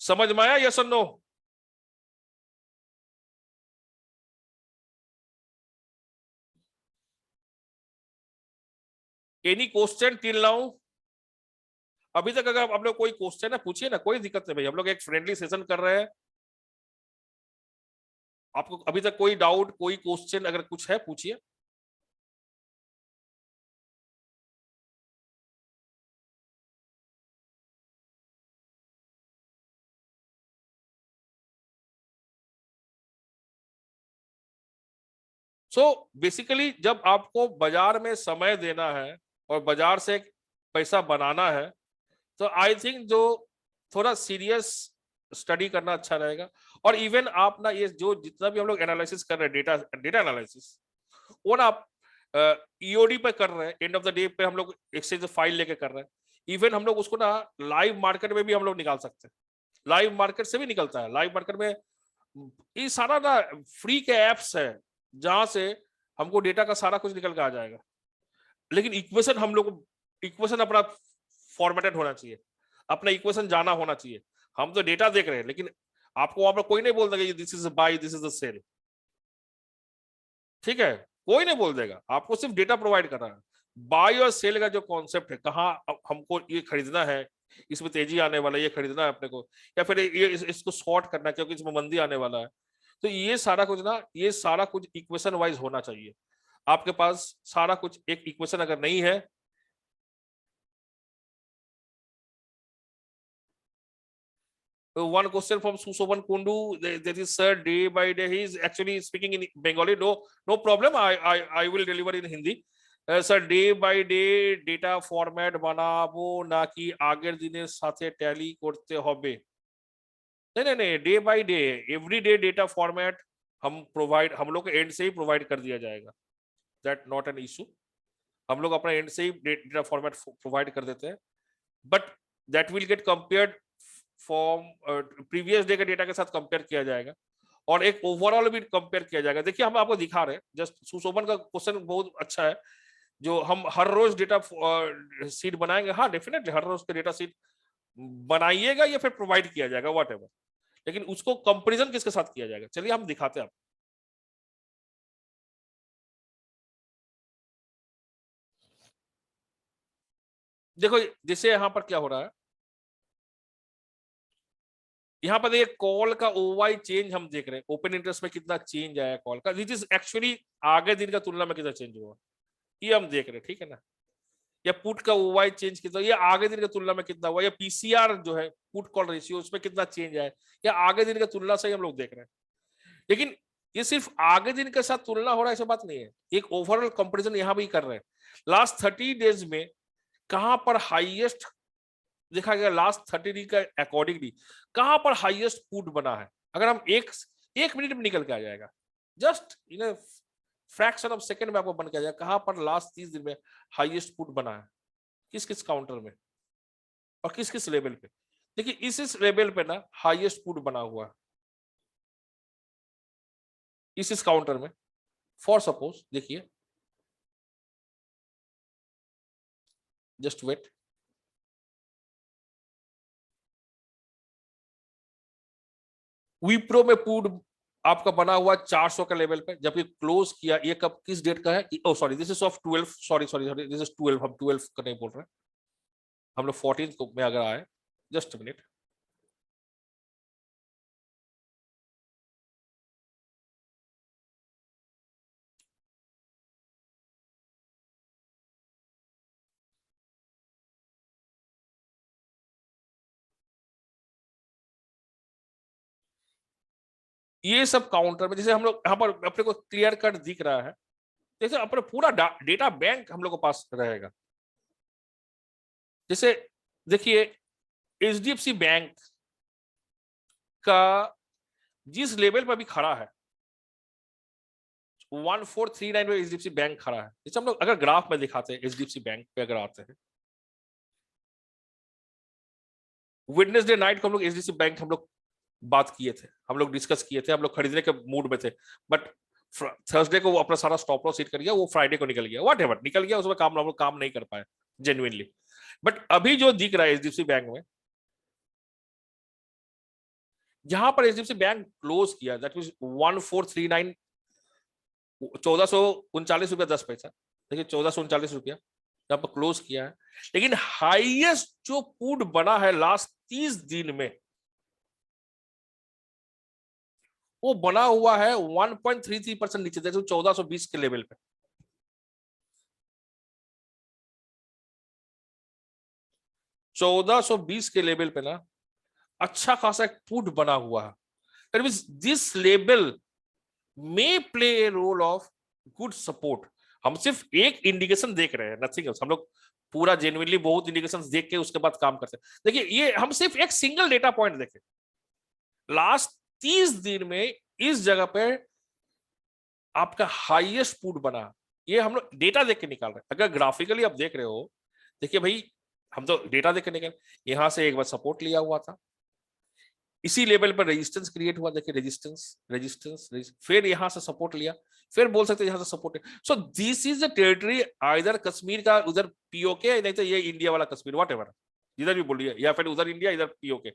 समझ में आया यस और no? Any question till now? अभी तक अगर आप लोग कोई क्वेश्चन है पूछिए ना, कोई दिक्कत नहीं भाई, हम लोग एक फ्रेंडली सेशन कर रहे हैं। आपको अभी तक कोई डाउट, कोई क्वेश्चन अगर कुछ है पूछिए। सो बेसिकली जब आपको बाजार में समय देना है और बाजार से पैसा बनाना है, तो आई थिंक जो थोड़ा सीरियस स्टडी करना अच्छा रहेगा। और इवन आप ना ये जो जितना भी हम लोग एनालिसिस कर रहे हैं, डेटा डेटा एनालिसिस, वो ना आप ईओडी पे कर रहे हैं, एंड ऑफ द डे पे हम लोग एक्सचेंज फाइल लेके कर रहे हैं। इवन हम लोग उसको ना लाइव मार्केट में भी हम लोग निकाल सकते हैं, लाइव मार्केट से भी निकलता है। लाइव मार्केट में ये सारा ना फ्री के एप्स है जहां से हमको डेटा का सारा कुछ निकल के आ जाएगा। लेकिन इक्वेशन हम लोग, इक्वेशन अपना फॉर्मेटेड होना चाहिए, अपना इक्वेशन जाना होना चाहिए। हम तो डेटा देख रहे हैं, लेकिन आपको वहां पर कोई नहीं बोल देगा this is buy, this is the sell. ठीक है, कोई नहीं बोल देगा, आपको सिर्फ डेटा प्रोवाइड कर रहा है। बाय और सेल का जो कॉन्सेप्ट है, कहाँ हमको ये खरीदना है, इसमें तेजी आने वाला है, ये खरीदना है अपने को, या फिर ये इसको शॉर्ट करना है क्योंकि इसमें मंदी आने वाला है। तो ये सारा कुछ ना, ये सारा कुछ इक्वेशन वाइज होना चाहिए। आपके पास सारा कुछ एक इक्वेशन अगर नहीं है, one question from Susoban Kundu. That is sir, day by day. He is actually speaking in Bengali. No, no problem. I will deliver in Hindi. Sir, day by day data format বানাবো নাকি আগের দিনের সাথে tally করতে হবে? नहीं नहीं नहीं, day by day, every day data format हम प्रोवाइड, हम लोग एंड से ही प्रोवाइड कर दिया जाएगा। That not an issue. हम लोग अपना एंड से ही डेटा फॉर्मेट प्रोवाइड कर देते हैं, but that will gate compared form, previous day के डेटा के साथ कंपेयर किया जाएगा और एक ओवरऑल भी कंपेयर किया जाएगा। देखिए हम आपको दिखा रहे हैं, जस्ट सुशोभन का क्वेश्चन बहुत अच्छा है, जो हम हर रोज डेटा सीट बनाएंगे। हाँ डेफिनेटली हर रोज का डेटा सीट बनाइएगा या फिर प्रोवाइड किया जाएगा, वट एवर, लेकिन उसको कंपेरिजन किसके साथ किया जाएगा, चलिए हम दिखाते हैं आपको। देखो जैसे यहाँ पर क्या हो रहा है, यहाँ पर एक कॉल का ओवाई चेंज हम देख रहे हैं, ओपन इंटरेस्ट में कितना चेंज आया कॉल का, दिस इज एक्चुअली आगे दिन का तुलना में कितना चेंज हुआ, ये हम देख रहे हैं। ठीक है ना, या पुट का ओवाई चेंज कितना, ये आगे दिन की तुलना में कितना हुआ, या पीसीआर जो है पुट कॉल रेशियो उसमें कितना चेंज आया, या आगे दिन की तुलना से ही हम लोग देख रहे हैं। लेकिन ये सिर्फ आगे दिन के साथ तुलना हो रहा है ऐसा बात नहीं है, एक ओवरऑल कंपैरिजन यहां भी कर रहे हैं। लास्ट 30 डेज में कहां पर हाईएस्ट देखा गया, लास्ट 30 डेज का अकॉर्डिंगली कहां पर हाईएस्ट पुट बना है। अगर हम एक मिनट में निकल के आ जाएगा, just in fraction of second में आपको बन के आ जाएगा कहां पर लास्ट 30 दिन में हाईएस्ट पुट बना है, किस किस काउंटर में और किस किस लेवल पे। देखिए इस लेवल पे ना हाईएस्ट पुट बना हुआ है, इस काउंटर में। फॉर सपोज देखिए, जस्ट वेट, विप्रो में पुट आपका बना हुआ 400 का लेवल पे, जबकि क्लोज किया, ये कब किस डेट का है? Oh sorry, this is of 12, sorry sorry sorry, this is 12, हम 12 का नहीं बोल रहे हैं, हम लोग 14 को में अगर आए, जस्ट मिनट, ये सब काउंटर में, जैसे हम लोग यहाँ पर अपने को क्लियर कट दिख रहा है, जैसे अपना पूरा डेटा बैंक हम लोग के पास रहेगा। जैसे देखिए एचडीएफसी बैंक का जिस लेवल पर भी खड़ा है 1439 में एचडीएफसी बैंक खड़ा है। जैसे हम लोग अगर ग्राफ में दिखाते हैं एचडीएफसी बैंक पे अगर आते हैं, वेडनेसडे नाइट को हम लोग एचडीएफसी बैंक हम लोग बात किए थे, हम लोग डिस्कस किए थे, हम लोग खरीदने के मूड में थे, बट थर्सडे को वो अपना सारा स्टॉप लॉस हिट कर गया, वो फ्राइडे को निकल गया, व्हाटएवर निकल गया, उसमें काम हम लोग काम नहीं कर पाए जेन्युइनली। बट अभी जो दिख रहा है एचडीएफसी बैंक में, जहां पर एचडीएफसी बैंक क्लोज किया, दैट मींस 1439, 1439 रुपया 10 पैसा, देखिए 1439 रुपया यहाँ पर क्लोज किया है। लेकिन हाईएस्ट जो पुट बना है लास्ट 30 दिन में, वो बना हुआ है 1.33% नीचे, जैसे 1420 के लेवल पे। चौदह सौ बीस के लेवल पे ना अच्छा खासा एक पुट बना हुआ है। This level may play a role of good support. हम सिर्फ एक इंडिकेशन देख रहे हैं, नथिंग एल्स। हम लोग पूरा जेन्युइनली बहुत इंडिकेशंस देख के उसके बाद काम करते हैं। देखिए ये हम सिर्फ एक सिंगल डेटा पॉइंट देखें, लास्ट 30 दिन में इस जगह पे आपका हाईएस्ट पुट बना, ये हम लोग डेटा देख के निकाल रहे हैं। अगर ग्राफिकली आप देख रहे हो, देखिए भाई हम तो डेटा देख के निकाल, यहां से एक बार सपोर्ट लिया हुआ था, इसी लेवल पर रेजिस्टेंस क्रिएट हुआ, देखिए रेजिस्टेंस रेजिस्टेंस, फिर यहां से सपोर्ट लिया, फिर बोल सकते हैं यहां से सपोर्ट है। So this is the territory, either Kashmir का उधर पीओके, नहीं तो ये इंडिया वाला कश्मीर, व्हाटएवर जिधर भी बोलिए, या फिर उधर इंडिया इधर पीओके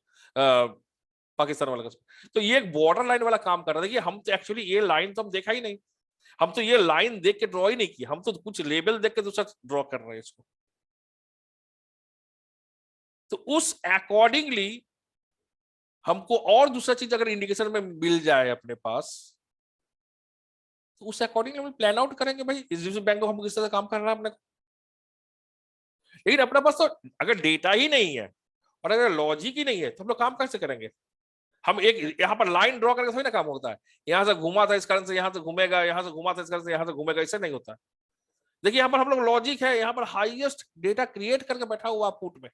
पाकिस्तान वाला कश्मीर। तो ये एक बॉर्डर लाइन वाला काम कर रहा है। देखिए हम तो एक्चुअली ये लाइन तो हम देखा ही नहीं, हम तो ये लाइन देख के ड्रॉ ही नहीं किया, हम तो कुछ लेवल देख के दूसरा ड्रॉ कर रहे हैं इसको। तो उस अकॉर्डिंगली हमको और दूसरा चीज अगर इंडिकेशन में मिल जाए अपने पास, तो उस अकॉर्डिंगली हम प्लान आउट करेंगे भाई इस बैंक को हमको किस तरह काम करना है अपने को। लेकिन अपने पास तो अगर डेटा ही नहीं है और अगर लॉजिक ही नहीं है, तो हम लोग काम कैसे करेंगे? हम एक यहाँ पर लाइन ड्रॉ करके थोड़ी ना काम होता है, यहां से घुमा था इस कारण से यहां से घूमेगा, यहां से घुमा था इस कारण से यहां से घूमेगा, इससे नहीं होता। देखिए यहाँ पर हम लोग लॉजिक है, यहाँ पर हाईएस्ट डेटा क्रिएट करके बैठा हुआ पुट में,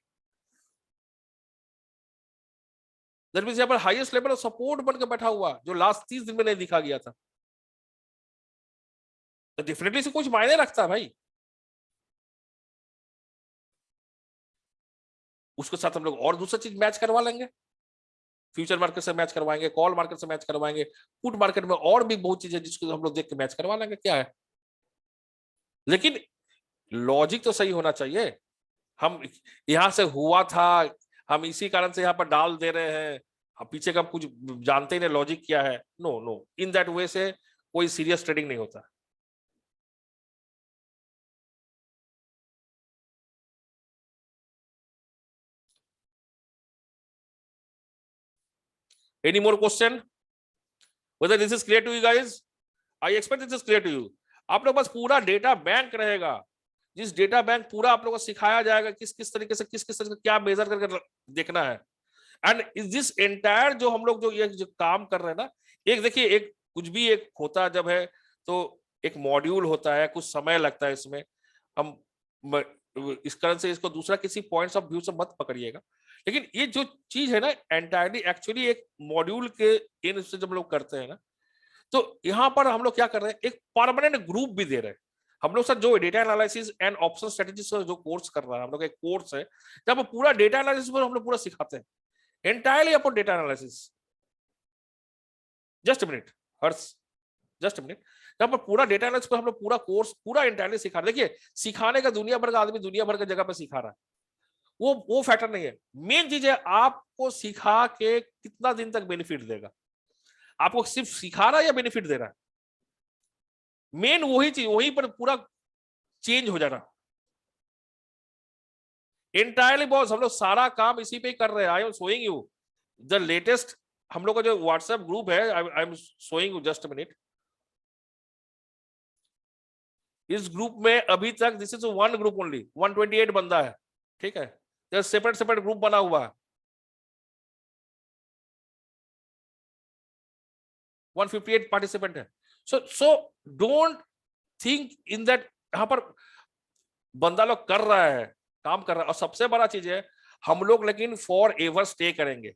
दैट मींस यहाँ पर हाईएस्ट लेवल ऑफ सपोर्ट बन के बैठा हुआ, जो लास्ट 30 दिन में नहीं दिखा गया था। तो डेफिनेटली से कुछ मायने रखता है भाई। उसके साथ हम लोग और दूसरा चीज मैच करवा लेंगे, फ्यूचर मार्केट से मैच करवाएंगे, कॉल मार्केट से मैच करवाएंगे, पुट मार्केट में और भी बहुत चीजें जिसको हम लोग देख के मैच करवा लेंगे, क्या है। लेकिन लॉजिक तो सही होना चाहिए। हम यहां से हुआ था, हम इसी कारण से यहाँ पर डाल दे रहे हैं, हम पीछे का कुछ जानते ही नहीं लॉजिक क्या है। No no, in that way से कोई सीरियस ट्रेडिंग नहीं होता। Any more question? Whether this is clear to you guys? I expect this is clear to you. आप लोग बस पूरा डेटा बैंक रहेगा, जिस डेटा बैंक पूरा आप लोगों को सिखाया जाएगा किस किस तरीके से किस तरीके से क्या मेजर करके देखना है। एंड इज दिस एंटायर जो हम लोग जो काम कर रहे हैं ना, एक देखिए एक कुछ भी एक होता जब है तो एक मॉड्यूल होता है, कुछ समय लगता है इसमें। हम इस कारण से इसको दूसरा किसी पॉइंट्स ऑफ व्यू से मत पकड़िएगा, लेकिन ये जो चीज है ना एंटायरली एक्चुअली एक मॉड्यूल के इन से जब लोग करते हैं ना, तो यहाँ पर हम लोग क्या कर रहे हैं, एक परमानेंट ग्रुप भी दे रहे हैं। हम लोग सर जो data analysis and option strategy जो कोर्स कर रहा है, हम लोग एक कोर्स है जब पूरा डेटा एनालिसिस पर हम लोग पूरा सिखाते हैं, entirely upon data analysis. Just minute Harsh, just minute, जहाँ पर पूरा डेटा एनालिसिस पर हम लोग पूरा कोर्स पूरा एंटायरली सिखा रहे हैं। देखिए सिखाने का दुनिया भर का आदमी दुनिया भर की जगह पर सिखा रहा है, वो फैक्टर नहीं है। मेन चीज है आपको सिखा के कितना दिन तक बेनिफिट देगा। आपको सिर्फ सिखा रहा है या बेनिफिट दे रहा है? मेन वही चीज, वहीं पर पूरा चेंज हो जाना एंटायरली। बॉस हम लोग सारा काम इसी पे ही कर रहे हैं। I am showing you the latest, हम लोग का जो व्हाट्सएप ग्रुप है, I am showing you just minute. इस ग्रुप में अभी तक this is one group only, 128 बंदा है, ठीक है। सेपरेट सेपरेट ग्रुप बना हुआ है, 158 पार्टिसिपेंट है। So don't think in that, यहां पर बंदा लोग कर रहा है, काम कर रहा है। और सबसे बड़ा चीज है, हम लोग लेकिन फॉर एवर स्टे करेंगे।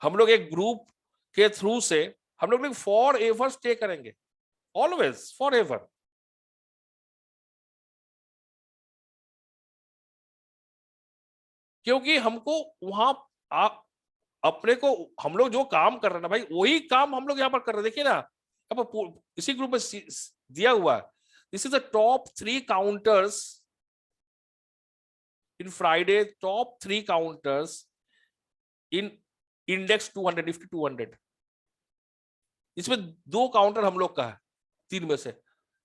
हम लोग एक ग्रुप के थ्रू से हम लोग फॉर एवर स्टे करेंगे, ऑलवेज फॉर एवर। क्योंकि हमको वहां आप अपने को, हम लोग जो काम कर रहे हैं ना भाई, वही काम हम लोग यहाँ पर कर रहे हैं। देखिए ना, यहाँ पर इसी ग्रुप में दिया हुआ है, this is the top 3 counters in Friday, top 3 counters in index 200, Nifty 200। इसमें 2 काउंटर हम लोग का है 3 में से,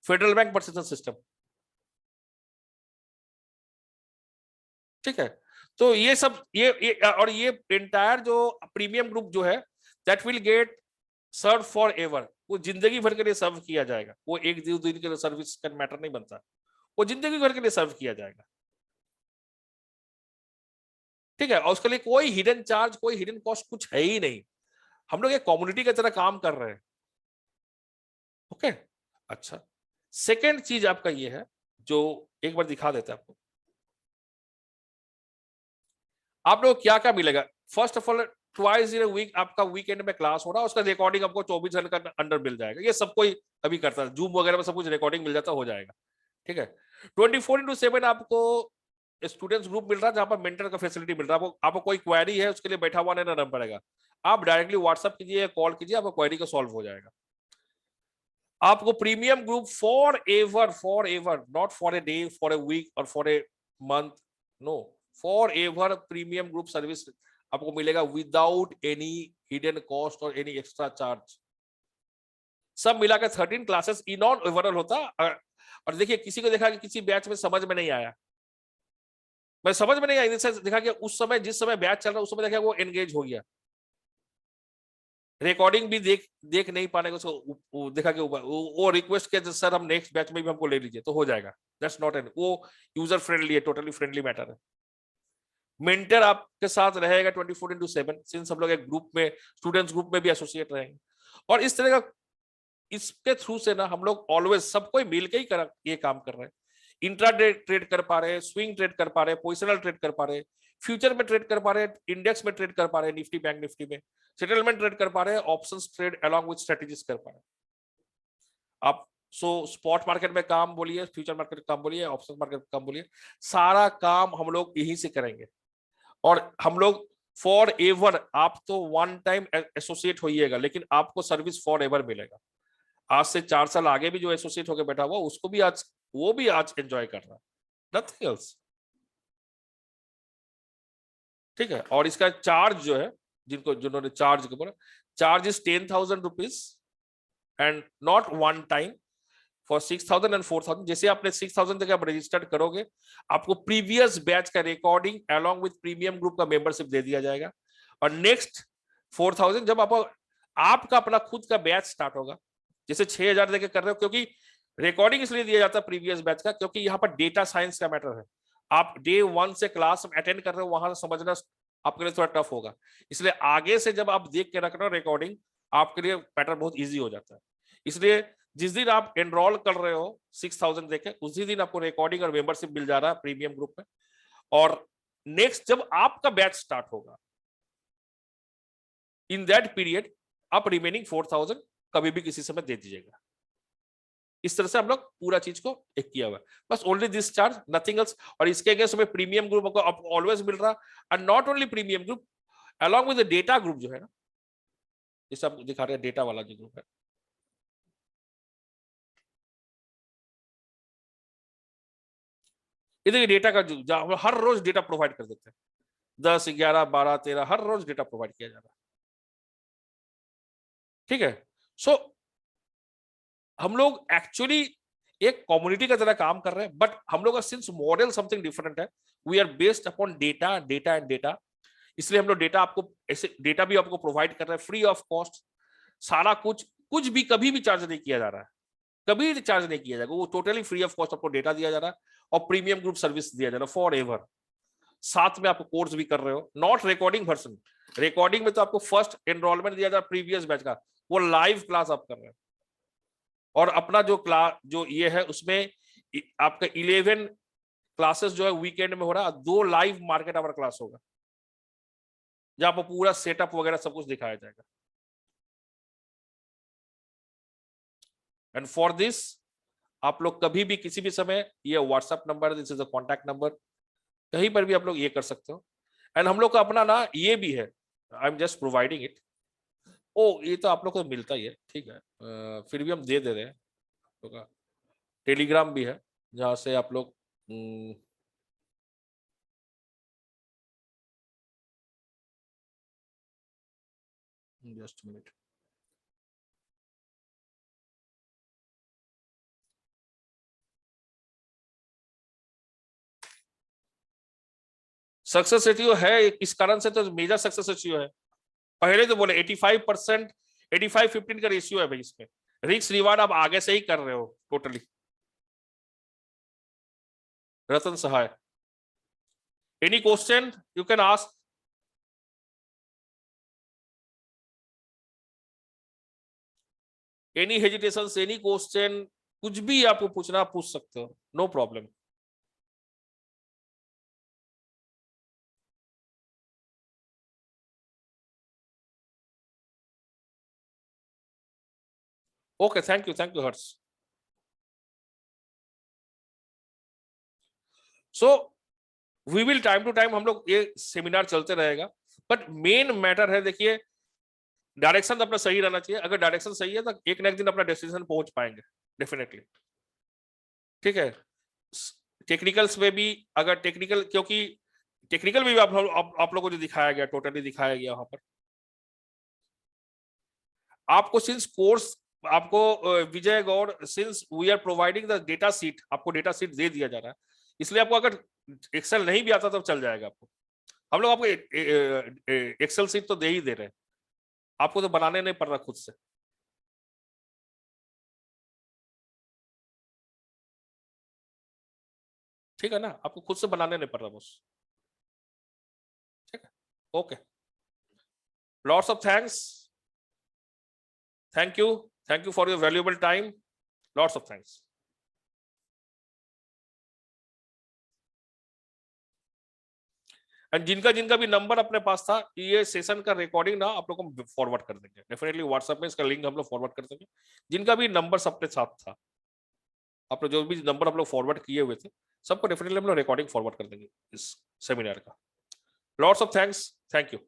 फेडरल बैंक परसेप्शन सिस्टम, ठीक है। तो ये सब ये और ये एंटायर जो प्रीमियम ग्रुप जो है, that will get serve for ever. वो जिंदगी भर के लिए सर्व किया जाएगा। वो एक दो दिन के लिए सर्विस का मैटर नहीं बनता, वो जिंदगी भर के लिए सर्व किया जाएगा, ठीक है। और उसके लिए कोई हिडन चार्ज, कोई हिडन कॉस्ट कुछ है ही नहीं। हम लोग एक कम्युनिटी की तरह काम कर रहे हैं, ओके। अच्छा, सेकेंड चीज आपका ये है, जो एक बार दिखा देते हैं आपको। आप लोग क्या क्या मिलेगा, first of all twice in week आपका वीकेंड में क्लास हो रहा है, उसका रिकॉर्डिंग आपको 24 घंटे का अंडर मिल जाएगा। ये सब कोई अभी करता है, जूम वगैरह में सब कुछ रिकॉर्डिंग मिल जाता, हो जाएगा, ठीक है। 24/7 आपको स्टूडेंट्स ग्रुप मिल रहा है, जहां पर मेंटर का फैसिलिटी मिल रहा है। आपको कोई क्वेरी है, उसके लिए बैठा हुआ नहीं रहना पड़ेगा, आप डायरेक्टली व्हाट्सएप कीजिए, कॉल कीजिए, आपका क्वेरी का सॉल्व हो जाएगा। आपको premium group forever, not for a day, for a week और for a month, no, forever premium group service आपको मिलेगा विदाउट एनी हिडन कॉस्ट और एनी एक्स्ट्रा चार्ज। सब मिलाकर 13 क्लासेस इन ऑन ओवरऑल होता। और देखिए, किसी को देखा कि किसी बैच में समझ में नहीं आया, मैं समझ में नहीं आया, देखा कि उस समय जिस समय बैच चल रहा है उस समय देखा वो एंगेज हो गया, रिकॉर्डिंग भी देख नहीं पाने को, उसको देखा कि वो रिक्वेस्ट किया सर हम नेक्स्ट बैच में भी हमको ले लीजिए, तो हो जाएगा। दैट्स नॉट एन, वो यूजर फ्रेंडली है, टोटली फ्रेंडली मैटर है। मेंटर आपके साथ रहेगा 24/7, सिंस हम लोग एक ग्रुप में, स्टूडेंट्स ग्रुप में भी एसोसिएट रहेंगे। और इस तरह का, इसके थ्रू से ना हम लोग ऑलवेज सब कोई मिलकर ही ये काम कर रहे हैं। इंट्राडे ट्रेड कर पा रहे हैं, स्विंग ट्रेड कर पा रहे हैं, पोजिशनल ट्रेड कर पा रहे हैं, फ्यूचर में ट्रेड कर पा रहे हैं, इंडेक्स में ट्रेड कर पा रहे हैं, निफ्टी बैंक निफ्टी में सेटलमेंट ट्रेड कर पा रहे हैं, options trade along with strategies कर पा रहे हैं। आप स्पॉट मार्केट में काम बोलिए, फ्यूचर मार्केट काम बोलिए, ऑप्शन मार्केट काम बोलिए, सारा काम हम लोग यहीं से करेंगे। और हम लोग फॉर एवर, आप तो वन टाइम एसोसिएट होइएगा, लेकिन आपको सर्विस फॉर एवर मिलेगा। आज से 4 साल आगे भी जो एसोसिएट होकर बैठा हुआ, उसको भी आज, वो भी आज एंजॉय कर रहा है, नथिंग एल्स, ठीक है। और इसका चार्ज जो है, जिन्होंने चार्ज के बोला, charge is 10,000 rupees and not one time, for 6,000 and 4,000। जैसे आपने 6,000 तक आप रजिस्टर्ड करोगे, आपको प्रीवियस बैच का recording along with premium group का मेंबरशिप दे दिया जाएगा। और नेक्स्ट 4,000 जब आपका अपना खुद का बैच स्टार्ट होगा, जैसे 6,000 देके कर रहे हो, क्योंकि रिकॉर्डिंग इसलिए दिया जाता है प्रीवियस बैच का, क्योंकि यहाँ पर डेटा साइंस का मैटर है। आप डे 1 से क्लास अटेंड कर रहे हो, वहां समझना आपके लिए थोड़ा टफ होगा, इसलिए आगे से जब आप देख के रख रहे हो रिकॉर्डिंग, आपके लिए मैटर बहुत ईजी हो जाता है। इसलिए जिस दिन आप एनरोल कर रहे हो 6,000 देके, उसी दिन आपको रिकॉर्डिंग और मेंबरशिप मिल जा रहा है प्रीमियम ग्रुप में। और नेक्स्ट जब आपका बैच स्टार्ट होगा, इन दैट पीरियड आप रिमेनिंग 4,000 कभी भी किसी समय दे दीजिएगा। इस तरह से हम लोग पूरा चीज को एक किया हुआ है, बस only this charge, nothing else. और इसके अगेंस्ट में प्रीमियम ग्रुप आपको ऑलवेज मिल रहा, and not only premium group, along with the data group जो है ना, ये सब दिखा रहे हैं, डेटा वाला जो ग्रुप है, ये देखिए डेटा का हर रोज डेटा प्रोवाइड कर देते हैं, 10, 11, 12, 13 हर रोज डेटा प्रोवाइड किया जा रहा है। ठीक है। सो हम लोग एक्चुअली एक कम्युनिटी का तरह काम कर रहे हैं, बट हम लोग का सिंस मॉडल समथिंग डिफरेंट है, we are based upon data, data and data. इसलिए हम लोग डेटा आपको ऐसे डेटा भी आपको प्रोवाइड कर रहे हैं फ्री ऑफ कॉस्ट। सारा कुछ कुछ भी कभी भी चार्ज नहीं किया जा रहा है, कभी चार्ज नहीं किया जाएगा, वो टोटली फ्री ऑफ कॉस्ट आपको डेटा दिया जा रहा है और प्रीमियम ग्रुप सर्विस दिया जा रहा है फॉर एवर। साथ में आपको कोर्स भी कर रहे हो, नॉट रिकॉर्डिंग वर्जन। रिकॉर्डिंग में तो आपको फर्स्ट एनरोलमेंट दिया जा रहा है प्रीवियस बैच का, वो लाइव क्लास आप कर रहे हैं। और अपना जो क्लास जो ये है उसमें आपका 11 क्लासेस जो है वीकेंड में हो रहा है, 2 लाइव मार्केट आवर क्लास होगा जहां पर पूरा सेटअप वगैरह सब कुछ दिखाया जाएगा। एंड फॉर दिस आप लोग कभी भी किसी भी समय, ये WhatsApp number, this is a contact number, कहीं पर भी आप लोग ये कर सकते हो। एंड हम लोग का अपना ना ये भी है, I am just providing it. Oh ये तो आप लोग को मिलता ही है, ठीक है, फिर भी हम दे दे रहे हैं। तो टेलीग्राम भी है जहां से आप लोग जस्ट मिनट, सक्सेस रेशियो है इस कारण से, तो मेजर सक्सेस रेशियो है। पहले तो बोले 85%, 85-15 का रेशियो है भाई इसमें। रिस्क रिवार्ड आप आगे से ही कर रहे हो totally. Ratan Sahay, any question you can ask. Any hesitation, any question, कुछ भी आपको पूछना आप पूछ सकते हो, no problem. Okay, thank you Harsh. So we will time to time हम लोग ये सेमिनार चलते रहेगा, बट मेन मैटर है, देखिए डायरेक्शन अपना सही रहना चाहिए। अगर डायरेक्शन सही है तो एक ना एक दिन अपना डेस्टिनेशन पहुंच पाएंगे डेफिनेटली। ठीक है, टेक्निकल्स में भी अगर टेक्निकल, क्योंकि टेक्निकल में भी आप लोगों को जो दिखाया गया टोटली दिखाया गया वहां पर आपको, सिंस कोर्स आपको Vijay Gaur, since we are providing the data sheet, आपको डेटा सीट दे दिया जा रहा है, इसलिए आपको अगर एक्सेल नहीं भी आता तो चल जाएगा आपको। हम लोग आपको एक्सेल सीट तो दे ही दे रहे हैं, आपको तो बनाने नहीं पड़ रहा खुद से। ठीक है ना, आपको खुद से बनाने नहीं पड़ रहा बस। ठीक है, okay, lots of thanks, thank you for your valuable time, lots of thanks. And जिनका जिनका भी नंबर अपने पास था, ये सेशन का रिकॉर्डिंग ना आप लोग को फॉरवर्ड कर देंगे डेफिनेटली, व्हाट्सएप में इसका लिंक हम लोग फॉरवर्ड कर देंगे। जिनका भी नंबर अपने साथ था, आप लोग जो भी नंबर आप लोग फॉरवर्ड किए हुए थे, सबको डेफिनेटली हम लोग रिकॉर्डिंग फॉरवर्ड कर देंगे इस सेमिनार का। Lots of thanks, thank you.